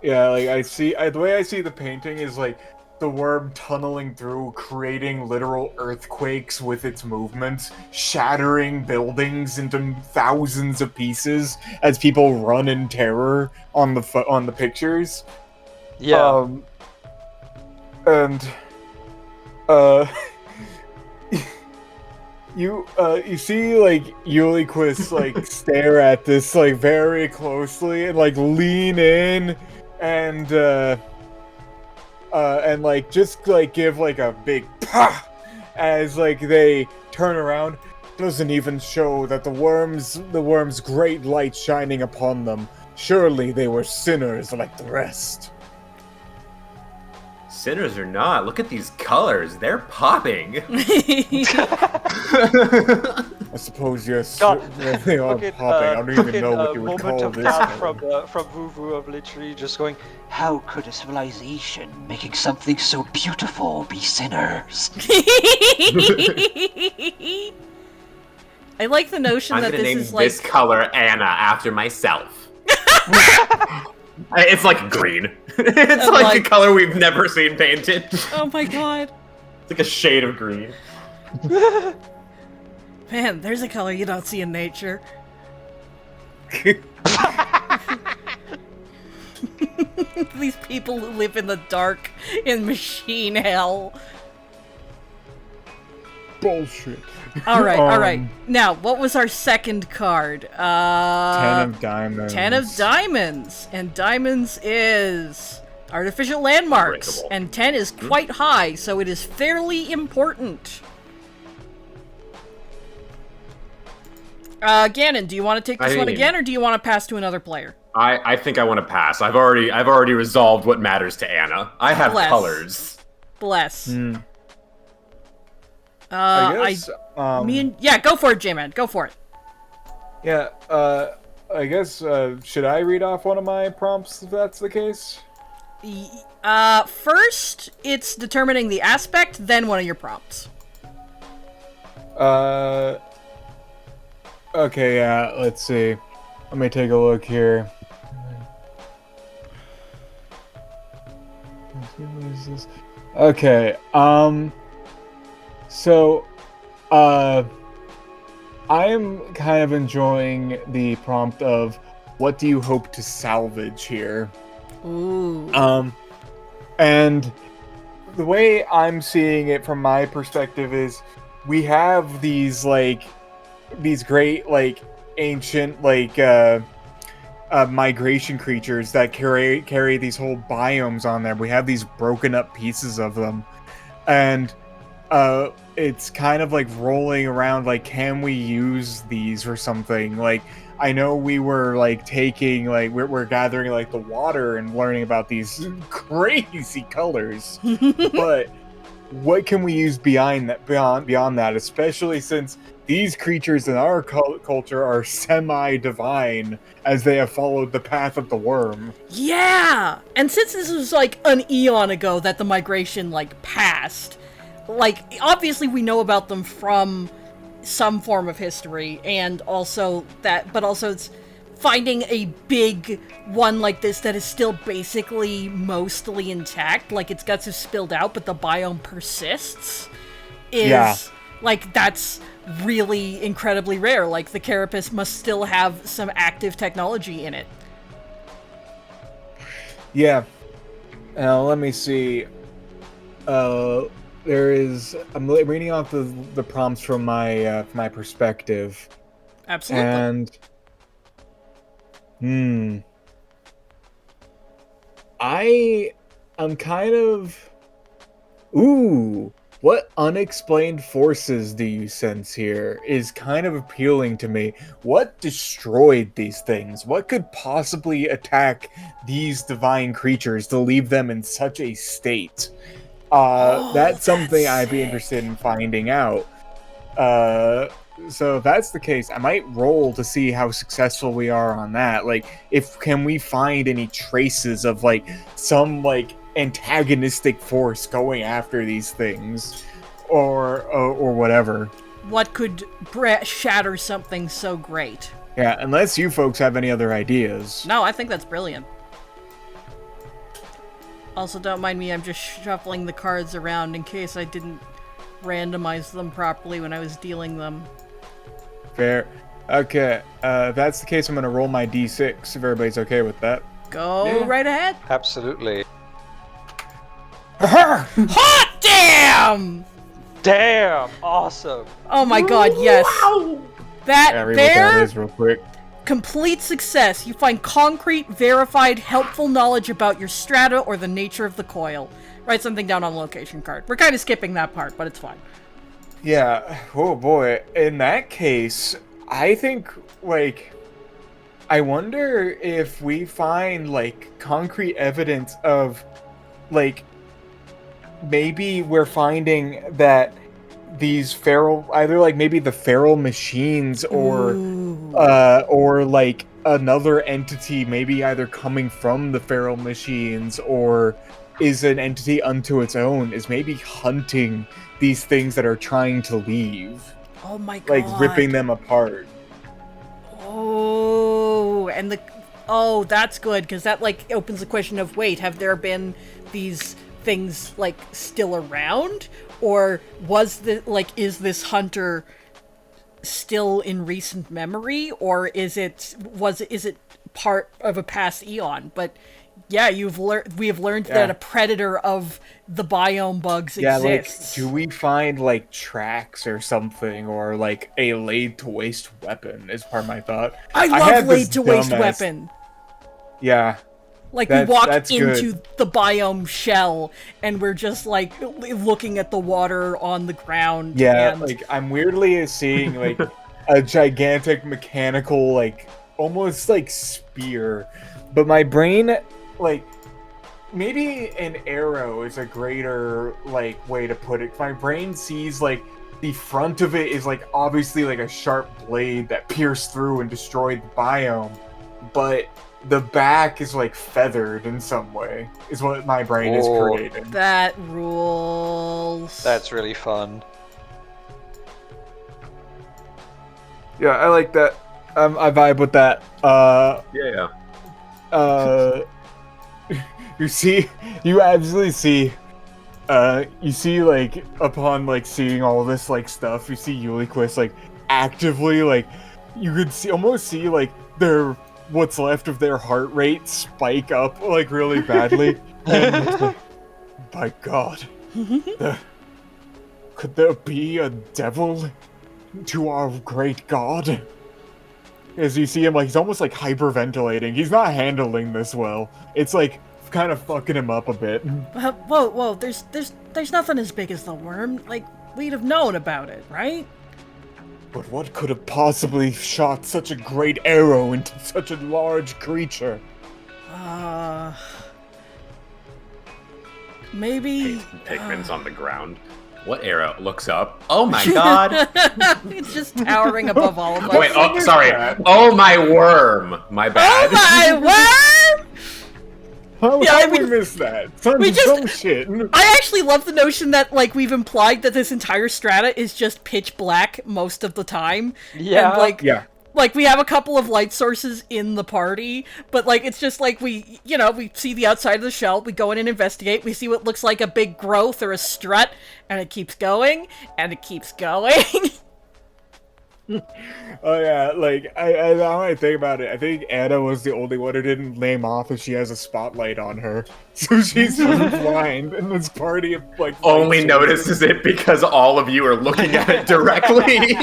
Yeah, like, the way I see the painting is, like, the worm tunneling through, creating literal earthquakes with its movements, shattering buildings into thousands of pieces as people run in terror on the pictures. Yeah. And you see, like, Uliquist, like, stare at this, like, very closely and, like, lean in and like, just, like, give, like, a big pah as, like, they turn around. doesn't even show that the worm's great light shining upon them. Surely they were sinners like the rest. Sinners or not, look at these colors. They're popping. I suppose yes, God, they are Fucking, popping. I don't even know what you would moment call of this. doubt color. from Vuvu of literally just going, How could a civilization making something so beautiful be sinners? I like the notion I'm that gonna this name is like this color Anna after myself. It's like green. It's like the color we've never seen painted. oh my god. It's like a shade of green. Man, there's a color you don't see in nature. These people who live in the dark in machine hell. Bullshit. Alright. Now, what was our second card? 10 of diamonds. 10 of diamonds. And diamonds is artificial landmarks. Unbreakable. And 10 is quite high, so it is fairly important. Gannon, do you want to take this one again, or do you want to pass to another player? I think I want to pass. I've already resolved what matters to Anna. I have Bless. colors. Bless. I guess, Yeah, go for it, J-Man. Go for it. yeah, I guess, should I read off one of my prompts if that's the case? First, it's determining the aspect, then one of your prompts. Okay, yeah, let's see. Let me take a look here. What is this? Okay, so, I am kind of enjoying the prompt of what do you hope to salvage here? Ooh. And the way I'm seeing it from my perspective is we have these great ancient migration creatures that carry these whole biomes on them. We have these broken up pieces of them, and it's kind of like rolling around like, can we use these for something? Like, I know we were taking we're gathering the water and learning about these crazy colors, but what can we use beyond that, especially since these creatures in our culture are semi-divine, as they have followed the path of the worm. Yeah! And since this was an eon ago that the migration passed, obviously we know about them from some form of history, and also it's finding a big one like this that is still basically mostly intact, its guts have spilled out, but the biome persists, that's really incredibly rare. The carapace must still have some active technology in it. Yeah. Now, let me see. I'm reading off the prompts from my perspective. Absolutely. And I'm kind of... Ooh, what unexplained forces do you sense here is kind of appealing to me. What destroyed these things? What could possibly attack these divine creatures to leave them in such a state? That's something I'd be interested in finding out. So if that's the case, I might roll to see how successful we are on that. Can we find any traces of some antagonistic force going after these things, or whatever. What could shatter something so great? Yeah, unless you folks have any other ideas. No, I think that's brilliant. Also, don't mind me, I'm just shuffling the cards around in case I didn't randomize them properly when I was dealing them. Fair. Okay, if that's the case, I'm gonna roll my d6, if everybody's okay with that. Go right ahead. absolutely. Hot damn! Damn! Awesome! Oh my god, yes. That Yeah, read what there, that is real quick. complete success. You find concrete, verified, helpful knowledge about your strata or the nature of the coil. Write something down on a location card. We're kind of skipping that part, but it's fine. Yeah. Oh boy. In that case, I think like I wonder if we find like concrete evidence of like maybe we're finding that these feral either like maybe the feral machines Ooh. or like another entity maybe either coming from the feral machines or is an entity unto its own is maybe hunting these things that are trying to leave, Oh my god. like ripping them apart. Oh, and that's good because that like opens the question of wait, have there been these things like still around, or is this hunter still in recent memory, or is it part of a past eon? But yeah, we have learned that a predator of the biome bugs exists. Like, do we find like tracks or something, or like a laid to waste weapon? Is part of my thought. I love laid to waste weapon. Yeah. Like we walk into the biome shell and we're just like looking at the water on the ground. Yeah, and... like I'm weirdly seeing like a gigantic mechanical like almost like spear, but my brain like maybe an arrow is a greater like way to put it. My brain sees like the front of it is like obviously like a sharp blade that pierced through and destroyed the biome, but the back is like feathered in some way, is what my brain is creating. That rules. That's really fun. Yeah, I like that. I vibe with that. You absolutely see, you see like upon like seeing all this like stuff, you see Uliquist like actively like you could almost see like what's left of their heart rate spike up like really badly. And like, by God, could there be a devil to our great God? As you see him, like he's almost like hyperventilating. He's not handling this well. It's like kind of fucking him up a bit. Whoa! There's nothing as big as the worm. Like we'd have known about it, right? But what could have possibly shot such a great arrow into such a large creature? Maybe... Pikmin's on the ground. What arrow? Looks up. Oh my god! It's just towering above all of us. Wait, oh, sorry. Oh my worm! My bad. Oh my worm! How we missed that? Some shit. I actually love the notion that, like, we've implied that this entire strata is just pitch black most of the time. Yeah. And, like, we have a couple of light sources in the party, but, like, it's just like we see the outside of the shell, we go in and investigate, we see what looks like a big growth or a strut, and it keeps going, and it keeps going. Oh yeah, like I now I think about it, I think Anna was the only one who didn't name off if she has a spotlight on her, so she's blind in this party of like. Only notices it because all of you are looking at it directly.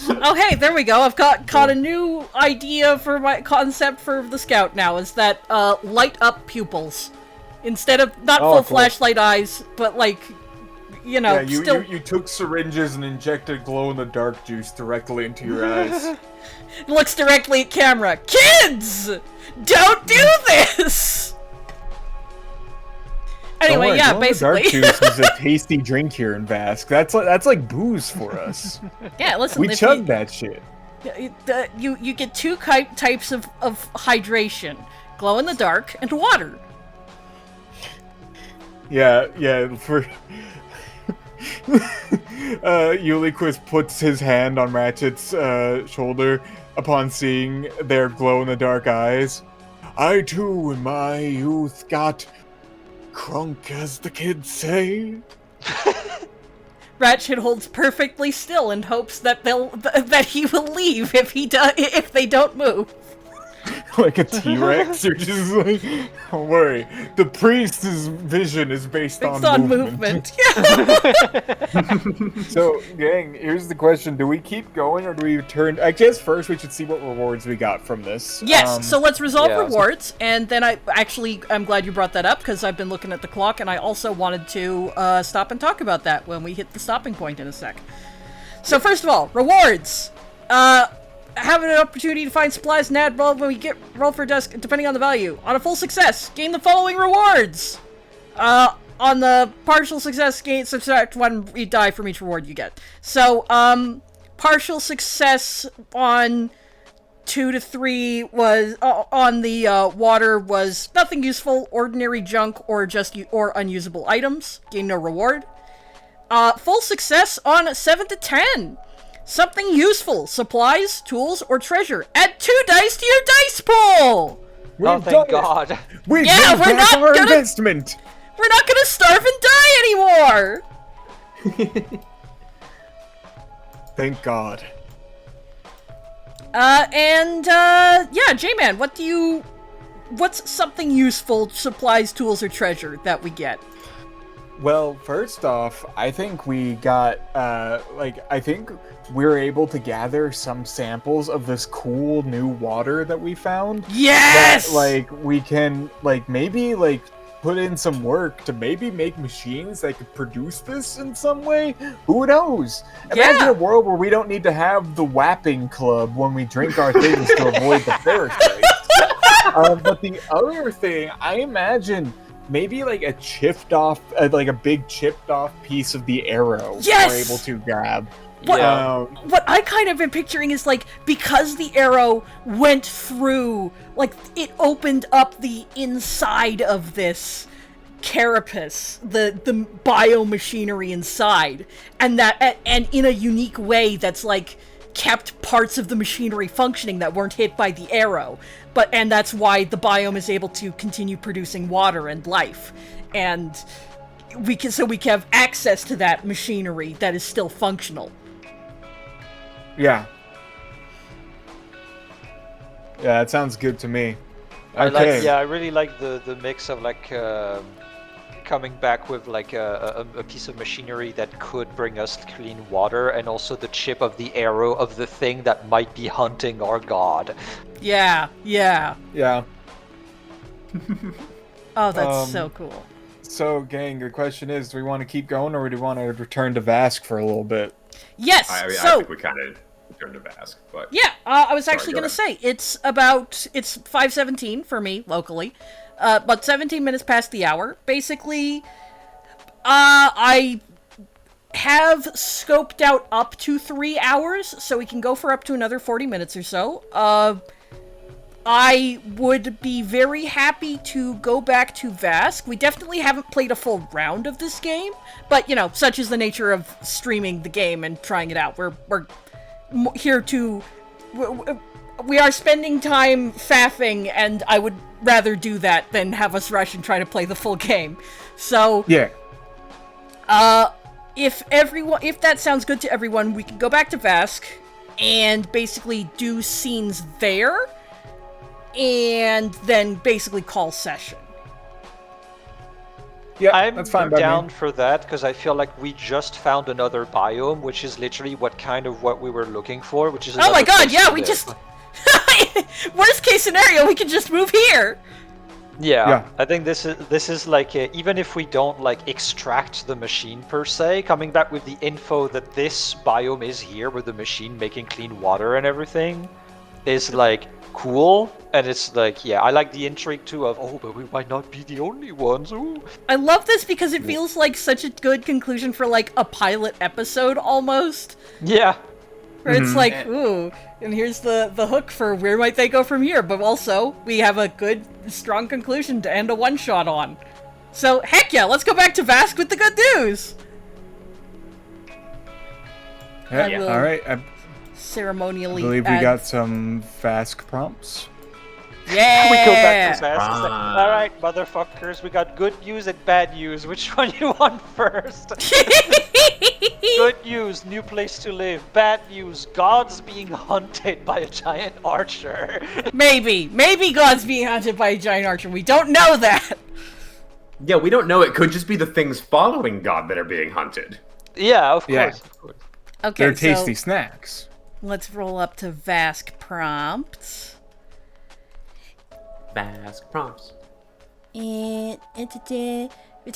Oh hey, there we go. I've caught a new idea for my concept for the scout now. Is that light up pupils instead of not full flashlight eyes, but like. You took syringes and injected glow-in-the-dark juice directly into your eyes. Looks directly at camera. Kids! Don't do this! Anyway, yeah, basically. Glow-in-the-dark juice is a tasty drink here in Vask. That's like booze for us. Yeah, listen. We chug that shit. You get two types of hydration: glow-in-the-dark and water. Yeah, for... Uliquist puts his hand on Ratchet's shoulder upon seeing their glow-in-the-dark eyes. I too, in my youth, got crunk, as the kids say. Ratchet holds perfectly still and hopes that he will leave if they don't move. like a T-Rex. You're just like, don't worry. The priest's vision is based on movement. So, gang, here's the question: do we keep going, or do we return? I guess first we should see what rewards we got from this. Yes, so let's resolve yeah. rewards, and then I'm glad you brought that up, because I've been looking at the clock, and I also wanted to stop and talk about that when we hit the stopping point in a sec. So first of all, rewards! Have an opportunity to find supplies and add roll when we get roll for desk, depending on the value. On a full success, gain the following rewards! On the partial success, gain subtract 1 you die from each reward you get. So, partial success on 2 to 3 was on the water was nothing useful, ordinary junk, or or unusable items. Gain no reward. Full success on 7 to 10. Something useful, supplies, tools, or treasure. Add 2 dice to your dice pool. Oh, thank God. We're we're not our gonna- investment. We're not gonna starve and die anymore. Thank God. Yeah, J-Man, what's something useful, supplies, tools, or treasure that we get? Well, first off, I think we got, I think we're able to gather some samples of this cool new water that we found. Yes! That, we can, maybe, put in some work to maybe make machines that could produce this in some way. Who knows? Imagine a world where we don't need to have the whapping club when we drink our things to avoid the parasites. But the other thing, I imagine maybe a chipped off, a big chipped off piece of the arrow we're able to grab. What I kind of am picturing is because the arrow went through, it opened up the inside of this carapace, the biomachinery inside, and in a unique way that's kept parts of the machinery functioning that weren't hit by the arrow, and that's why the biome is able to continue producing water and life, and we can have access to that machinery that is still functional. Yeah. Yeah, that sounds good to me. I Okay. really like the mix of coming back with a piece of machinery that could bring us clean water, and also the chip of the arrow of the thing that might be hunting our god. Yeah. Yeah. Oh, that's so cool. So, gang, the question is, do we want to keep going, or do we want to return to Vask for a little bit? Yes. I so think we kind of turned to Vask, but yeah, I was actually go going to say it's 5:17 for me locally, but 17 minutes past the hour. Basically, I have scoped out up to 3 hours, so we can go for up to another 40 minutes or so. I would be very happy to go back to Vask. We definitely haven't played a full round of this game, but, such is the nature of streaming the game and trying it out. We're here to... We are spending time faffing, and I would rather do that than have us rush and try to play the full game. So... Yeah. If that sounds good to everyone, we can go back to Vask and basically do scenes there, and then basically call session. Yeah, I'm that's fine by down me. for that, because I feel like we just found another biome, which is literally what we were looking for, which is Oh my another god, place yeah, to we live. just... Worst case scenario, we can just move here! Yeah, I think this is even if we don't extract the machine per se, coming back with the info that this biome is here with the machine making clean water and everything is cool, and it's I like the intrigue too of, but we might not be the only ones. Ooh. I love this because it feels like such a good conclusion for a pilot episode almost. Yeah. Where it's ooh, and here's the hook for where might they go from here, but also we have a good, strong conclusion to end a one-shot on. So, heck yeah, let's go back to Vask with the good news! I will Alright, I ceremonially believe we add- got some Vask prompts. Yeah! We go back to Vask. Alright, motherfuckers, we got good news and bad news. Which one you want first? Good news, new place to live. Bad news, God's being hunted by a giant archer. Maybe God's being hunted by a giant archer. We don't know that. Yeah, we don't know. It could just be the things following God that are being hunted. Yeah, of Yeah. course. Of course. Okay, They're tasty so snacks. let's roll up to Vask prompts. Vask prompts. And return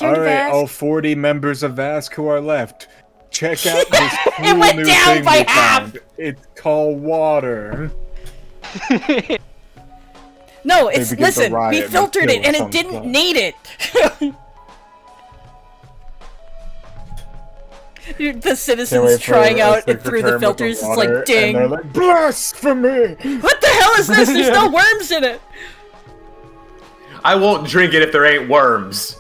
All to right, Vask. all 40 members of Vask who are left, check out this cool went new down thing by we half! found. It's called water. No, They it's begin to listen. riot We and filtered it, kill and some it didn't stuff. need it. The citizens trying out it through the filters. It's like, ding. And they're like, blasphemy! What the hell is this? There's no worms in it. I won't drink it if there ain't worms.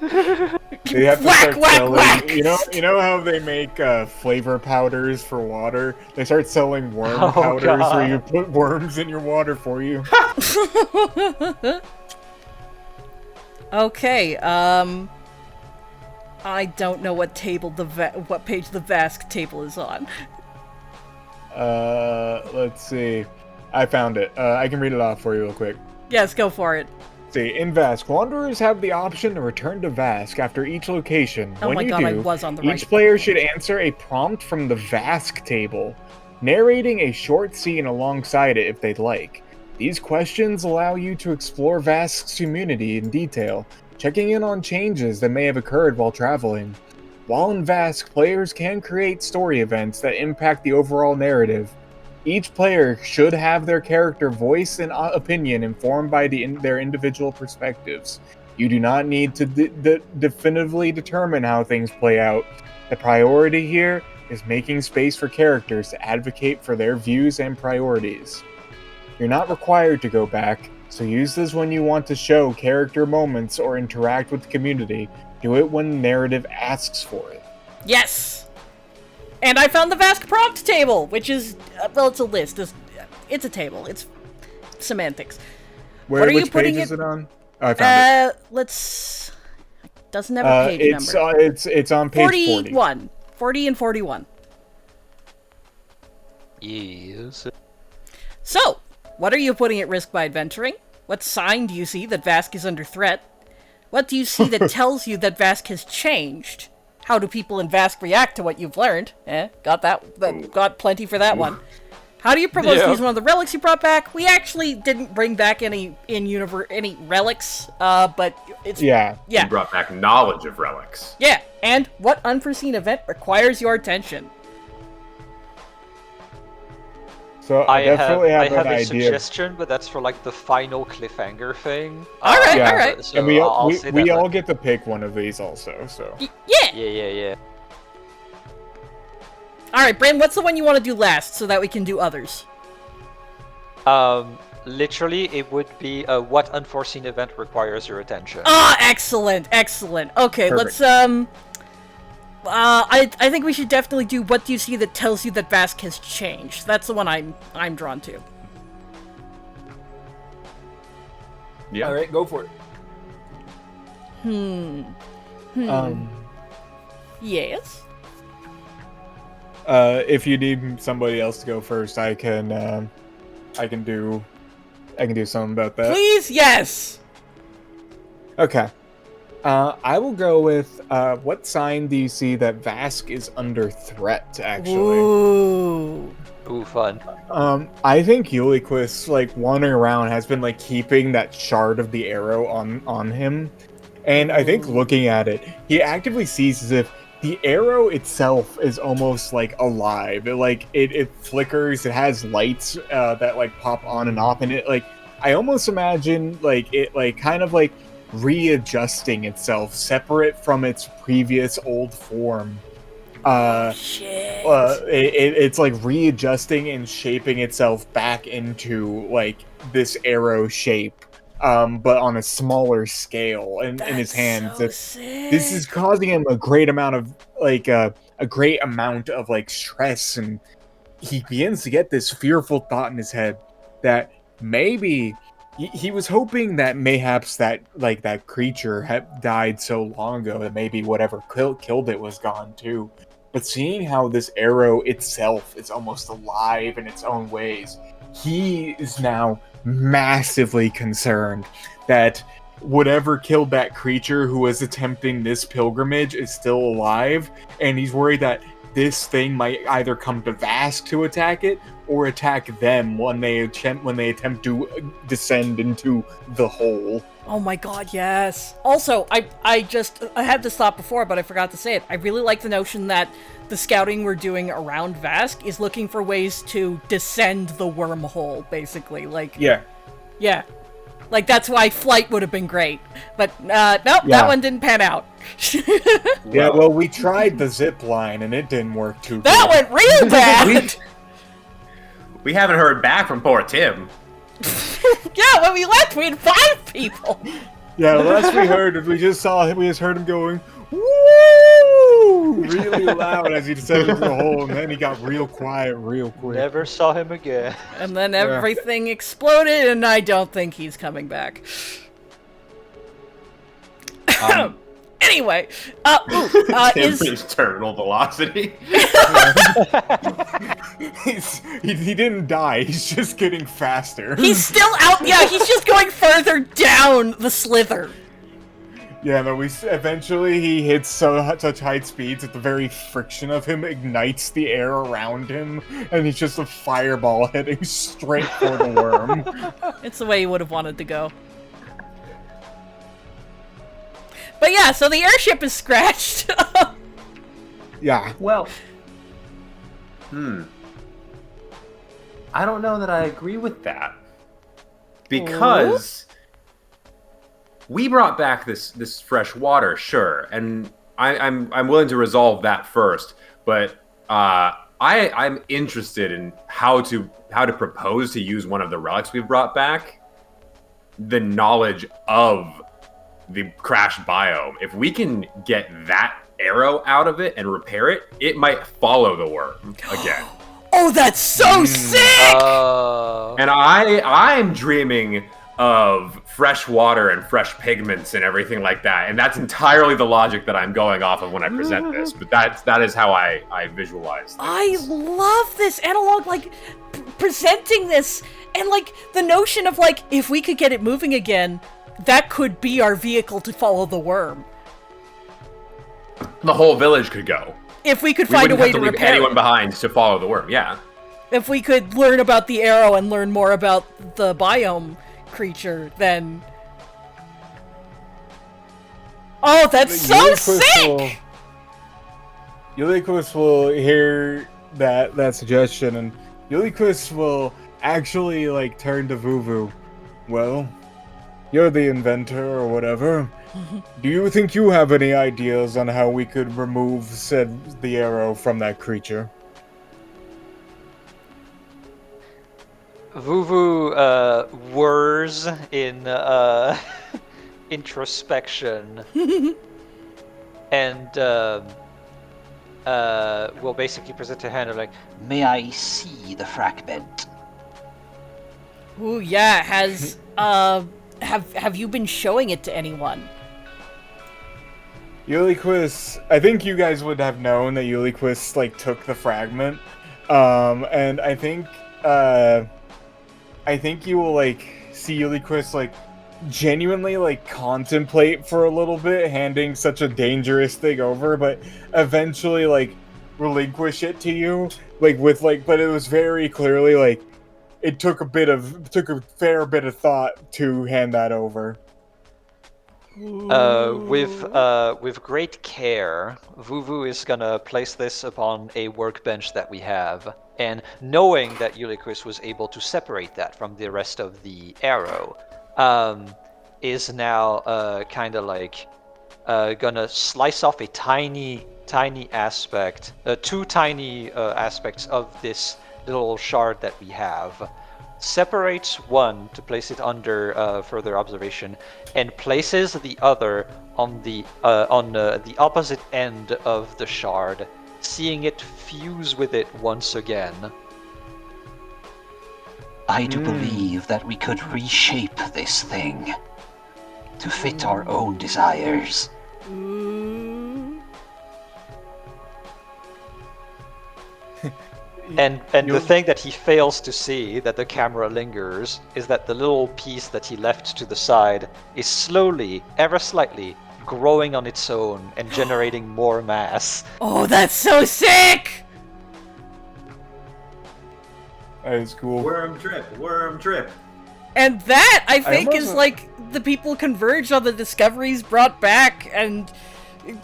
They have to Whack, start whack, selling. whack. You know how they make flavor powders for water? They start selling worm Oh, powders God. where you put worms in your water for you. Okay, I don't know what table what page the Vask table is on. Let's see. I found it. I can read it off for you real quick. Yes, go for it. See, in Vask, wanderers have the option to return to Vask after each location. Oh when my you god, do, I was on the each right. player should answer a prompt from the Vask table, narrating a short scene alongside it if they'd like. These questions allow you to explore Vask's community in detail, checking in on changes that may have occurred while traveling. While in Vask, players can create story events that impact the overall narrative. Each player should have their character voice and opinion informed by their individual perspectives. You do not need to definitively determine how things play out. The priority here is making space for characters to advocate for their views and priorities. You're not required to go back, so use this when you want to show character moments or interact with the community. Do it when the narrative asks for it. Yes! And I found the Vask prompt table, which is, well, it's a list. It's a table. It's semantics. What are you Which putting page is it- it on? Oh, I found it. Let's... Doesn't have a page number. It's on page 40. 41. 40 and 41. Yes. So, what are you putting at risk by adventuring? What sign do you see that Vask is under threat? What do you see that tells you that Vask has changed? How do people in Vask react to what you've learned? Got got plenty for that one. How do you propose to use one of the relics you brought back? We actually didn't bring back any relics, but it's Yeah. yeah, You brought back knowledge of relics. yeah. And what unforeseen event requires your attention? So I have definitely I have have an a idea. suggestion, but that's for like the final cliffhanger thing. All right, Yeah. all right. So And we I'll we, say we that all later. get to pick one of these also. So Yeah. Yeah. All right, Brandon. What's the one you want to do last, so that we can do others? Literally, it would be what unforeseen event requires your attention. Ah, excellent, excellent. Okay, Perfect. let's I think we should definitely do what do you see that tells you that Vask has changed. That's the one I'm drawn to. Yeah. All right, go for it. Yes. if you need somebody else to go first, I can do something about that. Please, yes. Okay. I will go with what sign do you see that Vask is under threat, actually? Ooh. Ooh, fun. I think Uliquist, like, wandering around has been, like, keeping that shard of the arrow on him. And I think looking at it, he actively sees as if the arrow itself is almost, like, alive. It flickers, it has lights that, like, pop on and off, and it, like, I almost imagine, like, it, like, kind of, like, readjusting itself separate from its previous old form. Shit. It's like readjusting and shaping itself back into like this arrow shape, but on a smaller scale in his hands. So This is causing him a great amount of like stress, and he begins to get this fearful thought in his head that maybe he was hoping that mayhaps that creature had died so long ago that maybe whatever killed it was gone too. But seeing how this arrow itself is almost alive in its own ways, he is now massively concerned that whatever killed that creature who was attempting this pilgrimage is still alive, and he's worried that this thing might either come to Vask to attack it or attack them when they attempt to descend into the hole. Oh my god, yes. Also, I had to stop before, but I forgot to say it. I really like the notion that the scouting we're doing around Vask is looking for ways to descend the wormhole, basically. Like, Yeah. Like, that's why flight would have been great. But, nope, that one didn't pan out. Yeah, well, we tried the zip line and it didn't work too That good. went real bad! We haven't heard back from poor Tim. Yeah, when we left, we had 5 people! Yeah, the last we heard, we just heard him going, woo! Really loud as he descended into the hole, and then he got real quiet real quick. Never saw him again. And then everything exploded, and I don't think he's coming back. Anyway, Tim reached terminal velocity. he didn't die, he's just getting faster. he's still out. Yeah, he's just going further down the slither. Yeah, no, eventually he hits such high speeds that the very friction of him ignites the air around him, and he's just a fireball heading straight for the worm. It's the way he would have wanted to go. But yeah, so the airship is scratched. Yeah. Well, I don't know that I agree with that. Because we brought back this fresh water, sure, and I'm willing to resolve that first, but I'm interested in how to propose to use one of the relics we've brought back. The knowledge of the crashed biome. If we can get that arrow out of it and repair it, it might follow the worm again. Oh, that's so sick! And I'm dreaming of fresh water and fresh pigments and everything like that. And that's entirely the logic that I'm going off of when I present this. But that is how I visualize things. I love this analog, like, presenting this, and, like, the notion of, like, if we could get it moving again, that could be our vehicle to follow the worm. The whole village could go. If we could find a way to leave repair anyone it. behind to follow the worm, yeah. If we could learn about the arrow and learn more about the biome creature, then... Oh, that's so sick! Ulysses will hear that suggestion, and Ulysses will actually, like, turn to Vuvu. Well, you're the inventor or whatever. Do you think you have any ideas on how we could remove the arrow from that creature? Vuvu whirs in introspection and will basically present a hand of like, May I see the fragment? Ooh, yeah, has, have you been showing it to anyone? Ulysses, I think you guys would have known that Ulysses, like, took the fragment, and I think you will, like, see Ulysses, like, genuinely, like, contemplate for a little bit handing such a dangerous thing over, but eventually, like, relinquish it to you, like, with, like, but it was very clearly, like, it took a fair bit of thought to hand that over. with great care, Vuvu is gonna place this upon a workbench that we have, and knowing that Ulysses was able to separate that from the rest of the arrow, is now kind of like gonna slice off a tiny aspect, two tiny aspects of this little shard that we have. Separates one to place it under further observation, and places the other on the opposite end of the shard, seeing it fuse with it once again. I do believe that we could reshape this thing to fit our own desires. And the thing that he fails to see, that the camera lingers, is that the little piece that he left to the side is slowly, ever slightly, growing on its own and generating more mass. Oh, that's so sick! That is cool. Worm drip. And that, I think, almost- is like the people converge on the discoveries brought back, and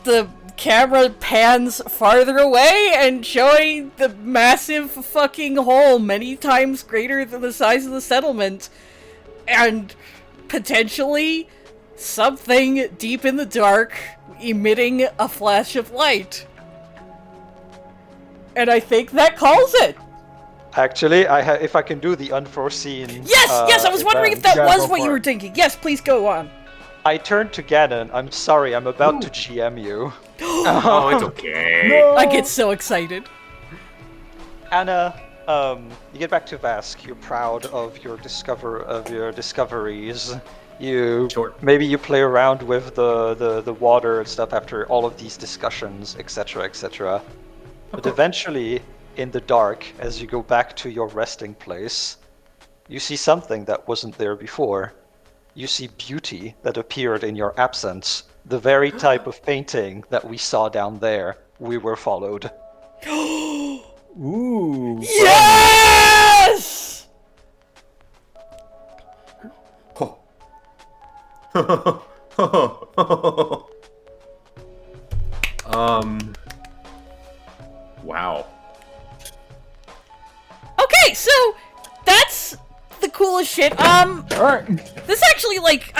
the camera pans farther away and showing the massive fucking hole many times greater than the size of the settlement. And potentially something deep in the dark emitting a flash of light. And I think that calls it. Actually, if I can do the unforeseen. Yes, I was wondering if that Yeah, was go what for you were it. thinking. Yes, please go on. I turned to Ganon. I'm sorry, I'm about to GM you. Oh, it's okay. I get so excited. Anna, you get back to Vask. You're proud of your discoveries. Sure. Maybe you play around with the water and stuff after all of these discussions, etc., etc. But eventually, in the dark, as you go back to your resting place, you see something that wasn't there before. You see beauty that appeared in your absence. The very type of painting that we saw down there. We were followed. Ooh. Yes! Wow. Okay, so that's the coolest shit. Alright. This actually, like,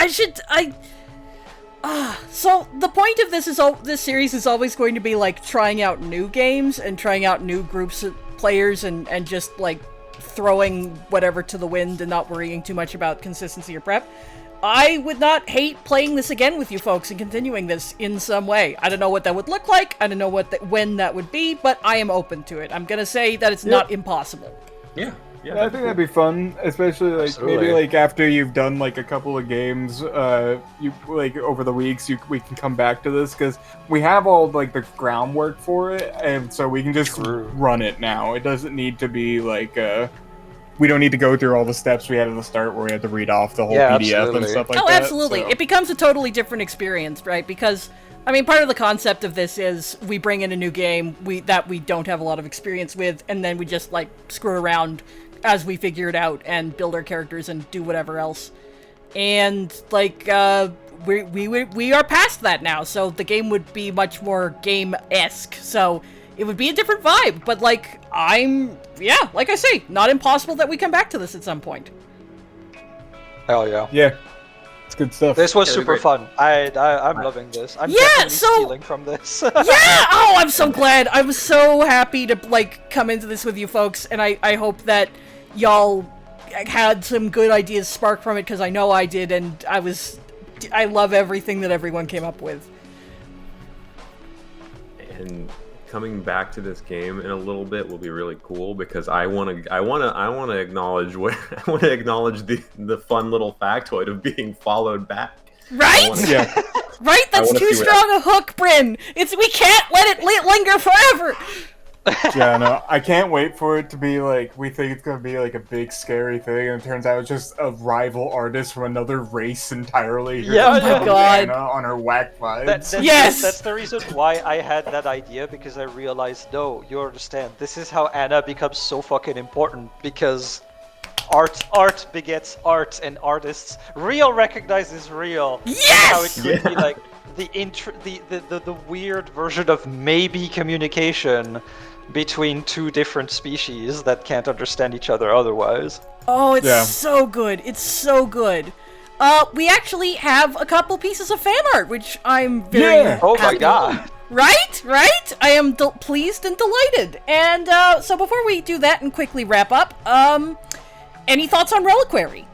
so the point of this series is always going to be like trying out new games and trying out new groups of players and just like throwing whatever to the wind and not worrying too much about consistency or prep. I would not hate playing this again with you folks and continuing this in some way. I don't know what that would look like. I don't know when that would be, but I am open to it. I'm gonna say that it's not impossible. Yeah. Yeah, I think that'd be fun, especially like Absolutely. maybe like after you've done like a couple of games, you like over the weeks, we can come back to this because we have all like the groundwork for it, and so we can just True. run it now. It doesn't need to be like we don't need to go through all the steps we had at the start where we had to read off the whole Yeah, PDF and absolutely. stuff like Oh, that. absolutely. so- It becomes a totally different experience, right? Because, I mean, part of the concept of this is we bring in a new game that we don't have a lot of experience with, and then we just, like, screw around as we figure it out and build our characters and do whatever else. And, like, we are past that now, so the game would be much more game-esque. So it would be a different vibe, but, like, like I say, not impossible that we come back to this at some point. Hell yeah. Yeah, it's good stuff. This was Yeah, super great. fun. I'm loving this. I'm Yeah, definitely so- stealing from this. Yeah! Oh, I'm so glad. I was so happy to, like, come into this with you folks, and I hope that y'all had some good ideas sparked from it, because I know I did, and I love everything that everyone came up with. And coming back to this game in a little bit will be really cool because I want to acknowledge the fun little factoid of being followed back. Right? Yeah. Right? That's wanna too see where strong a hook, Bryn! We can't let it linger forever! Yeah, no, I can't wait for it to be like, we think it's gonna be like a big scary thing, and it turns out it's just a rival artist from another race entirely. Here Yeah, to oh my play God. Anna on her whack vibes. That's the reason why I had that idea, because I realized, no, you understand, this is how Anna becomes so fucking important, because art begets art, and artists, real recognizes real. Yes! And how it could be like the weird version of maybe communication between two different species that can't understand each other otherwise. Oh, it's Yeah. so good. It's so good. We actually have a couple pieces of fan art, which I'm very Yeah. Oh my happy. god. Right? I am pleased and delighted. And so before we do that and quickly wrap up, any thoughts on Reliquary?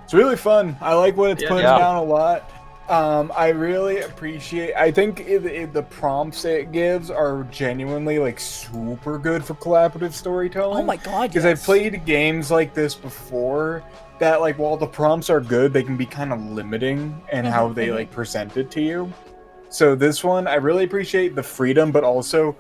It's really fun. I like what it's Yeah. putting Yeah. down a lot. I really appreciate. I think the prompts it gives are genuinely like super good for collaborative storytelling. Oh my god! Because I've played games like this before that, like, while the prompts are good, they can be kind of limiting in how they like present it to you. So this one, I really appreciate the freedom, but also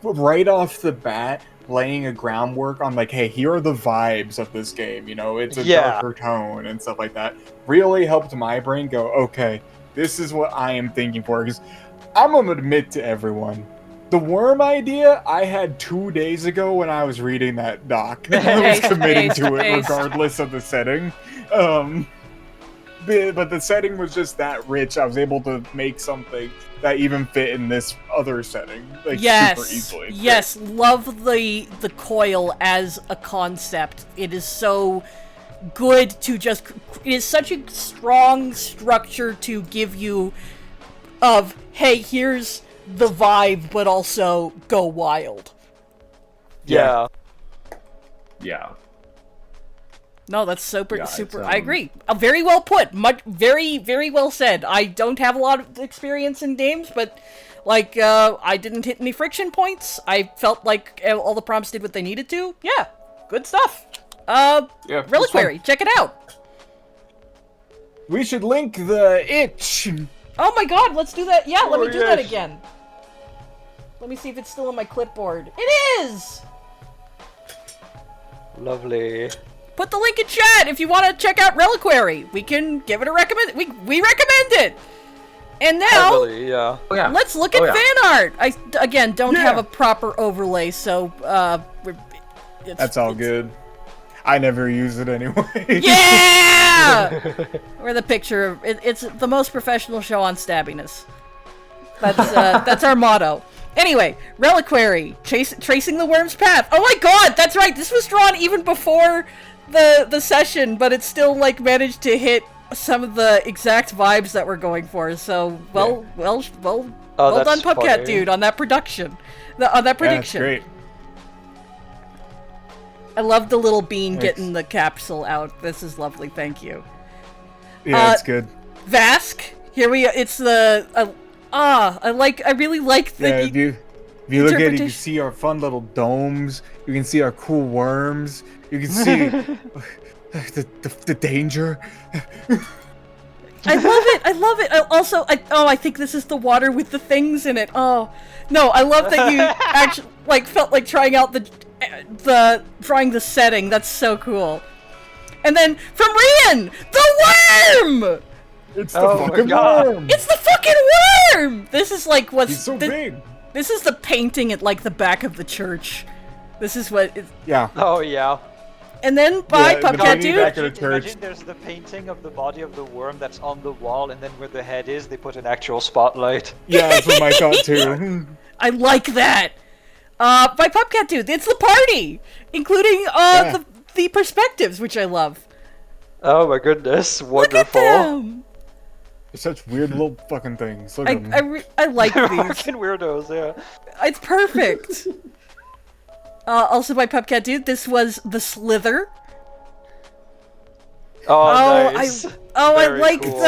right off the bat, laying a groundwork on like, hey, here are the vibes of this game. You know, it's a darker tone and stuff like that. Really helped my brain go, okay, this is what I am thinking for. Because I'm gonna admit to everyone, the worm idea I had 2 days ago when I was reading that doc. I was committing to it regardless of the setting. But the setting was just that rich. I was able to make something that even fit in this other setting, like, super easily. Yes, love the coil as a concept. It is so good to just... It is such a strong structure to give you of, hey, here's the vibe, but also go wild. Yeah. No, that's super. I agree. Very well put. Very, very well said. I don't have a lot of experience in games, but like, I didn't hit any friction points. I felt like all the prompts did what they needed to. Yeah, good stuff. Reliquary, check it out. We should link the itch. Oh my god, let's do that. Yeah, let me do that again. Let me see if it's still on my clipboard. It is. Lovely. Put the link in chat if you want to check out Reliquary. We can give it a recommend. We recommend it. And now, let's look at fan art. I again don't have a proper overlay, so that's all good. I never use it anyway. Yeah. We're the picture of it, it's the most professional show on stabbiness. That's our motto. Anyway, Reliquary, tracing the worm's path. Oh my god, that's right. This was drawn even before the session, but it still like managed to hit some of the exact vibes that we're going for. So well done, Pupcat Dude, on that production, on that prediction. Yeah, that's great. I love the little bean getting the capsule out. This is lovely. Thank you. Yeah, it's good. Vask, here we. It's the. I really like the. Yeah, if you look at it, you can see our fun little domes. You can see our cool worms. You can see the danger. I love it. I think this is the water with the things in it. Oh, no, I love that you actually like felt like trying out drawing the setting. That's so cool. And then from Rian, the worm. It's the fucking worm. It's the fucking worm. This is like what's He's so big. This is the painting at like the back of the church. This is what. Yeah. Oh yeah. And then by Pupcat Dude. Imagine there's the painting of the body of the worm that's on the wall, and then where the head is, they put an actual spotlight. Yeah, that's what I thought too. I like that. By Pupcat Dude, it's the party, including the perspectives, which I love. Oh my goodness, wonderful. Look at them. They're such weird little fucking things. Look at them. I like these. Fucking weirdos, yeah. It's perfect. Also by Pupcat Dude, this was the Slither. Oh, nice. I like cool.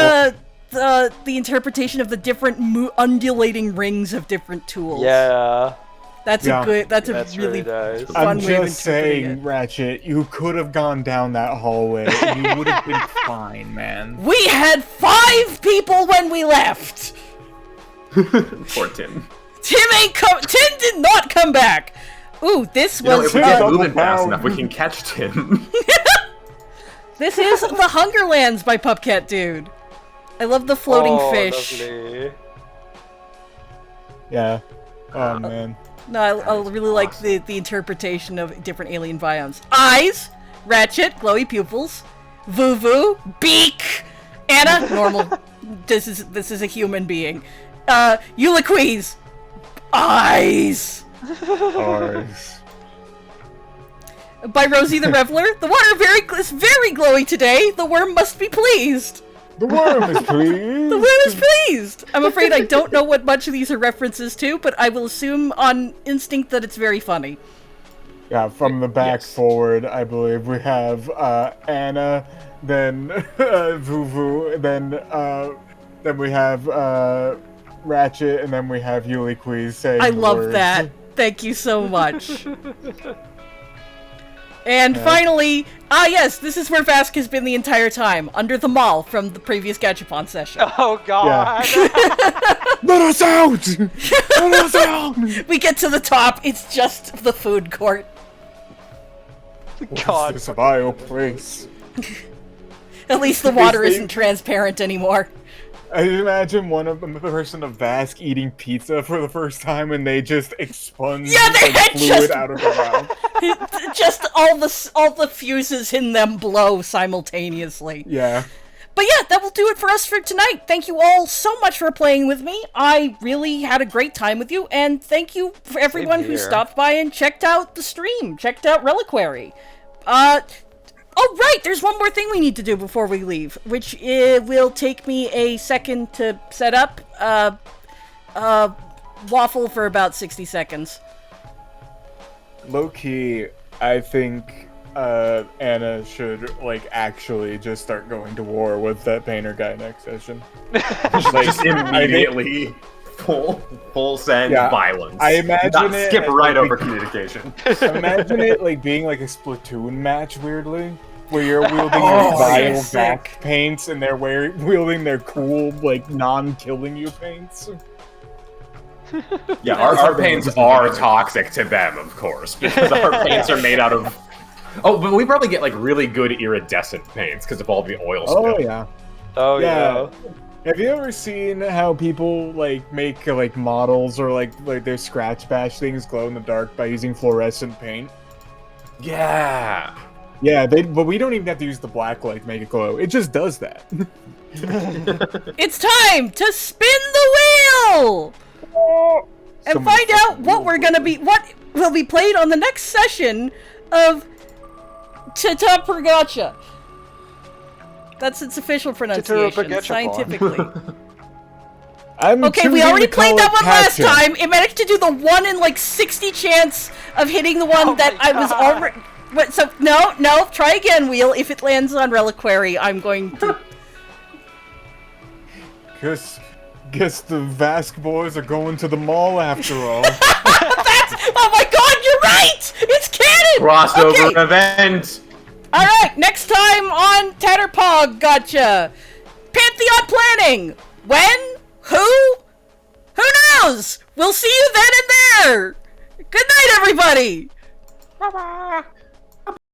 the interpretation of the different undulating rings of different tools. Yeah. That's really nice. fun I'm way of just saying, it. Ratchet, you could have gone down that hallway and you would have been fine, man. We had 5 people when we left! Poor Tim. Tim did not come back! Ooh, this was... if we get moving fast enough, we can catch Tim. This is The Hungerlands by Pupcat Dude. I love the floating fish. Lovely. Yeah. Oh, man. No, I really like the interpretation of different alien biomes. Eyes, Ratchet, glowy pupils, Voo-Voo, beak, Anna, normal. This is a human being. Uliquis, eyes. Eyes. By Rosie the Reveler, the water is very glowy today. The worm must be pleased. The worm is pleased. The worm is pleased. I'm afraid I don't know what much of these are references to, but I will assume on instinct that it's very funny. Yeah, from the back forward, I believe we have Anna, then Voo-Voo, then then we have Ratchet, and then we have Reliquary saying I the love words. that. Thank you so much. And finally, yes, this is where Vask has been the entire time, under the mall from the previous Gachapon session. Oh god! Let us out! Let us out! We get to the top, it's just the food court. God. This is a vile place. At least the water isn't transparent anymore. I imagine one of them, the person of Vask eating pizza for the first time, and they just expunge Yeah, they like, had fluid just- out of their mouth. Just all the fuses in them blow simultaneously. Yeah. But yeah, that will do it for us for tonight. Thank you all so much for playing with me. I really had a great time with you, and thank you for everyone who here. stopped by and checked out the stream, checked out Reliquary. Oh right, there's one more thing we need to do before we leave, which will take me a second to set up. Waffle for about 60 seconds. Low-key, I think Anna should, like, actually just start going to war with that painter guy next session. Like, Just immediately full send violence. I imagine Not it skip as, right like, over communication. Imagine it, like, being like a Splatoon match, weirdly, where you're wielding Oh, your vile yes, sick. back paints, and they're wielding their cool, like, non-killing you paints. Yeah, our paints are toxic to them, of course, because our paints are made out of... Oh, but we probably get, like, really good iridescent paints because of all the oil spill. Oh, yeah. Oh yeah. Have you ever seen how people like make like models or like their scratch bash things glow in the dark by using fluorescent paint? Yeah. Yeah, but we don't even have to use the black light to make it glow. It just does that. It's time to spin the wheel and Someone find out what what will be played on the next session of TTRPGS. That's its official pronunciation, TTRPGS. scientifically. I'm Okay, we choosing already to call played that it one last Gotcha. time. It managed to do the 1 in like 60 chance of hitting the one Oh that my I was God. already. But so no, try again, Wheel. If it lands on Reliquary, I'm going to. Guess the Vask boys are going to the mall after all. Oh my God, you're right! It's canon. Crossover Okay. event! All right, next time on Tatterpog, gotcha. Pantheon planning. When? Who? Who knows? We'll see you then and there. Good night, everybody. Bye-bye.